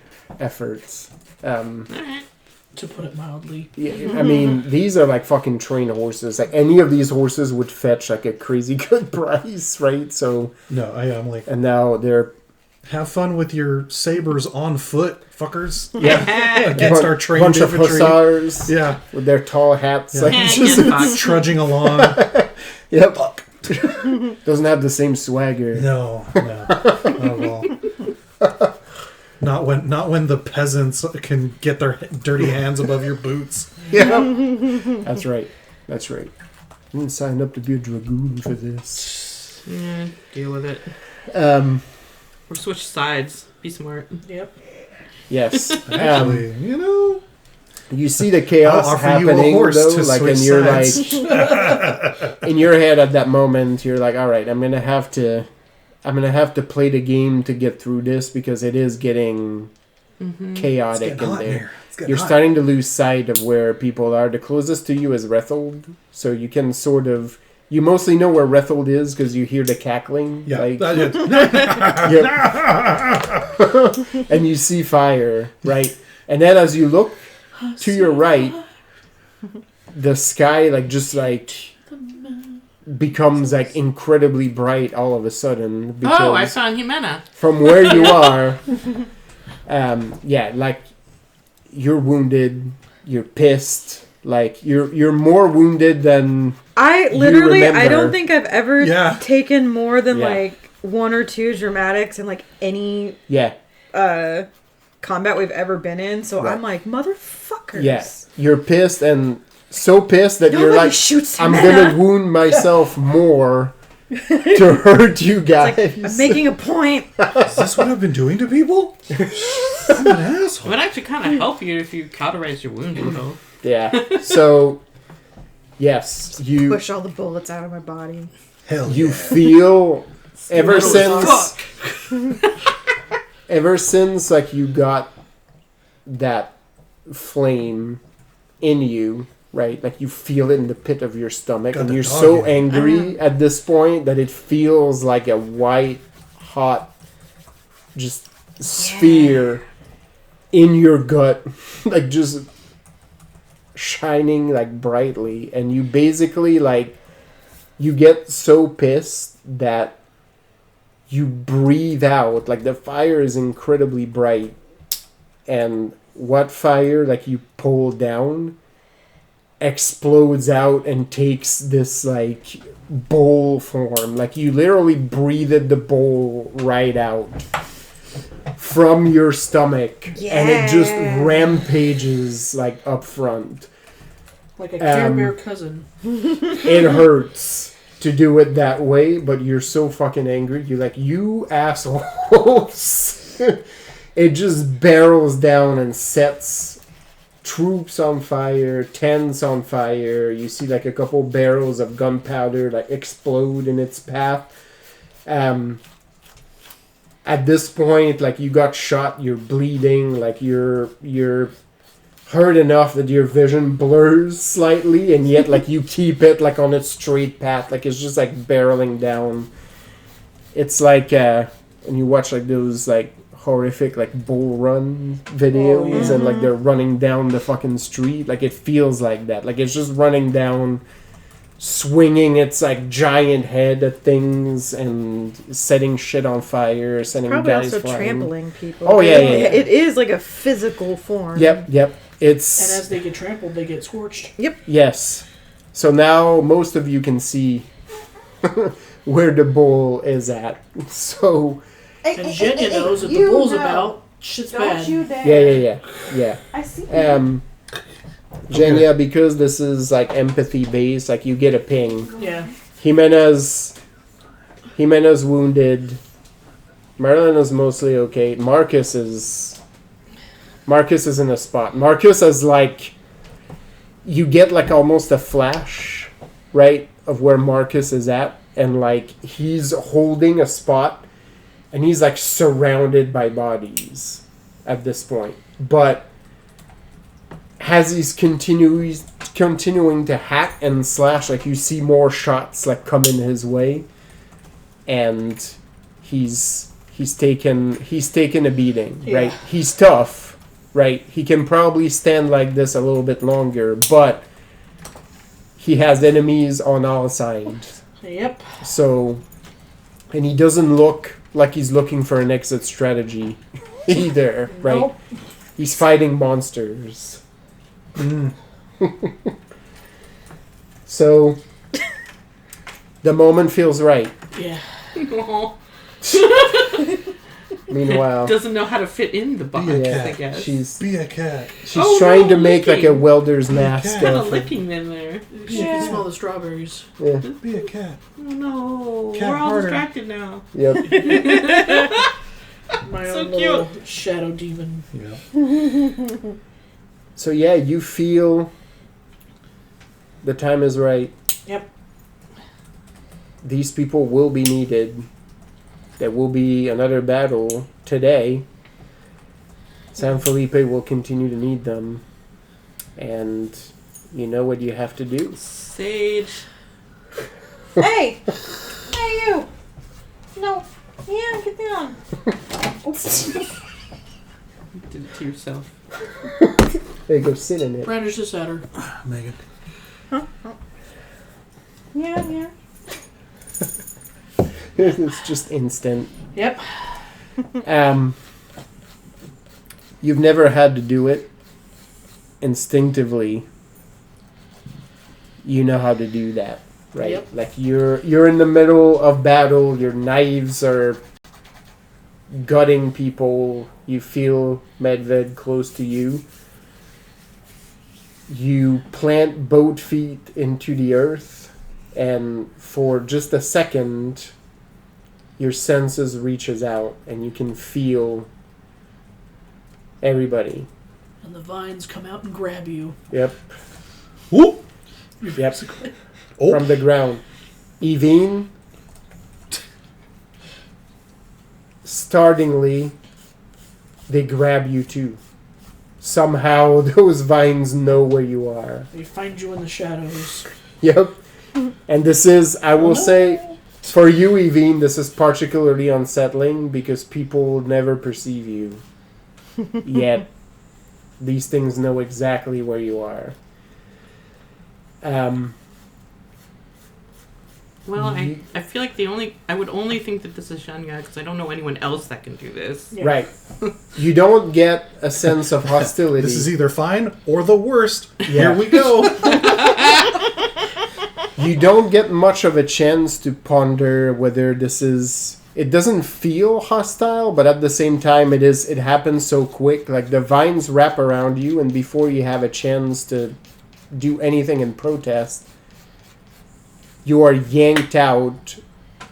efforts. To put it mildly. Yeah, I mean, these are like fucking trained horses. Like any of these horses would fetch like a crazy good price, right? So, No, I'm like, and now they're have fun with your sabers on foot, fuckers. yeah, Against our trained bunch of infantry. hussars, Yeah, with their tall hats, Yeah. like Yeah, just, get fucked. trudging along. yep, doesn't have the same swagger. No. Oh well. Not when the peasants can get their dirty hands above your boots. Yeah, that's right. That's right. I didn't sign up to be a dragoon for this. Yeah, deal with it. Or switch sides. Be smart. Yep. Yes. Actually, You see the chaos I'll offer you a happening horse though, to like, switch and you're sides. like, in your head at that moment, you're like, all right, I'm gonna have to play the game to get through this because it is getting It's chaotic getting in hot in there. here. It's getting You're hot. starting to lose sight of where people are. The closest to you is Rethold, so you can sort of. You mostly know where Rethold is because you hear the cackling. Yeah. Like, Yep. and you see fire, right? And then as you look to your right, the sky becomes like incredibly bright all of a sudden because Oh, I found Jimena. from where you are, like you're wounded, you're pissed, like you're more wounded than I You literally, I remember. don't think I've ever Yeah. taken more than Yeah. like one or two dramatics in like any yeah. combat we've ever been in. So Right. I'm like, motherfuckers. Yeah, you're pissed and so pissed that Nobody you're like, shoots I'm Jimena. gonna wound myself more to hurt you guys. Like, I'm making a point. Is this what I've been doing to people? I'm an It asshole. would actually kind of help you if you cauterize your wounds a little. Yeah. So Yes, you Push all the bullets out of my body. Hell you yeah. feel ever Metal as since ever since like you got that flame in you, right? Like you feel it in the pit of your stomach, Got and the you're dog so in you. angry at this point that it feels like a white hot just sphere in your gut, like just shining like brightly, and you basically like you get so pissed that you breathe out. Like the fire is incredibly bright, and what fire like you pull down explodes out and takes this like bowl form. Like you literally breathed the bowl right out from your stomach, and it just rampages like up front. Like a Care Bear cousin. It hurts to do it that way, but you're so fucking angry. You're like, you assholes. It just barrels down and sets troops on fire, tents on fire. You see like a couple barrels of gunpowder like explode in its path. At this point, like you got shot, you're bleeding, like you're hurt enough that your vision blurs slightly, and yet like you keep it like on its straight path, like it's just like barreling down. It's like and you watch like those like horrific like bull run videos, and like they're running down the fucking street. Like it feels like that. Like it's just running down, swinging its like giant head at things and setting shit on fire, sending Probably guys also flying. trampling people. Oh, yeah. It is like a physical form. Yep. It's And as they get trampled, they get scorched. yes. So now most of you can see where the bull is at. So And Jenya knows if the bull's about, shit's bad. yeah. I see. Jenya, because this is like empathy based, like you get a ping. Yeah. Jimena's wounded. Marilyn is mostly okay. Marcus is in a spot. Marcus is like, you get like almost a flash, right, of where Marcus is at, and like he's holding a spot, and he's like surrounded by bodies at this point. But as he's continuing to hack and slash, like you see more shots like coming his way, and he's taken a beating, right? He's tough, right? He can probably stand like this a little bit longer, but he has enemies on all sides. Yep. So, and he doesn't look like he's looking for an exit strategy either, right? Nope. He's fighting monsters. So, the moment feels right. Yeah. Meanwhile, Doesn't know how to fit in the box, yeah, I guess. she's Be a cat. trying to make like a licking. welder's mask. Kind of of it. licking in there. She can smell the strawberries. Yeah. Be a cat. Oh no, Cat we're all harder. distracted now. Yep. My So own little shadow demon. Yeah. So yeah, you feel the time is right. Yep. These people will be needed. There will be another battle today. San Felipe will continue to need them. And you know what you have to do. Sage. Hey! Hey, you! No. Yeah, get down. You did it to yourself. There you go, sit in it. Brandish this at her. Megan. Yeah. It's just instant. Yep. You've never had to do it. Instinctively, you know how to do that, right? Yep. Like you're in the middle of battle, your knives are gutting people, you feel Medved close to you. You plant both feet into the earth, and for just a second, your senses reaches out, and you can feel everybody. And the vines come out and grab you. Yep. Whoop! Yep. Oh. From the ground. Evine. Startlingly, they grab you too. Somehow those vines know where you are. They find you in the shadows. Yep. And this is, I will say, for you, Evine, this is particularly unsettling because people never perceive you. Yet, these things know exactly where you are. Well, I feel like I would only think that this is Shanya because I don't know anyone else that can do this. Yeah. Right. You don't get a sense of hostility. This is either fine or the worst. Yeah. Here we go. You don't get much of a chance to ponder whether this is... It doesn't feel hostile, but at the same time, it happens so quick. Like, the vines wrap around you, and before you have a chance to do anything in protest, you are yanked out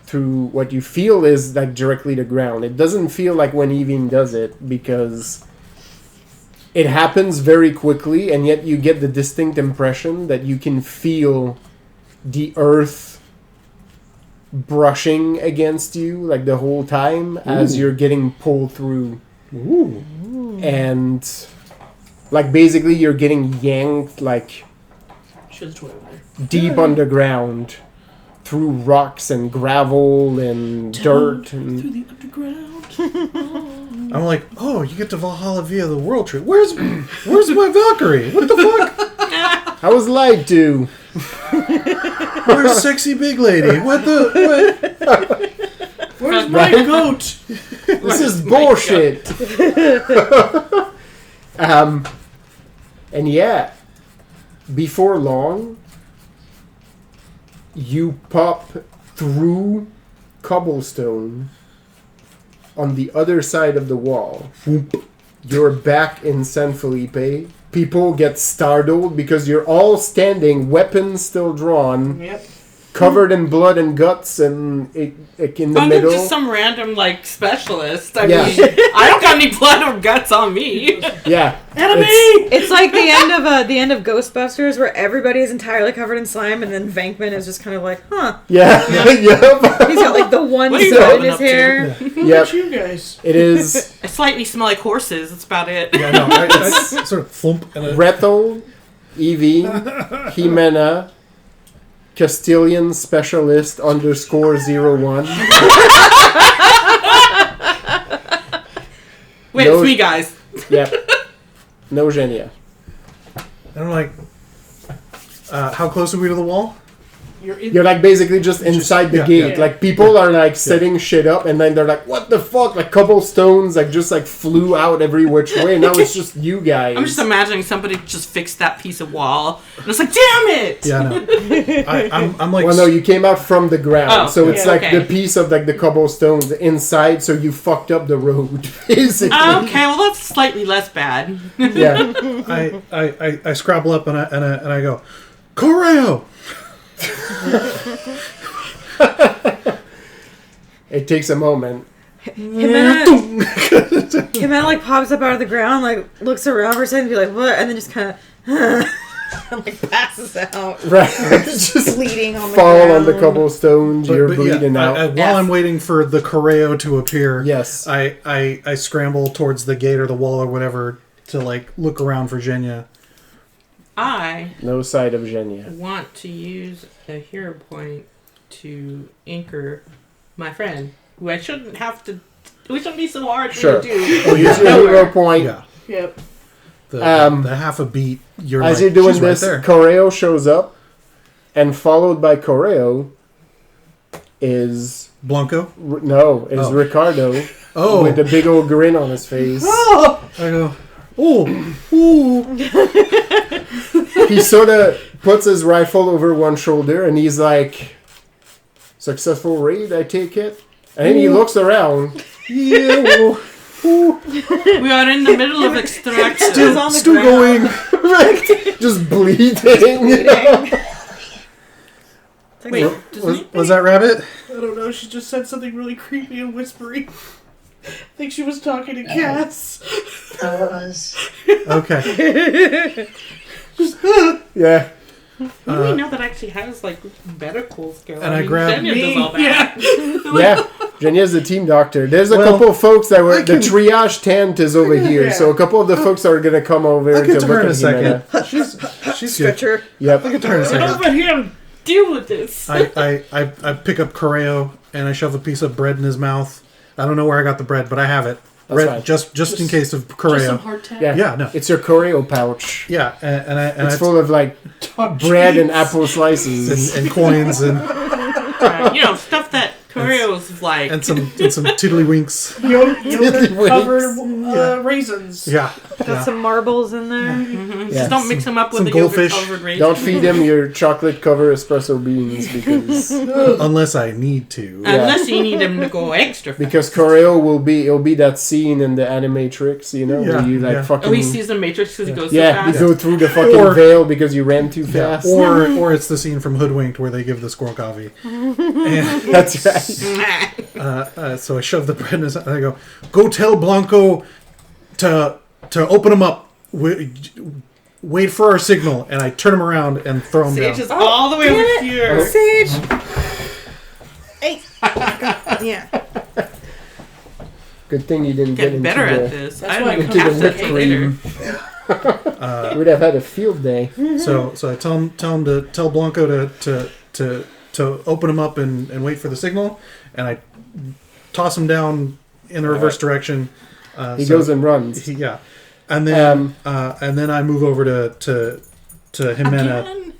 through what you feel is, like, directly to ground. It doesn't feel like when Evine does it, because it happens very quickly, and yet you get the distinct impression that you can feel the earth brushing against you like the whole time as you're getting pulled through. Ooh. And like basically you're getting yanked like Show the toy over there. deep underground through rocks and gravel and dirt Through and the underground. I'm like, oh, you get to Valhalla via the world trip. Where's my Valkyrie? What the fuck? I was lied to. Where's sexy big lady? What? Where's my goat? This is bullshit. And yeah, before long, you pop through cobblestone on the other side of the wall. You're back in San Felipe. People get startled because you're all standing, weapons still drawn, Yep. covered in blood and guts, and in the I'm middle. just some random like specialist. I Yeah. mean, I don't got any blood or guts on me. Yeah, Enemy! It's like the end of Ghostbusters where everybody is entirely covered in slime, and then Venkman is just kind of like, huh. yeah, yep, He's got like the one What are you side in rubbing his up to? hair. Who yep. are you guys? It is I slightly smell like horses. That's about it. Yeah, no. I sort of thump and Rethel, Evie, Jimena, Castilian Specialist _01. Wait, No- it's me, guys. Yep. No Genia. I'm like, how close are we to the wall? You're like basically just inside the yeah, gate. yeah. Like people are like setting shit up, and then they're like, "What the fuck?" Like cobblestones like just like flew out every which way. Now it's just you guys. I'm just imagining somebody just fixed that piece of wall. And it's like, damn it! Yeah, no. I'm like, Well, no, you came out from the ground, Oh, so it's yeah, like okay. the piece of like the cobblestones inside. So you fucked up the road, basically. Okay, well that's slightly less bad. Yeah. I scrabble up and I go, Coreo. It takes a moment. Jimena like pops up out of the ground, like looks around for a second, and be like, what? And then just kind of and like passes out. Right. Just Bleeding on the fall ground. on the cobblestones. You're bleeding yeah, out. while I'm waiting for the Coreo to appear, Yes. I scramble towards the gate or the wall or whatever to like look around for Genya. I No sight of Genya. want to use a hero point to anchor my friend, who I shouldn't have to. We shouldn't be so hard Sure. to do. Oh, use your hero point. Yeah, Yep. the half a beat. You're As like, you're doing she's this, right there. Coreo shows up, and followed by Coreo is Blanco. is Ricardo Oh, with a big old grin on his face. I go. Oh, ooh. He sort of puts his rifle over one shoulder, and he's like, "Successful raid, I take it." And then he looks around. Yeah, well, ooh. We are in the middle of extraction. Still on the Still ground. going. Just bleeding. Wait, doesn't he? Was that rabbit? I don't know. She just said something really creepy and whispery. I think she was talking to Cass. That was. Okay. Yeah. We know that actually has like medical skill. And I grabbed- Xenia does all that. Yeah, Jenya's the team doctor. There's a Well, couple of folks that were... I can- The triage tent is over here, Yeah. so a couple of the folks are going to come over I to can look turn in at a second. Jimena. She's good. Stretcher. Yep. I can turn in a Get second. over here and deal with this. I pick up Correo and I shove a piece of bread in his mouth. I don't know where I got the bread, but I have it. That's Bread, fine. just in case of Just some Coreo. hardtack. Yeah. Yeah, no. It's your choreo pouch. Yeah, and It's full of like bread and apple slices. and coins and Stuff that Coreo's like. and some tiddlywinks. Yogurt covered raisins. Yeah. Got some marbles in there. Mhm. Yeah. Just don't mix them up with Some the yogurt goldfish. covered raisin. Don't feed them your chocolate covered espresso beans Unless I need to. Unless you need them to go extra fast. because choreo it'll be that scene in the Animatrix, where Yeah, you like yeah. fucking Oh, he sees the Matrix because he goes yeah, so you fast. go through the fucking Or- veil because you ran too Yeah. fast. Or it's the scene from Hoodwinked where they give the squirrel coffee. And, That's right. so I shove the bread in his and I go tell Blanco to open him up. Wait for our signal. And I turn him around and throw him Sage down. is all the way over here. Sage. Hey. Yeah. Good thing you didn't get Get into better at the, this. That's I why don't I even come have to to the take whipped later. you would have had a field day. So I tell him to tell Blanco to open him up and wait for the signal, and I toss him down in the reverse direction. He goes and runs. Yeah, and then I move over to Jimena. Again?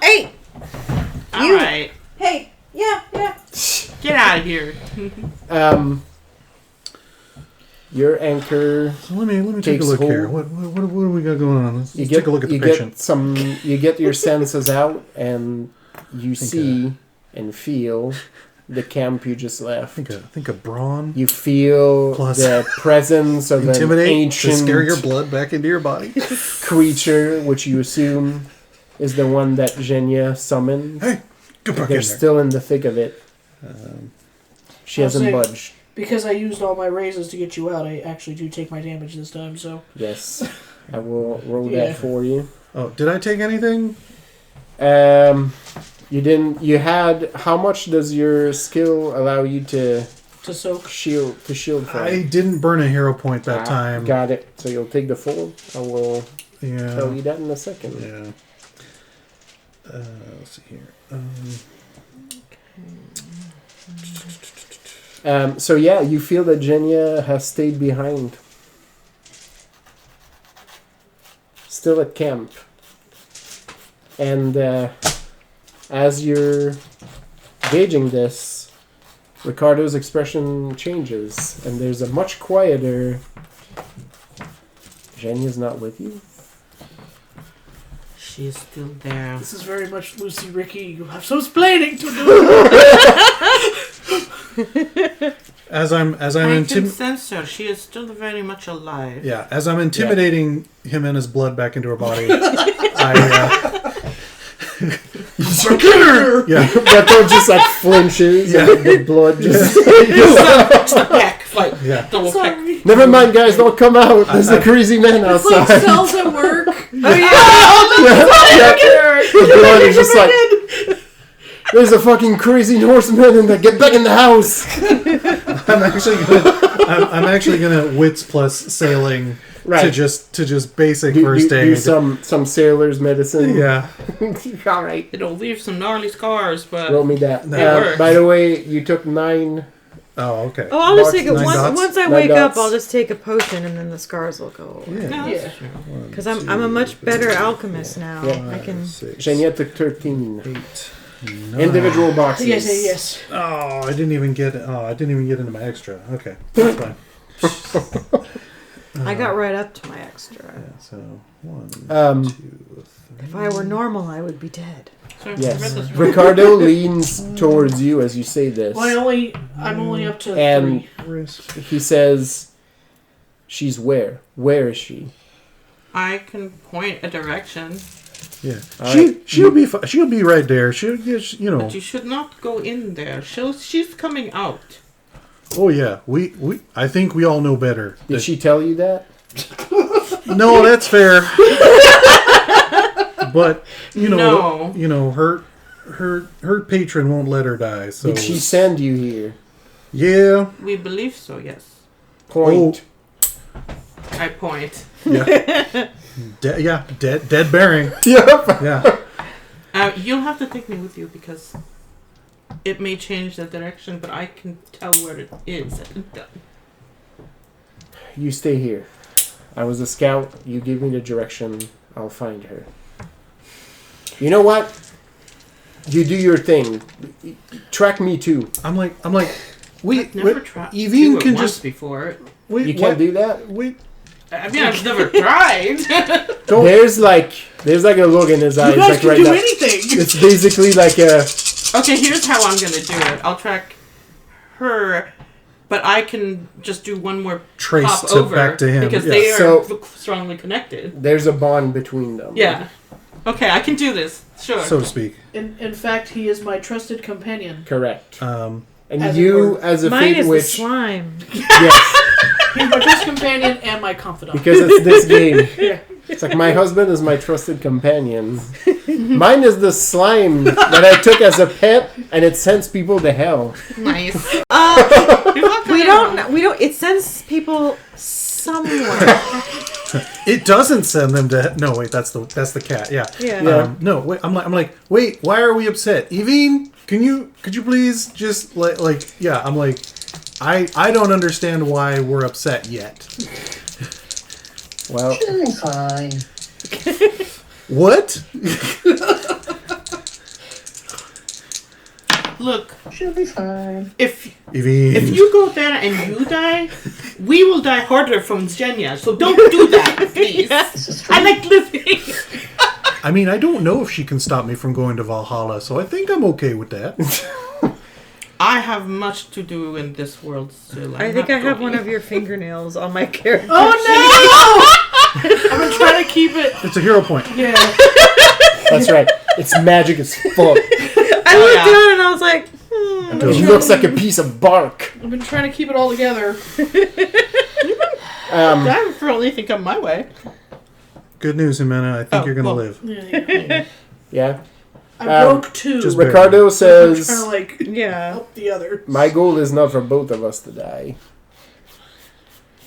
Hey. All right. Hey. Yeah. Get out of here. Your anchor. So let me take a Takes look here. hold. What do we got going on? Let's take a look at the you patient. You get your senses out, and you see and feel the camp you just left. I think a brawn. You feel Plus the presence of an Intimidate to ancient scare your blood back into your body. creature, which you assume is the one that Xenia summoned. Hey, get back in They're there. still in the thick of it. She I'll hasn't say- budged. Because I used all my raises to get you out, I actually do take my damage this time, so... Yes, I will roll Yeah. that for you. Oh, did I take anything? You didn't. You had. How much does your skill allow you to To soak. shield from? I didn't burn a hero point that time. Got it. So you'll take the full. I will Yeah. tell you that in a second. Yeah. Let's see here. So yeah, you feel that Jenya has stayed behind. Still at camp. And as you're gauging this, Ricardo's expression changes, and there's a much quieter... Jenya's not with you? She's still there. This is very much Lucy Ricky. You have some explaining to do. As I'm I can intimidating. sense her. She is still very much alive. Yeah, as I'm intimidating him and his blood back into her body, I yeah. Beto just like flinches and the blood just... It's the peck. Like, Yeah. double peck. Sorry. Never mind, guys, don't come out. There's a crazy man It's like outside. cells at work. The blood is just like... There's a fucking crazy horseman in there. Get back in the house. I'm actually gonna wits plus sailing Right. to just basic Do first aid. some sailor's medicine. Yeah. All right. It'll leave some gnarly scars, but Roll me that. No. It works. By the way, you took 9. Oh, okay. Oh, I'll just Dots, take it 9 dots? once I 9 wake up. dots. I'll just take a potion, and then the scars will go away. Yeah. no, Yeah. that's true. Because I'm a much better alchemist now. Yeah. I can. Shania took 13. 8, 9. Individual boxes. Yes. Oh, I didn't even get into my extra. Okay, that's fine. I got right up to my extra. Yeah, so 1, Um, 2, 3. If I were normal, I would be dead. So Yes. read this- Ricardo leans towards you as you say this. Well, I'm only up to And 3. Risk. he says, "She's where? Where is she?" I can point a direction, Yeah, All she'll be right there. She'll you know. but you should not go in there. She's coming out. Oh yeah, we I think we all know better. Did she tell you that? No, that's fair. but No. her patron won't let her die. So Did she send you here? yeah. We believe so, yes. Point. I point. Yeah. Dead bearing. Yep. Yeah. You'll have to take me with you because it may change the direction, but I can tell where it is. You stay here. I was a scout. You give me the direction. I'll find her. You know what? You do your thing. Track me too. I'm like, wait, I've never tried. Evine can just before. wait. You can't do that? Wait. I mean, I've never tried. Don't. There's like a look in his eyes. You guys like can right do now. anything. It's basically like a... Okay, here's how I'm gonna do it. I'll track her, but I can just do one more Trace pop to over back to him. because Yeah. they are So- strongly connected. There's a bond between them. Yeah. Okay, I can do this. Sure. so to speak. In fact, he is my trusted companion. Correct. Um, And As it you, were. as a Mine fate is the witch... slime. Yes, He's my trusted companion and my confidant. because it's this game. Yeah. It's like my husband is my trusted companion. Mine is the slime that I took as a pet, and it sends people to hell. Nice. We don't. It sends people somewhere. it doesn't send them to. No, wait, that's the cat. Yeah. Yeah. Yeah. No, wait. I'm like, wait. Why are we upset, Evine? Could you please just like? Yeah. I'm like, I don't understand why we're upset yet. Well, She'll be fine. What? Look, She'll be fine. if Evine. you go there and you die, we will die harder from Zhenya. So don't do that, please. This is true. I like living. I mean, I don't know if she can stop me from going to Valhalla, so I think I'm okay with that. I have much to do in this world still. I think I have one of your fingernails on my character. Oh no! I've been trying to keep it. It's a hero point. Yeah. that's right. It's magic as fuck. I looked down and I was like, It looks like a piece of bark. I've been trying to keep it all together. That for anything come my way. Good news, Jimena. I think Oh, you're gonna well. live. Yeah. Yeah. I broke two. just Ricardo I'm says, trying to like yeah. help the other. my goal is not for both of us to die.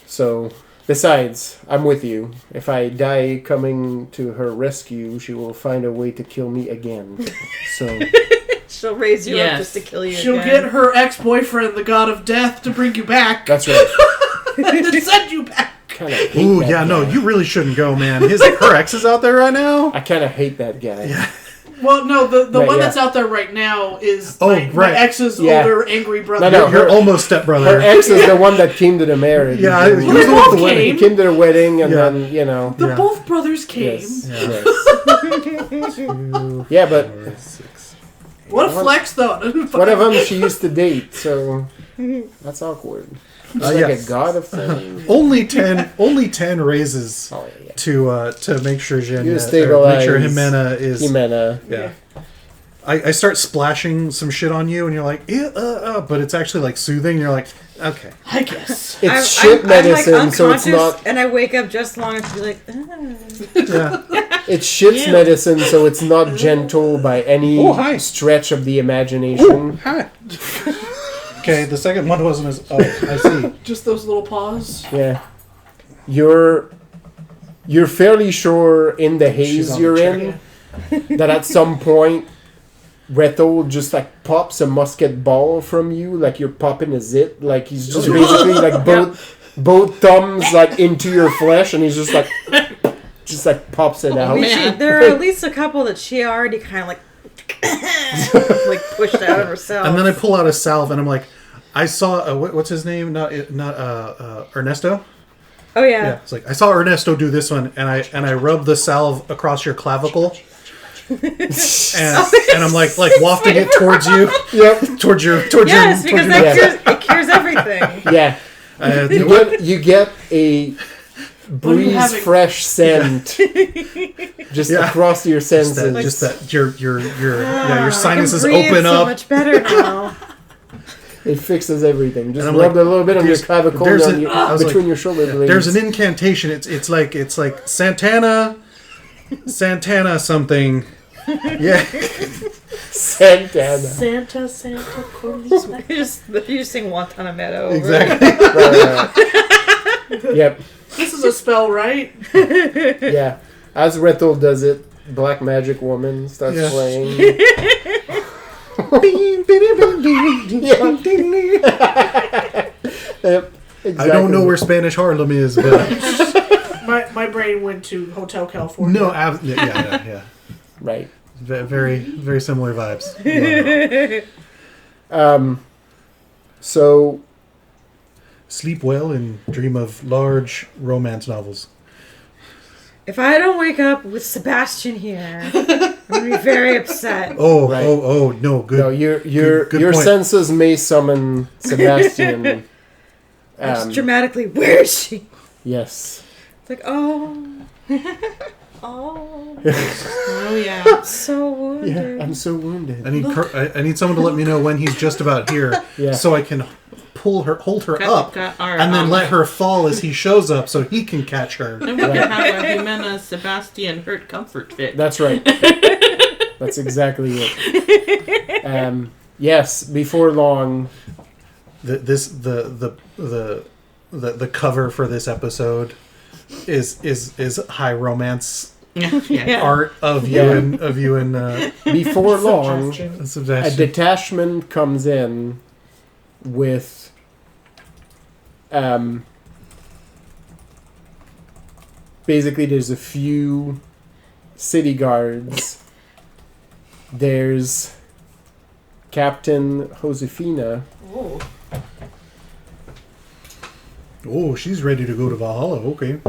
So, besides, I'm with you. If I die coming to her rescue, she will find a way to kill me again. So, She'll raise you up Yes. just to kill you. She'll again. get her ex-boyfriend, the god of death, to bring you back. that's right. And send you back. Kind of hate Ooh, that yeah, guy. no, you really shouldn't go, man. Her ex is out there right now. I kind of hate that guy. Yeah. Well, no, the Right, one yeah. that's out there right now is Oh, my right. ex's Yeah. older angry brother. No, You're her- almost Her stepbrother. ex is the one that came to the marriage. Yeah, And he Well, was they the one at both the wedding. he came. came to the wedding, and Yeah. then, you know. The Yeah. both brothers came. Yes. Yeah. Yes. Yeah, but What a flex, though. one of them she used to date, so that's awkward. She's like yes. a god of things. Only 10 raises Oh, yeah. to make sure You make stabilize sure Jimena is Jimena. yeah. I start splashing some shit on you, and you're like, but it's actually like soothing. You're like, okay. I guess. It's shit medicine, I'm like so it's unconscious, not. and I wake up just long enough to be like, Yeah. It's shit's Ew. medicine, so it's not gentle by any Oh, hi. stretch of the imagination. Hi. Okay, the second one wasn't as. Oh, I see. Just those little paws. Yeah, you're fairly sure in the haze on you're the in that at some point Reto just like pops a musket ball from you, like you're popping a zit, like he's just basically like both thumbs like into your flesh, and he's just like pops it out. man. there are at least a couple that she already kind of like pushed out of herself. And then I pull out a salve, and I'm like, I saw what's his name? Not Ernesto. Oh yeah. Yeah, it's like I saw Ernesto do this one, and I rub the salve across your clavicle, and I'm like wafting it towards you. Yep. Towards your Yes, towards because your it cures everything. Yeah. You get a breeze having- fresh scent just Yeah. across your senses. just that your sinuses I can breathe open so up. much better now. It fixes everything. Just And I'm rub like, a little bit on your clavicle I was between like, your shoulder blades. There's an incantation. It's like Santana, Santana something. Yeah. Santana. Santa Cornelius. You sing Guantanamera over. Exactly. Right. Yep. This is a spell, right? Yeah. As Rethel does it, Black Magic Woman starts Yeah. playing. Yep. Exactly. I don't know where Spanish Harlem is, but My brain went to Hotel California. no, yeah. Right. Very, very similar vibes. So Sleep well and dream of large romance novels. If I don't wake up with Sebastian here, I'm gonna be very upset. Oh, Right. no, good. no, your good point. senses may summon Sebastian. Just dramatically, where is she? Yes. It's like, oh. Oh. Oh yeah. I'm so wounded. Yeah, I'm so wounded. I need someone to let me know when he's just about here, Yeah. so I can hold her up, Alright, and then let her fall as he shows up, so he can catch her. Then we can have a Jimena Sebastian hurt comfort fit. That's right. That's exactly it. Yes, before long. The cover for this episode is high romance yeah. art of you and Before long, a Sebastian. detachment comes in with basically there's a few city guards. There's Captain Josefina. Oh. Oh, she's ready to go to Valhalla. Okay.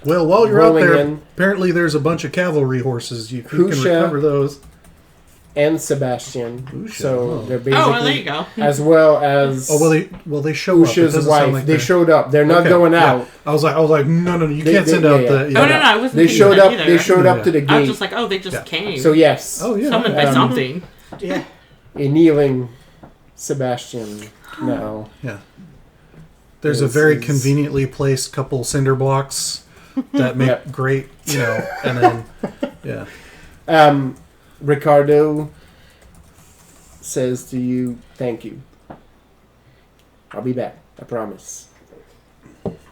Well, while you're Rolling out there, in. apparently there's a bunch of cavalry horses. You can Husha. recover those. And Sebastian. Husha, So oh. they're basically Oh, well, there you go. as well as Oh they show up. It Usha's doesn't wife. sound like They they're- showed up. They're not Okay, going yeah. out. I was like, no, you They- can't they- send yeah, out yeah. the. Oh, no, I wasn't They thinking showed that up. either. They showed up to the I was gate. just like, oh, they just Yeah. came. So yes, Oh yeah. Summoned by something. Yeah. a kneeling Sebastian now. Yeah. There's a This very is- conveniently placed couple cinder blocks that make Yep. great, and then yeah. Ricardo says to you, "Thank you. I'll be back. I promise."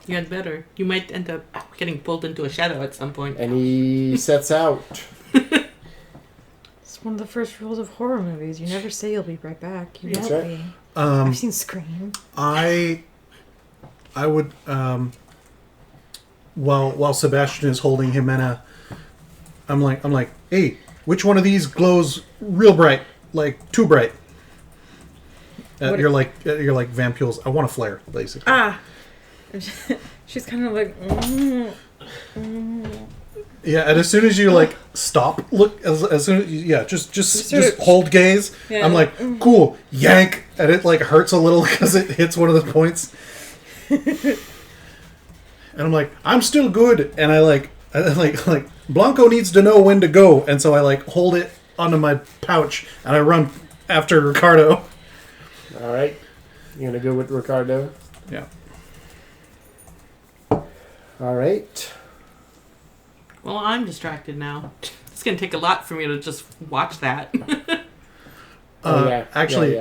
You had better. You might end up getting pulled into a shadow at some point. And he sets out. It's one of the first rules of horror movies. You never say you'll be right back. You That's won't right. be. Um, I've seen Scream. I would while Sebastian is holding Jimena, I'm like, hey, which one of these glows real bright, like too bright? What- You're like Vampules. I want a flare, basically. Ah. She's kind of like. Yeah, and as soon as you like stop, look, as soon as you, just Sort of- hold gaze. Yeah. I'm like, cool, yank, and it like hurts a little because it hits one of the points. And I'm like, I'm still good, and I like Blanco needs to know when to go, and so I like hold it onto my pouch and I run after Ricardo. All right. You're gonna go with Ricardo. Yeah. All right. Well, I'm distracted now. It's going to take a lot for me to just watch that. Actually,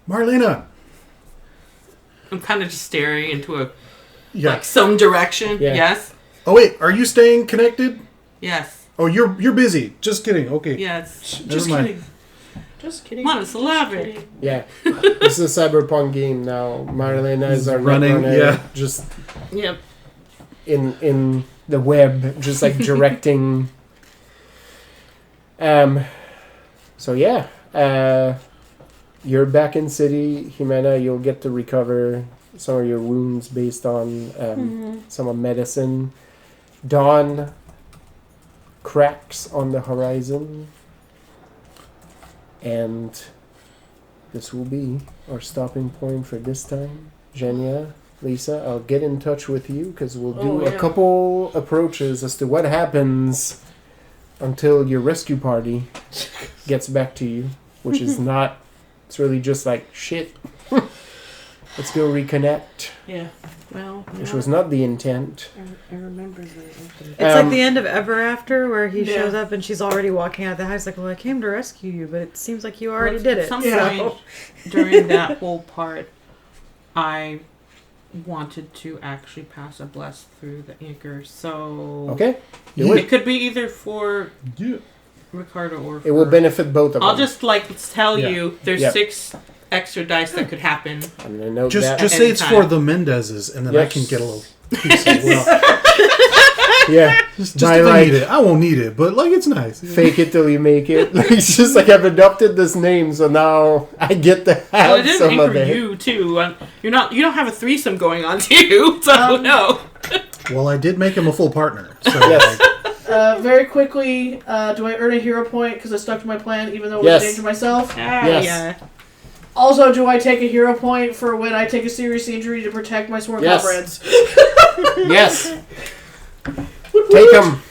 Marlena. I'm kind of just staring into Yeah. like some direction. Yeah. Yes. Oh wait, are you staying connected? Yes. Oh, you're busy. Just kidding. Okay. Yes. Never mind. Kidding. Just kidding. Come on, it's syllabic. Yeah. This is a cyberpunk game now. Marlena is our Running, runner, yeah. just Yep. in the web, just like directing. So yeah, you're back in city, Jimena. You'll get to recover some of your wounds based on some of medicine. Dawn cracks on the horizon, and this will be our stopping point for this time. Genya, Lisa, I'll get in touch with you because we'll do a couple approaches as to what happens until your rescue party gets back to you, which is not, it's really just like shit. Let's go reconnect, Yeah. Well, which was not the intent. I remember that. It's like the end of Ever After, where he Yeah. shows up and she's already walking out the house. Like, well, I came to rescue you, but it seems like you already did At it. some Yeah. point during that whole part, I wanted to actually pass a bless through the anchor. So Okay. Do it it. could be either for Yeah. Ricardo or for... It will benefit both of I'll them. just tell Yeah. you there's Yep. 6 extra dice that could happen. I'm gonna note Just that. say it's for Anytime. the Mendezes, and then I Yes. can get a little piece as well. Yeah. Just By, if I like, need it. I won't need it, but like it's nice. fake it till you make it. It's just like I've adopted this name, so now I get to Well, have it didn't some of anchor it. you too. You don't have a threesome going on too. So no. Well, I did make him a full partner. So Yes. Very quickly, do I earn a hero point because I stuck to my plan even though it was Yes. a danger myself? Yes. Yeah. Also, do I take a hero point for when I take a serious injury to protect my sworn Yes. comrades? Yes. Take them.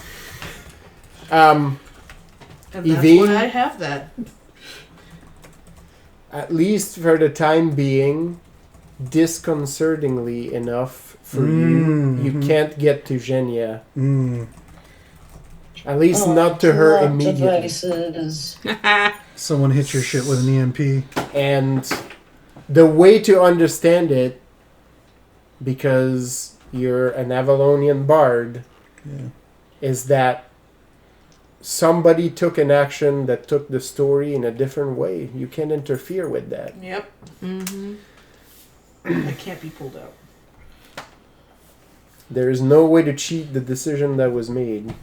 And that's Evine? why I have that. At least for the time being, disconcertingly enough for you can't get to Zhenya. At least not to her plot immediately. devices. someone hit your shit with an EMP. And the way to understand it, because you're an Avalonian bard, is that somebody took an action that took the story in a different way. You can't interfere with that. Yep. Mm-hmm. I can't be pulled out. There is no way to cheat the decision that was made.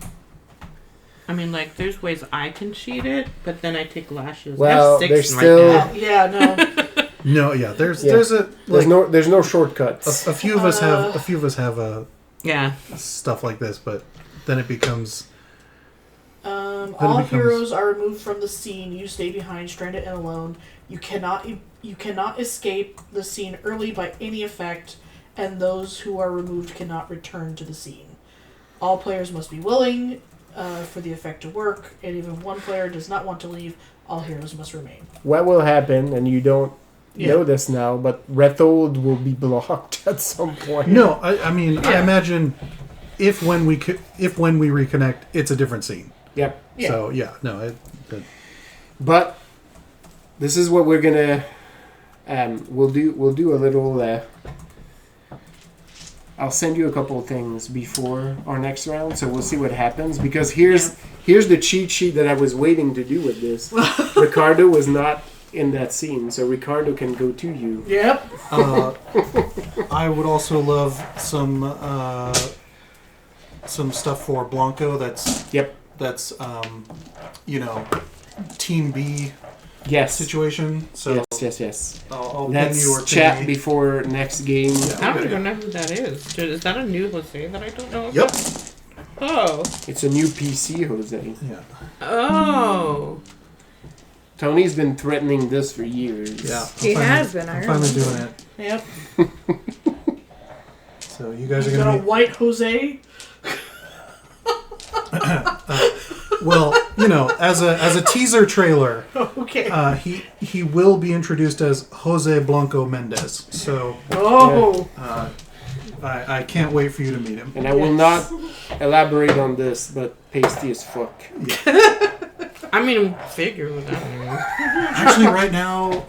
I mean, like, there's ways I can cheat it, but then I take lashes. Well, I have 6 there's right still- now. Yeah, no. No, yeah. There's Yeah. there's a There's like no shortcuts. a few of us have Yeah. stuff like this, but then it becomes All becomes- heroes are removed from the scene. You stay behind, stranded and alone. You cannot escape the scene early by any effect, and those who are removed cannot return to the scene. All players must be willing for the effect to work, and even if one player does not want to leave, all heroes must remain. What will happen, and you don't Yeah. know this now, but Rethold will be blocked at some point. no. I mean, I Yeah. imagine if when we reconnect, it's a different scene. Yep. Yeah. So yeah, no. But this is what we're gonna we'll do a little I'll send you a couple of things before our next round, so we'll see what happens, because here's the cheat sheet that I was waiting to do with this. Ricardo was not in that scene, so Ricardo can go to you. Yep. I would also love some stuff for Blanco. That's Team B Yes. situation. So Yes. I'll ping Let's you or chat ping me. before next game. I don't even know who that is. Is that a new Jose that I don't know about? Yep. Oh. It's a new PC, Jose. Yeah. Oh. Tony's been threatening this for years. Yeah. He has been, I I'm finally remember. doing it. Yep. So you guys are You got gonna a be white Jose. well, as a teaser trailer. Okay. He will be introduced as Jose Blanco Mendez. So Oh. I can't wait for you to meet him. And I will not elaborate on this, but pasty as fuck. I mean, figure with that. Actually, right now,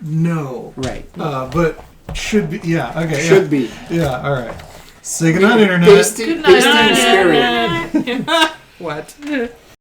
no. Right. But should be. Yeah. Okay. Should be. Yeah. All right. Say goodnight, internet. Pasty, Good night. pasty in spirit. What?